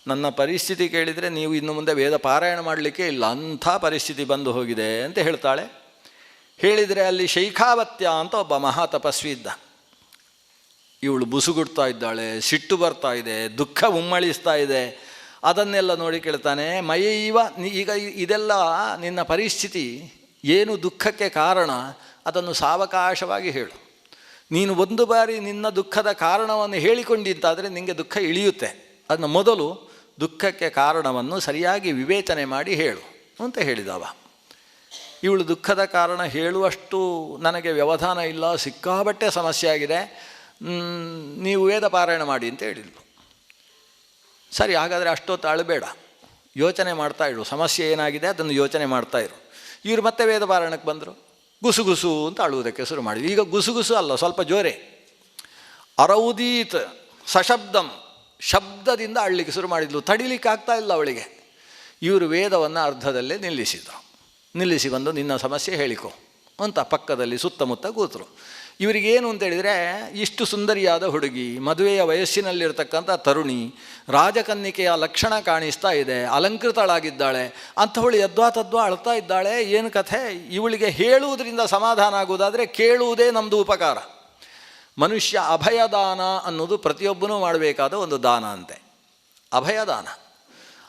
[SPEAKER 1] ನನ್ನ ಪರಿಸ್ಥಿತಿ ಕೇಳಿದರೆ ನೀವು ಇನ್ನು ಮುಂದೆ ವೇದ ಪಾರಾಯಣ ಮಾಡಲಿಕ್ಕೆ ಇಲ್ಲ, ಅಂಥ ಪರಿಸ್ಥಿತಿ ಬಂದು ಹೋಗಿದೆ ಅಂತ ಹೇಳ್ತಾಳೆ. ಹೇಳಿದರೆ ಅಲ್ಲಿ ಶೈಖಾವತ್ಯ ಅಂತ ಒಬ್ಬ ಮಹಾ ತಪಸ್ವಿ ಇದ್ದ. ಇವಳು ಬುಸುಗುಡ್ತಾ ಇದ್ದಾಳೆ, ಸಿಟ್ಟು ಬರ್ತಾ ಇದೆ, ದುಃಖ ಉಮ್ಮಳಿಸ್ತಾ ಇದೆ. ಅದನ್ನೆಲ್ಲ ನೋಡಿ ಕೇಳ್ತಾನೆ, ಮಯೈವ, ಈಗ ಇದೆಲ್ಲ ನಿನ್ನ ಪರಿಸ್ಥಿತಿ ಏನು ದುಃಖಕ್ಕೆ ಕಾರಣ ಅದನ್ನು ಸಾವಕಾಶವಾಗಿ ಹೇಳು. ನೀನು ಒಂದು ಬಾರಿ ನಿನ್ನ ದುಃಖದ ಕಾರಣವನ್ನು ಹೇಳಿಕೊಂಡಿದ್ದಾದರೆ ನಿನಗೆ ದುಃಖ ಇಳಿಯುತ್ತೆ. ಅದನ್ನು ಮೊದಲು ದುಃಖಕ್ಕೆ ಕಾರಣವನ್ನು ಸರಿಯಾಗಿ ವಿವೇಚನೆ ಮಾಡಿ ಹೇಳು ಅಂತ ಹೇಳಿದವ. ಇವಳು ದುಃಖದ ಕಾರಣ ಹೇಳುವಷ್ಟು ನನಗೆ ವ್ಯವಧಾನ ಇಲ್ಲ, ಸಿಕ್ಕಾಬಟ್ಟೆ ಸಮಸ್ಯೆ ಆಗಿದೆ, ನೀವು ವೇದ ಪಾರಾಯಣ ಮಾಡಿ ಅಂತ ಹೇಳಿದ್ಳು. ಸರಿ, ಹಾಗಾದರೆ ಅಷ್ಟೊತ್ತು ಅಳಬೇಡ, ಯೋಚನೆ ಮಾಡ್ತಾ ಇರು, ಸಮಸ್ಯೆ ಏನಾಗಿದೆ ಅದನ್ನು ಯೋಚನೆ ಮಾಡ್ತಾ ಇರು. ಇವರು ಮತ್ತೆ ವೇದ ಪಾರಾಯಣಕ್ಕೆ ಬಂದರು. ಗುಸುಗುಸು ಅಂತ ಅಳುವುದಕ್ಕೆ ಶುರು ಮಾಡಿದ್ರು. ಈಗ ಗುಸುಗುಸು ಅಲ್ಲ, ಸ್ವಲ್ಪ ಜೋರೆ. ಅರೌದೀತ್ ಸಶಬ್ದಂ, ಶಬ್ದದಿಂದ ಅಳ್ಳಿಕ್ಕೆ ಶುರು ಮಾಡಿದ್ಲು. ತಡಿಲಿಕ್ಕೆ ಆಗ್ತಾ ಇಲ್ಲ ಅವಳಿಗೆ. ಇವರು ವೇದವನ್ನು ಅರ್ಧದಲ್ಲೇ ನಿಲ್ಲಿಸಿ ಬಂದು ನಿನ್ನ ಸಮಸ್ಯೆ ಹೇಳಿಕೊ ಅಂತ ಪಕ್ಕದಲ್ಲಿ ಸುತ್ತಮುತ್ತ ಕೂತರು. ಇವರಿಗೇನು ಅಂತೇಳಿದರೆ, ಇಷ್ಟು ಸುಂದರಿಯಾದ ಹುಡುಗಿ, ಮದುವೆಯ ವಯಸ್ಸಿನಲ್ಲಿರ್ತಕ್ಕಂಥ ತರುಣಿ, ರಾಜಕನ್ನಿಕೆಯ ಲಕ್ಷಣ ಕಾಣಿಸ್ತಾ ಇದೆ, ಅಲಂಕೃತಳಾಗಿದ್ದಾಳೆ, ಅಂಥವಳು ಯದ್ವಾ ತದ್ವಾ ಅಳ್ತಾ ಇದ್ದಾಳೆ, ಏನು ಕಥೆ? ಇವಳಿಗೆ ಹೇಳುವುದರಿಂದ ಸಮಾಧಾನ ಆಗುವುದಾದರೆ ಕೇಳುವುದೇ ನಮ್ಮದು ಉಪಕಾರ. ಮನುಷ್ಯ ಅಭಯದಾನ ಅನ್ನೋದು ಪ್ರತಿಯೊಬ್ಬನೂ ಮಾಡಬೇಕಾದ ಒಂದು ದಾನ ಅಂತೆ.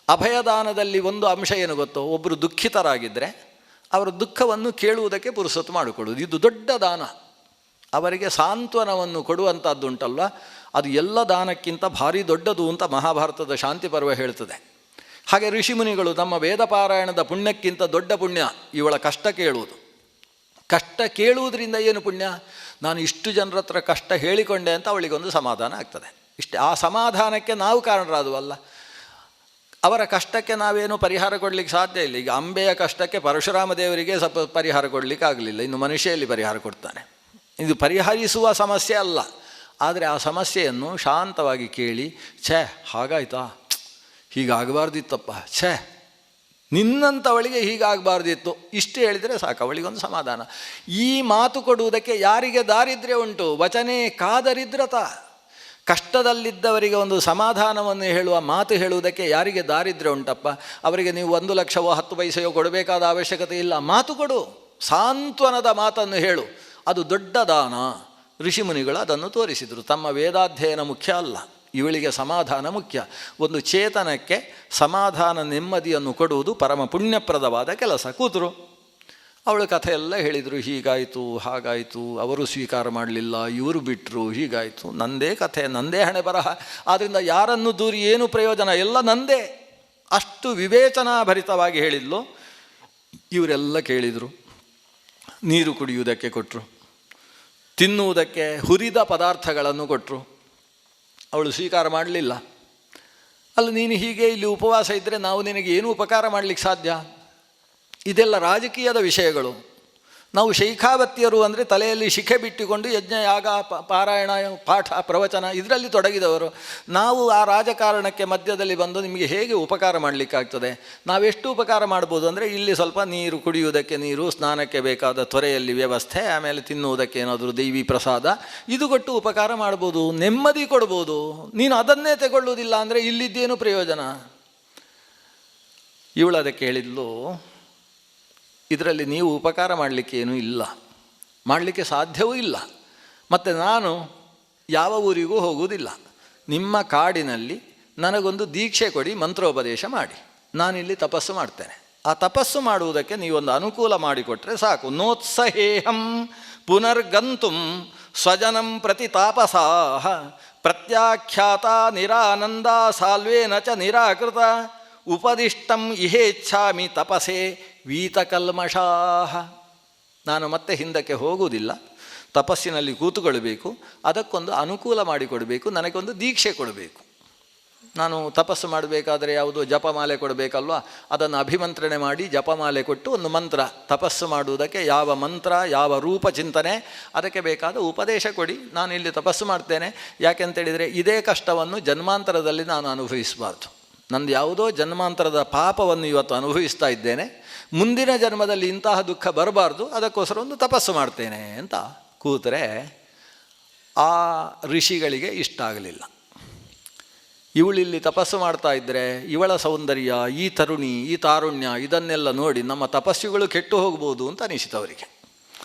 [SPEAKER 1] ಅಭಯದಾನದಲ್ಲಿ ಒಂದು ಅಂಶ ಏನು ಗೊತ್ತೋ, ಒಬ್ಬರು ದುಃಖಿತರಾಗಿದ್ದರೆ ಅವರ ದುಃಖವನ್ನು ಕೇಳುವುದಕ್ಕೆ ಪುರುಸೊತ್ತು ಮಾಡಿಕೊಳ್ಳುವುದು, ಇದು ದೊಡ್ಡ ದಾನ. ಅವರಿಗೆ ಸಾಂತ್ವನವನ್ನು ಕೊಡುವಂಥದ್ದುಂಟಲ್ವ, ಅದು ಎಲ್ಲ ದಾನಕ್ಕಿಂತ ಭಾರಿ ದೊಡ್ಡದು ಅಂತ ಮಹಾಭಾರತದ ಶಾಂತಿ ಪರ್ವ ಹೇಳ್ತದೆ. ಹಾಗೆ ಋಷಿಮುನಿಗಳು ತಮ್ಮ ವೇದ ಪಾರಾಯಣದ ಪುಣ್ಯಕ್ಕಿಂತ ದೊಡ್ಡ ಪುಣ್ಯ ಇವಳ ಕಷ್ಟ ಕೇಳುವುದು. ಕಷ್ಟ ಕೇಳುವುದರಿಂದ ಏನು ಪುಣ್ಯ? ನಾನು ಇಷ್ಟು ಜನರ ಹತ್ರ ಕಷ್ಟ ಹೇಳಿಕೊಂಡೆ ಅಂತ ಅವಳಿಗೊಂದು ಸಮಾಧಾನ ಆಗ್ತದೆ. ಇಷ್ಟೇ. ಆ ಸಮಾಧಾನಕ್ಕೆ ನಾವು ಕಾರಣರಾದವಲ್ಲ. ಅವರ ಕಷ್ಟಕ್ಕೆ ನಾವೇನು ಪರಿಹಾರ ಕೊಡಲಿಕ್ಕೆ ಸಾಧ್ಯ ಇಲ್ಲ. ಈಗ ಅಂಬೆಯ ಕಷ್ಟಕ್ಕೆ ಪರಶುರಾಮ ದೇವರಿಗೆ ಸ್ವಲ್ಪ ಪರಿಹಾರ ಕೊಡಲಿಕ್ಕೆ ಆಗಲಿಲ್ಲ, ಇನ್ನು ಮನುಷ್ಯಲ್ಲಿ ಪರಿಹಾರ ಕೊಡ್ತಾನೆ. ಇದು ಪರಿಹರಿಸುವ ಸಮಸ್ಯೆ ಅಲ್ಲ. ಆದರೆ ಆ ಸಮಸ್ಯೆಯನ್ನು ಶಾಂತವಾಗಿ ಕೇಳಿ, ಛೇ ಹಾಗಾಯ್ತಾ, ಹೀಗಾಗಬಾರ್ದಿತ್ತಪ್ಪ, ಛೇ ನಿನ್ನಂಥವಳಿಗೆ ಹೀಗಾಗಬಾರ್ದಿತ್ತು, ಇಷ್ಟು ಹೇಳಿದರೆ ಸಾಕು, ಅವಳಿಗೊಂದು ಸಮಾಧಾನ. ಈ ಮಾತು ಕೊಡುವುದಕ್ಕೆ ಯಾರಿಗೆ ದಾರಿದ್ರ್ಯ ಉಂಟು? ವಚನೇ ಕಾದರಿದ್ರತ. ಕಷ್ಟದಲ್ಲಿದ್ದವರಿಗೆ ಒಂದು ಸಮಾಧಾನವನ್ನು ಹೇಳುವ ಮಾತು ಹೇಳುವುದಕ್ಕೆ ಯಾರಿಗೆ ದಾರಿದ್ರ್ಯ ಉಂಟಪ್ಪ? ಅವರಿಗೆ ನೀವು 1 ಲಕ್ಷವೋ 10 ಪೈಸೆಯೋ ಕೊಡಬೇಕಾದ ಅವಶ್ಯಕತೆ ಇಲ್ಲ. ಮಾತು ಕೊಡು, ಸಾಂತ್ವನದ ಮಾತನ್ನು ಹೇಳು, ಅದು ದೊಡ್ಡ ದಾನ. ಋಷಿಮುನಿಗಳು ಅದನ್ನು ತೋರಿಸಿದರು. ತಮ್ಮ ವೇದಾಧ್ಯಯನ ಮುಖ್ಯ ಅಲ್ಲ, ಇವಳಿಗೆ ಸಮಾಧಾನ ಮುಖ್ಯ. ಒಂದು ಚೇತನಕ್ಕೆ ಸಮಾಧಾನ ನೆಮ್ಮದಿಯನ್ನು ಕೊಡುವುದು ಪರಮ ಪುಣ್ಯಪ್ರದವಾದ ಕೆಲಸ. ಕೂತರು, ಅವಳ ಕಥೆಯೆಲ್ಲ ಹೇಳಿದರು. ಹೀಗಾಯಿತು, ಹಾಗಾಯಿತು, ಅವರು ಸ್ವೀಕಾರ ಮಾಡಲಿಲ್ಲ, ಇವರು ಬಿಟ್ಟರು, ಹೀಗಾಯಿತು. ನಂದೇ ಕಥೆ, ನಂದೇ ಹಣೆ ಬರಹ. ಆದ್ದರಿಂದ ಯಾರನ್ನು ದೂರಿ ಏನು ಪ್ರಯೋಜನ, ಎಲ್ಲ ನಂದೇ. ಅಷ್ಟು ವಿವೇಚನಾಭರಿತವಾಗಿ ಹೇಳಿದ್ಲು. ಇವರೆಲ್ಲ ಕೇಳಿದರು. ನೀರು ಕುಡಿಯುವುದಕ್ಕೆ ಕೊಟ್ಟರು, ತಿನ್ನುವುದಕ್ಕೆ ಹುರಿದ ಪದಾರ್ಥಗಳನ್ನು ಕೊಟ್ಟರು. ಅವಳು ಸ್ವೀಕಾರ ಮಾಡಲಿಲ್ಲ. ಅಲ್ಲ, ನೀನು ಹೀಗೆ ಇಲ್ಲಿ ಉಪವಾಸ ಇದ್ದರೆ ನಾವು ನಿನಗೆ ಏನೂ ಉಪಕಾರ ಮಾಡಲಿಕ್ಕೆ ಸಾಧ್ಯ? ಇದೆಲ್ಲ ರಾಜಕೀಯದ ವಿಷಯಗಳು. ನಾವು ಶೈಖಾವತ್ಯರು ಅಂದರೆ ತಲೆಯಲ್ಲಿ ಶಿಖೆ ಬಿಟ್ಟುಕೊಂಡು ಯಜ್ಞ ಯಾಗ ಪಾರಾಯಣ ಪಾಠ ಪ್ರವಚನ ಇದರಲ್ಲಿ ತೊಡಗಿದವರು. ನಾವು ಆ ರಾಜಕಾರಣಕ್ಕೆ ಮಧ್ಯದಲ್ಲಿ ಬಂದು ನಿಮಗೆ ಹೇಗೆ ಉಪಕಾರ ಮಾಡಲಿಕ್ಕಾಗ್ತದೆ? ನಾವೆಷ್ಟು ಉಪಕಾರ ಮಾಡ್ಬೋದು ಅಂದರೆ, ಇಲ್ಲಿ ಸ್ವಲ್ಪ ನೀರು ಕುಡಿಯುವುದಕ್ಕೆ ನೀರು, ಸ್ನಾನಕ್ಕೆ ಬೇಕಾದ ತೊರೆಯಲ್ಲಿ ವ್ಯವಸ್ಥೆ, ಆಮೇಲೆ ತಿನ್ನುವುದಕ್ಕೆ ಏನಾದರೂ ದೈವಿ ಪ್ರಸಾದ, ಇದು ಕೊಟ್ಟು ಉಪಕಾರ ಮಾಡ್ಬೋದು, ನೆಮ್ಮದಿ ಕೊಡ್ಬೋದು. ನೀನು ಅದನ್ನೇ ತಗೊಳ್ಳುವುದಿಲ್ಲ ಅಂದರೆ ಇಲ್ಲಿದ್ದೇನು ಪ್ರಯೋಜನ? ಇವಳು ಅದಕ್ಕೆ ಹೇಳಿದ್ಲು, ಇದರಲ್ಲಿ ನೀವು ಉಪಕಾರ ಮಾಡಲಿಕ್ಕೆ ಏನೂ ಇಲ್ಲ, ಮಾಡಲಿಕ್ಕೆ ಸಾಧ್ಯವೂ ಇಲ್ಲ. ಮತ್ತು ನಾನು ಯಾವ ಊರಿಗೂ ಹೋಗುವುದಿಲ್ಲ. ನಿಮ್ಮ ಕಾಡಿನಲ್ಲಿ ನನಗೊಂದು ದೀಕ್ಷೆ ಕೊಡಿ, ಮಂತ್ರೋಪದೇಶ ಮಾಡಿ, ನಾನಿಲ್ಲಿ ತಪಸ್ಸು ಮಾಡ್ತೇನೆ. ಆ ತಪಸ್ಸು ಮಾಡುವುದಕ್ಕೆ ನೀವೊಂದು ಅನುಕೂಲ ಮಾಡಿಕೊಟ್ರೆ ಸಾಕು. ನೋತ್ಸಹೇಹಂ ಪುನರ್ಗಂತುಂ ಸ್ವಜನಂ ಪ್ರತಿ ತಾಪಸಾಹ ಪ್ರತ್ಯಾಖ್ಯಾತ ನಿರಾನಂದ ಸಾಲ್ವೇನ ಚ ನಿರಾಕೃತ ಉಪದಿಷ್ಟಂ ಇಹೇಚ್ಛಾಮಿ ತಪಸೆ ವೀತಕಲ್ಮಷಾಹ. ನಾನು ಮತ್ತೆ ಹಿಂದಕ್ಕೆ ಹೋಗುವುದಿಲ್ಲ, ತಪಸ್ಸಿನಲ್ಲಿ ಕೂತುಕೊಳ್ಬೇಕು, ಅದಕ್ಕೊಂದು ಅನುಕೂಲ ಮಾಡಿಕೊಡಬೇಕು, ನನಗೊಂದು ದೀಕ್ಷೆ ಕೊಡಬೇಕು. ನಾನು ತಪಸ್ಸು ಮಾಡಬೇಕಾದರೆ ಯಾವುದು ಜಪಮಾಲೆ ಕೊಡಬೇಕಲ್ವ, ಅದನ್ನು ಅಭಿಮಂತ್ರಣೆ ಮಾಡಿ ಜಪಮಾಲೆ ಕೊಟ್ಟು ಒಂದು ಮಂತ್ರ, ತಪಸ್ಸು ಮಾಡುವುದಕ್ಕೆ ಯಾವ ಮಂತ್ರ, ಯಾವ ರೂಪ ಚಿಂತನೆ, ಅದಕ್ಕೆ ಬೇಕಾದ ಉಪದೇಶ ಕೊಡಿ, ನಾನು ಇಲ್ಲಿ ತಪಸ್ಸು ಮಾಡ್ತೇನೆ. ಯಾಕೆಂತೇಳಿದರೆ ಇದೇ ಕಷ್ಟವನ್ನು ಜನ್ಮಾಂತರದಲ್ಲಿ ನಾನು ಅನುಭವಿಸಬಾರ್ದು. ನಂದು ಯಾವುದೋ ಜನ್ಮಾಂತರದ ಪಾಪವನ್ನು ಇವತ್ತು ಅನುಭವಿಸ್ತಾ ಇದ್ದೇನೆ, ಮುಂದಿನ ಜನ್ಮದಲ್ಲಿ ಇಂತಹ ದುಃಖ ಬರಬಾರ್ದು, ಅದಕ್ಕೋಸ್ಕರ ಒಂದು ತಪಸ್ಸು ಮಾಡ್ತೇನೆ ಅಂತ ಕೂತರೆ ಆ ಋಷಿಗಳಿಗೆ ಇಷ್ಟ ಆಗಲಿಲ್ಲ. ಇವಳಿಲ್ಲಿ ತಪಸ್ಸು ಮಾಡ್ತಾ ಇದ್ದರೆ ಇವಳ ಸೌಂದರ್ಯ, ಈ ತರುಣಿ, ಈ ತಾರುಣ್ಯ, ಇದನ್ನೆಲ್ಲ ನೋಡಿ ನಮ್ಮ ತಪಸ್ಸುಗಳು ಕೆಟ್ಟು ಹೋಗ್ಬೋದು ಅಂತ ಅನಿಸಿತವರಿಗೆ.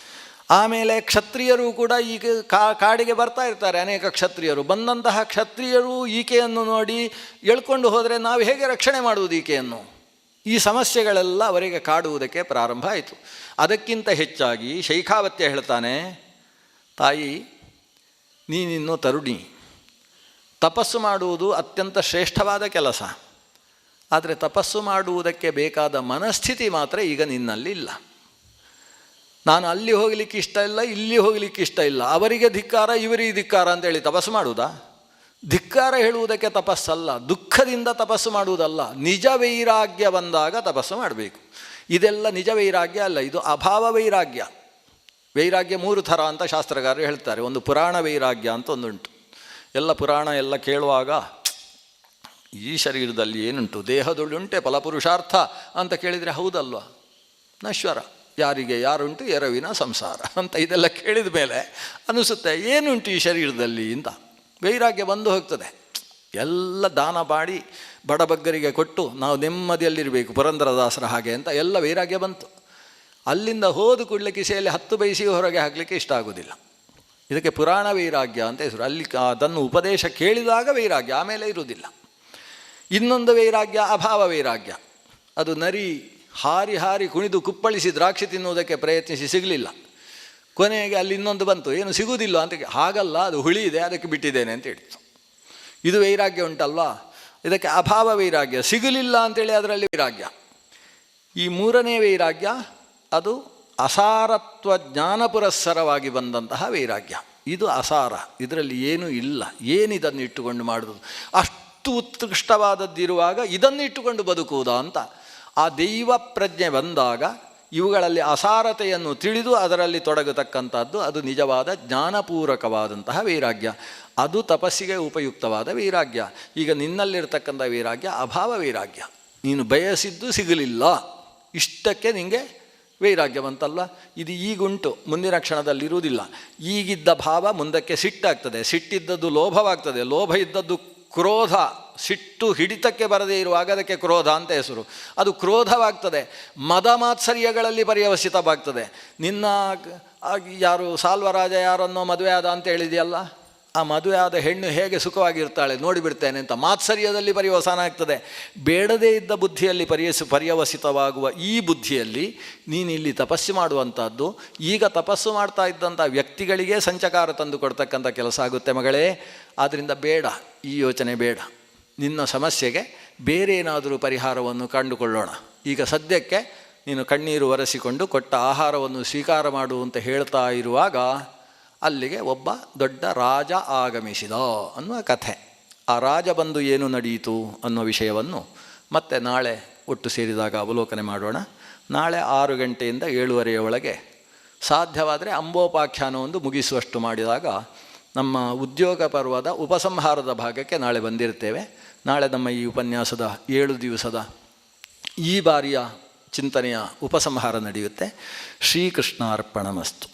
[SPEAKER 1] ಆಮೇಲೆ ಕ್ಷತ್ರಿಯರು ಕೂಡ ಈಗ ಕಾಡಿಗೆ ಬರ್ತಾ ಇರ್ತಾರೆ, ಅನೇಕ ಕ್ಷತ್ರಿಯರು. ಬಂದಂತಹ ಕ್ಷತ್ರಿಯರು ಈಕೆಯನ್ನು ನೋಡಿ ಎಳ್ಕೊಂಡು ಹೋದರೆ ನಾವು ಹೇಗೆ ರಕ್ಷಣೆ ಮಾಡುವುದು ಈಕೆಯನ್ನು? ಈ ಸಮಸ್ಯೆಗಳೆಲ್ಲ ಅವರಿಗೆ ಕಾಡುವುದಕ್ಕೆ ಪ್ರಾರಂಭ ಆಯಿತು. ಅದಕ್ಕಿಂತ ಹೆಚ್ಚಾಗಿ ಶೈಖಾವತ್ಯ ಹೇಳ್ತಾನೆ, ತಾಯಿ ನೀನಿನ್ನೂ ತರುಣಿ, ತಪಸ್ಸು ಮಾಡುವುದು ಅತ್ಯಂತ ಶ್ರೇಷ್ಠವಾದ ಕೆಲಸ. ಆದರೆ ತಪಸ್ಸು ಮಾಡುವುದಕ್ಕೆ ಬೇಕಾದ ಮನಸ್ಥಿತಿ ಮಾತ್ರ ಈಗ ನಿನ್ನಲ್ಲಿ ಇಲ್ಲ. ನಾನು ಅಲ್ಲಿ ಹೋಗಲಿಕ್ಕೆ ಇಷ್ಟ ಇಲ್ಲ, ಇಲ್ಲಿ ಹೋಗಲಿಕ್ಕೆ ಇಷ್ಟ ಇಲ್ಲ, ಅವರಿಗೆ ಧಿಕ್ಕಾರ, ಇವರಿಗೆ ಧಿಕ್ಕಾರ ಅಂತೇಳಿ ತಪಸ್ಸು ಮಾಡುವುದಾ? ಧಿಕ್ಕಾರ ಹೇಳುವುದಕ್ಕೆ ತಪಸ್ಸಲ್ಲ, ದುಃಖದಿಂದ ತಪಸ್ಸು ಮಾಡುವುದಲ್ಲ. ನಿಜ ವೈರಾಗ್ಯ ಬಂದಾಗ ತಪಸ್ಸು ಮಾಡಬೇಕು. ಇದೆಲ್ಲ ನಿಜ ವೈರಾಗ್ಯ ಅಲ್ಲ, ಇದು ಅಭಾವ ವೈರಾಗ್ಯ. ವೈರಾಗ್ಯ 3 ಥರ ಅಂತ ಶಾಸ್ತ್ರಗಾರರು ಹೇಳ್ತಾರೆ. ಒಂದು ಪುರಾಣ ವೈರಾಗ್ಯ ಅಂತ ಒಂದುಂಟು. ಎಲ್ಲ ಪುರಾಣ ಎಲ್ಲ ಕೇಳುವಾಗ ಈ ಶರೀರದಲ್ಲಿ ಏನುಂಟು, ದೇಹದೊಳುಂಟೆ ಫಲಪುರುಷಾರ್ಥ ಅಂತ ಕೇಳಿದರೆ ಹೌದಲ್ವ, ನಶ್ವರ, ಯಾರಿಗೆ ಯಾರುಂಟು ಎರವಿನ ಸಂಸಾರ ಅಂತ ಇದೆಲ್ಲ ಕೇಳಿದ ಮೇಲೆ ಅನಿಸುತ್ತೆ ಏನುಂಟು ಈ ಶರೀರದಲ್ಲಿ ಅಂತ. ವೈರಾಗ್ಯ ಬಂದು ಹೋಗ್ತದೆ. ಎಲ್ಲ ದಾನ ಮಾಡಿ ಬಡಬಗ್ಗರಿಗೆ ಕೊಟ್ಟು ನಾವು ನೆಮ್ಮದಿಯಲ್ಲಿರಬೇಕು, ಪುರಂದರದಾಸರ ಹಾಗೆ ಅಂತ ಎಲ್ಲ ವೈರಾಗ್ಯ ಬಂತು. ಅಲ್ಲಿಂದ ಹೋದ ಕೂಡಲೇ ಕಿಸೆಯಲ್ಲಿ 10 ಪೈಸೆ ಹೊರಗೆ ಹಾಕಲಿಕ್ಕೆ ಇಷ್ಟ ಆಗೋದಿಲ್ಲ. ಇದಕ್ಕೆ ಪುರಾಣ ವೈರಾಗ್ಯ ಅಂತ ಹೆಸರು. ಅಲ್ಲಿ ಅದನ್ನು ಉಪದೇಶ ಕೇಳಿದಾಗ ವೈರಾಗ್ಯ, ಆಮೇಲೆ ಇರುವುದಿಲ್ಲ. ಇನ್ನೊಂದು ವೈರಾಗ್ಯ ಅಭಾವ ವೈರಾಗ್ಯ. ಅದು ನರಿ ಹಾರಿ ಹಾರಿ ಕುಣಿದು ಕುಪ್ಪಳಿಸಿ ದ್ರಾಕ್ಷಿ ತಿನ್ನುವುದಕ್ಕೆ ಪ್ರಯತ್ನಿಸಿ ಸಿಗಲಿಲ್ಲ, ಕೊನೆಗೆ ಅಲ್ಲಿ ಇನ್ನೊಂದು ಬಂತು, ಏನು ಸಿಗುವುದಿಲ್ಲ ಅಂತ. ಹಾಗಲ್ಲ, ಅದು ಹುಳಿ ಇದೆ, ಅದಕ್ಕೆ ಬಿಟ್ಟಿದ್ದೇನೆ ಅಂತ ಹೇಳ್ತು. ಇದು ವೈರಾಗ್ಯ ಉಂಟಲ್ವಾ, ಇದಕ್ಕೆ ಅಭಾವ ವೈರಾಗ್ಯ. ಸಿಗಲಿಲ್ಲ ಅಂತೇಳಿ ಅದರಲ್ಲಿ ವೈರಾಗ್ಯ. ಈ ಮೂರನೇ ವೈರಾಗ್ಯ ಅದು ಅಸಾರತ್ವ ಜ್ಞಾನ ಪುರಸ್ಸರವಾಗಿ ಬಂದಂತಹ ವೈರಾಗ್ಯ. ಇದು ಅಸಾರ, ಇದರಲ್ಲಿ ಏನೂ ಇಲ್ಲ. ಏನಿದನ್ನು ಇಟ್ಟುಕೊಂಡು ಮಾಡೋದು? ಅಷ್ಟು ಉತ್ಕೃಷ್ಟವಾದದ್ದಿರುವಾಗ ಇದನ್ನು ಇಟ್ಟುಕೊಂಡು ಬದುಕುವುದಾ ಅಂತ. ಆ ದೈವ ಪ್ರಜ್ಞೆ ಬಂದಾಗ ಇವುಗಳಲ್ಲಿ ಅಸಾರತೆಯನ್ನು ತಿಳಿದು ಅದರಲ್ಲಿ ತೊಡಗತಕ್ಕಂಥದ್ದು ಅದು ನಿಜವಾದ ಜ್ಞಾನಪೂರ್ವಕವಾದಂತಹ ವೈರಾಗ್ಯ. ಅದು ತಪಸ್ಸಿಗೆ ಉಪಯುಕ್ತವಾದ ವೈರಾಗ್ಯ. ಈಗ ನಿನ್ನಲ್ಲಿರ್ತಕ್ಕಂಥ ವೈರಾಗ್ಯ ಅಭಾವ ವೈರಾಗ್ಯ. ನೀನು ಬಯಸಿದ್ದು ಸಿಗಲಿಲ್ಲ, ಇಷ್ಟಕ್ಕೆ ನಿನಗೆ ವೈರಾಗ್ಯ ಬಂತಲ್ಲ. ಇದು ಈಗುಂಟು, ಮುಂದಿನ ಕ್ಷಣದಲ್ಲಿರುವುದಿಲ್ಲ. ಈಗಿದ್ದ ಭಾವ ಮುಂದಕ್ಕೆ ಸಿಟ್ಟಾಗ್ತದೆ, ಸಿಟ್ಟಿದ್ದದ್ದು ಲೋಭವಾಗ್ತದೆ, ಲೋಭ ಇದ್ದದ್ದು ಕ್ರೋಧ. ಸಿಟ್ಟು ಹಿಡಿತಕ್ಕೆ ಬರದೇ ಇರುವಾಗ ಅದಕ್ಕೆ ಕ್ರೋಧ ಅಂತ ಹೆಸರು. ಅದು ಕ್ರೋಧವಾಗ್ತದೆ, ಮದ ಮಾತ್ಸರ್ಯಗಳಲ್ಲಿ ಪರ್ಯವಸಿತವಾಗ್ತದೆ. ನಿನ್ನ ಯಾರು ಸಾಲ್ವರಾಜ ಯಾರನ್ನೋ ಮದುವೆ ಆದ ಅಂತ ಹೇಳಿದೆಯಲ್ಲ, ಆ ಮದುವೆ ಆದ ಹೆಣ್ಣು ಹೇಗೆ ಸುಖವಾಗಿರ್ತಾಳೆ ನೋಡಿಬಿಡ್ತೇನೆ ಅಂತ ಮಾತ್ಸರ್ಯದಲ್ಲಿ ಪರ್ಯವಸಾನ ಆಗ್ತದೆ. ಬೇಡದೇ ಇದ್ದ ಬುದ್ಧಿಯಲ್ಲಿ ಪರ್ಯವಸಿತವಾಗುವ ಈ ಬುದ್ಧಿಯಲ್ಲಿ ನೀನು ಇಲ್ಲಿ ತಪಸ್ಸು ಮಾಡುವಂಥದ್ದು ಈಗ ತಪಸ್ಸು ಮಾಡ್ತಾ ಇದ್ದಂಥ ವ್ಯಕ್ತಿಗಳಿಗೆ ಸಂಚಕಾರ ತಂದು ಕೊಡ್ತಕ್ಕಂಥ ಕೆಲಸ ಆಗುತ್ತೆ ಮಗಳೇ. ಆದ್ದರಿಂದ ಬೇಡ, ಈ ಯೋಚನೆ ಬೇಡ. ನಿನ್ನ ಸಮಸ್ಯೆಗೆ ಬೇರೆ ಏನಾದರೂ ಪರಿಹಾರವನ್ನು ಕಂಡುಕೊಳ್ಳೋಣ. ಈಗ ಸದ್ಯಕ್ಕೆ ನೀನು ಕಣ್ಣೀರು ಒರೆಸಿಕೊಂಡು ಕೊಟ್ಟ ಆಹಾರವನ್ನು ಸ್ವೀಕಾರ ಮಾಡು ಅಂತ ಹೇಳ್ತಾ ಇರುವಾಗ ಅಲ್ಲಿಗೆ ಒಬ್ಬ ದೊಡ್ಡ ರಾಜ ಆಗಮಿಸಿದ ಅನ್ನುವ ಕಥೆ. ಆ ರಾಜ ಬಂದು ಏನು ನಡೆಯಿತು ಅನ್ನೋ ವಿಷಯವನ್ನು ಮತ್ತೆ ನಾಳೆ ಒಟ್ಟು ಸೇರಿದಾಗ ಅವಲೋಕನೆ ಮಾಡೋಣ. ನಾಳೆ 6 ಗಂಟೆಯಿಂದ 7:30 ಒಳಗೆ ಸಾಧ್ಯವಾದರೆ ಅಂಬೋಪಾಖ್ಯಾನವೊಂದು ಮುಗಿಸುವಷ್ಟು ಮಾಡಿದಾಗ ನಮ್ಮ ಉದ್ಯೋಗ ಪರ್ವದ ಉಪಸಂಹಾರದ ಭಾಗಕ್ಕೆ ನಾಳೆ ಬಂದಿರ್ತೇವೆ. ನಾಳೆ ನಮ್ಮ ಈ ಉಪನ್ಯಾಸದ 7 ದಿವಸದ ಈ ಬಾರಿಯ ಚಿಂತನೆಯ ಉಪಸಂಹಾರ ನಡೆಯುತ್ತೆ. ಶ್ರೀಕೃಷ್ಣಾರ್ಪಣಮಸ್ತು.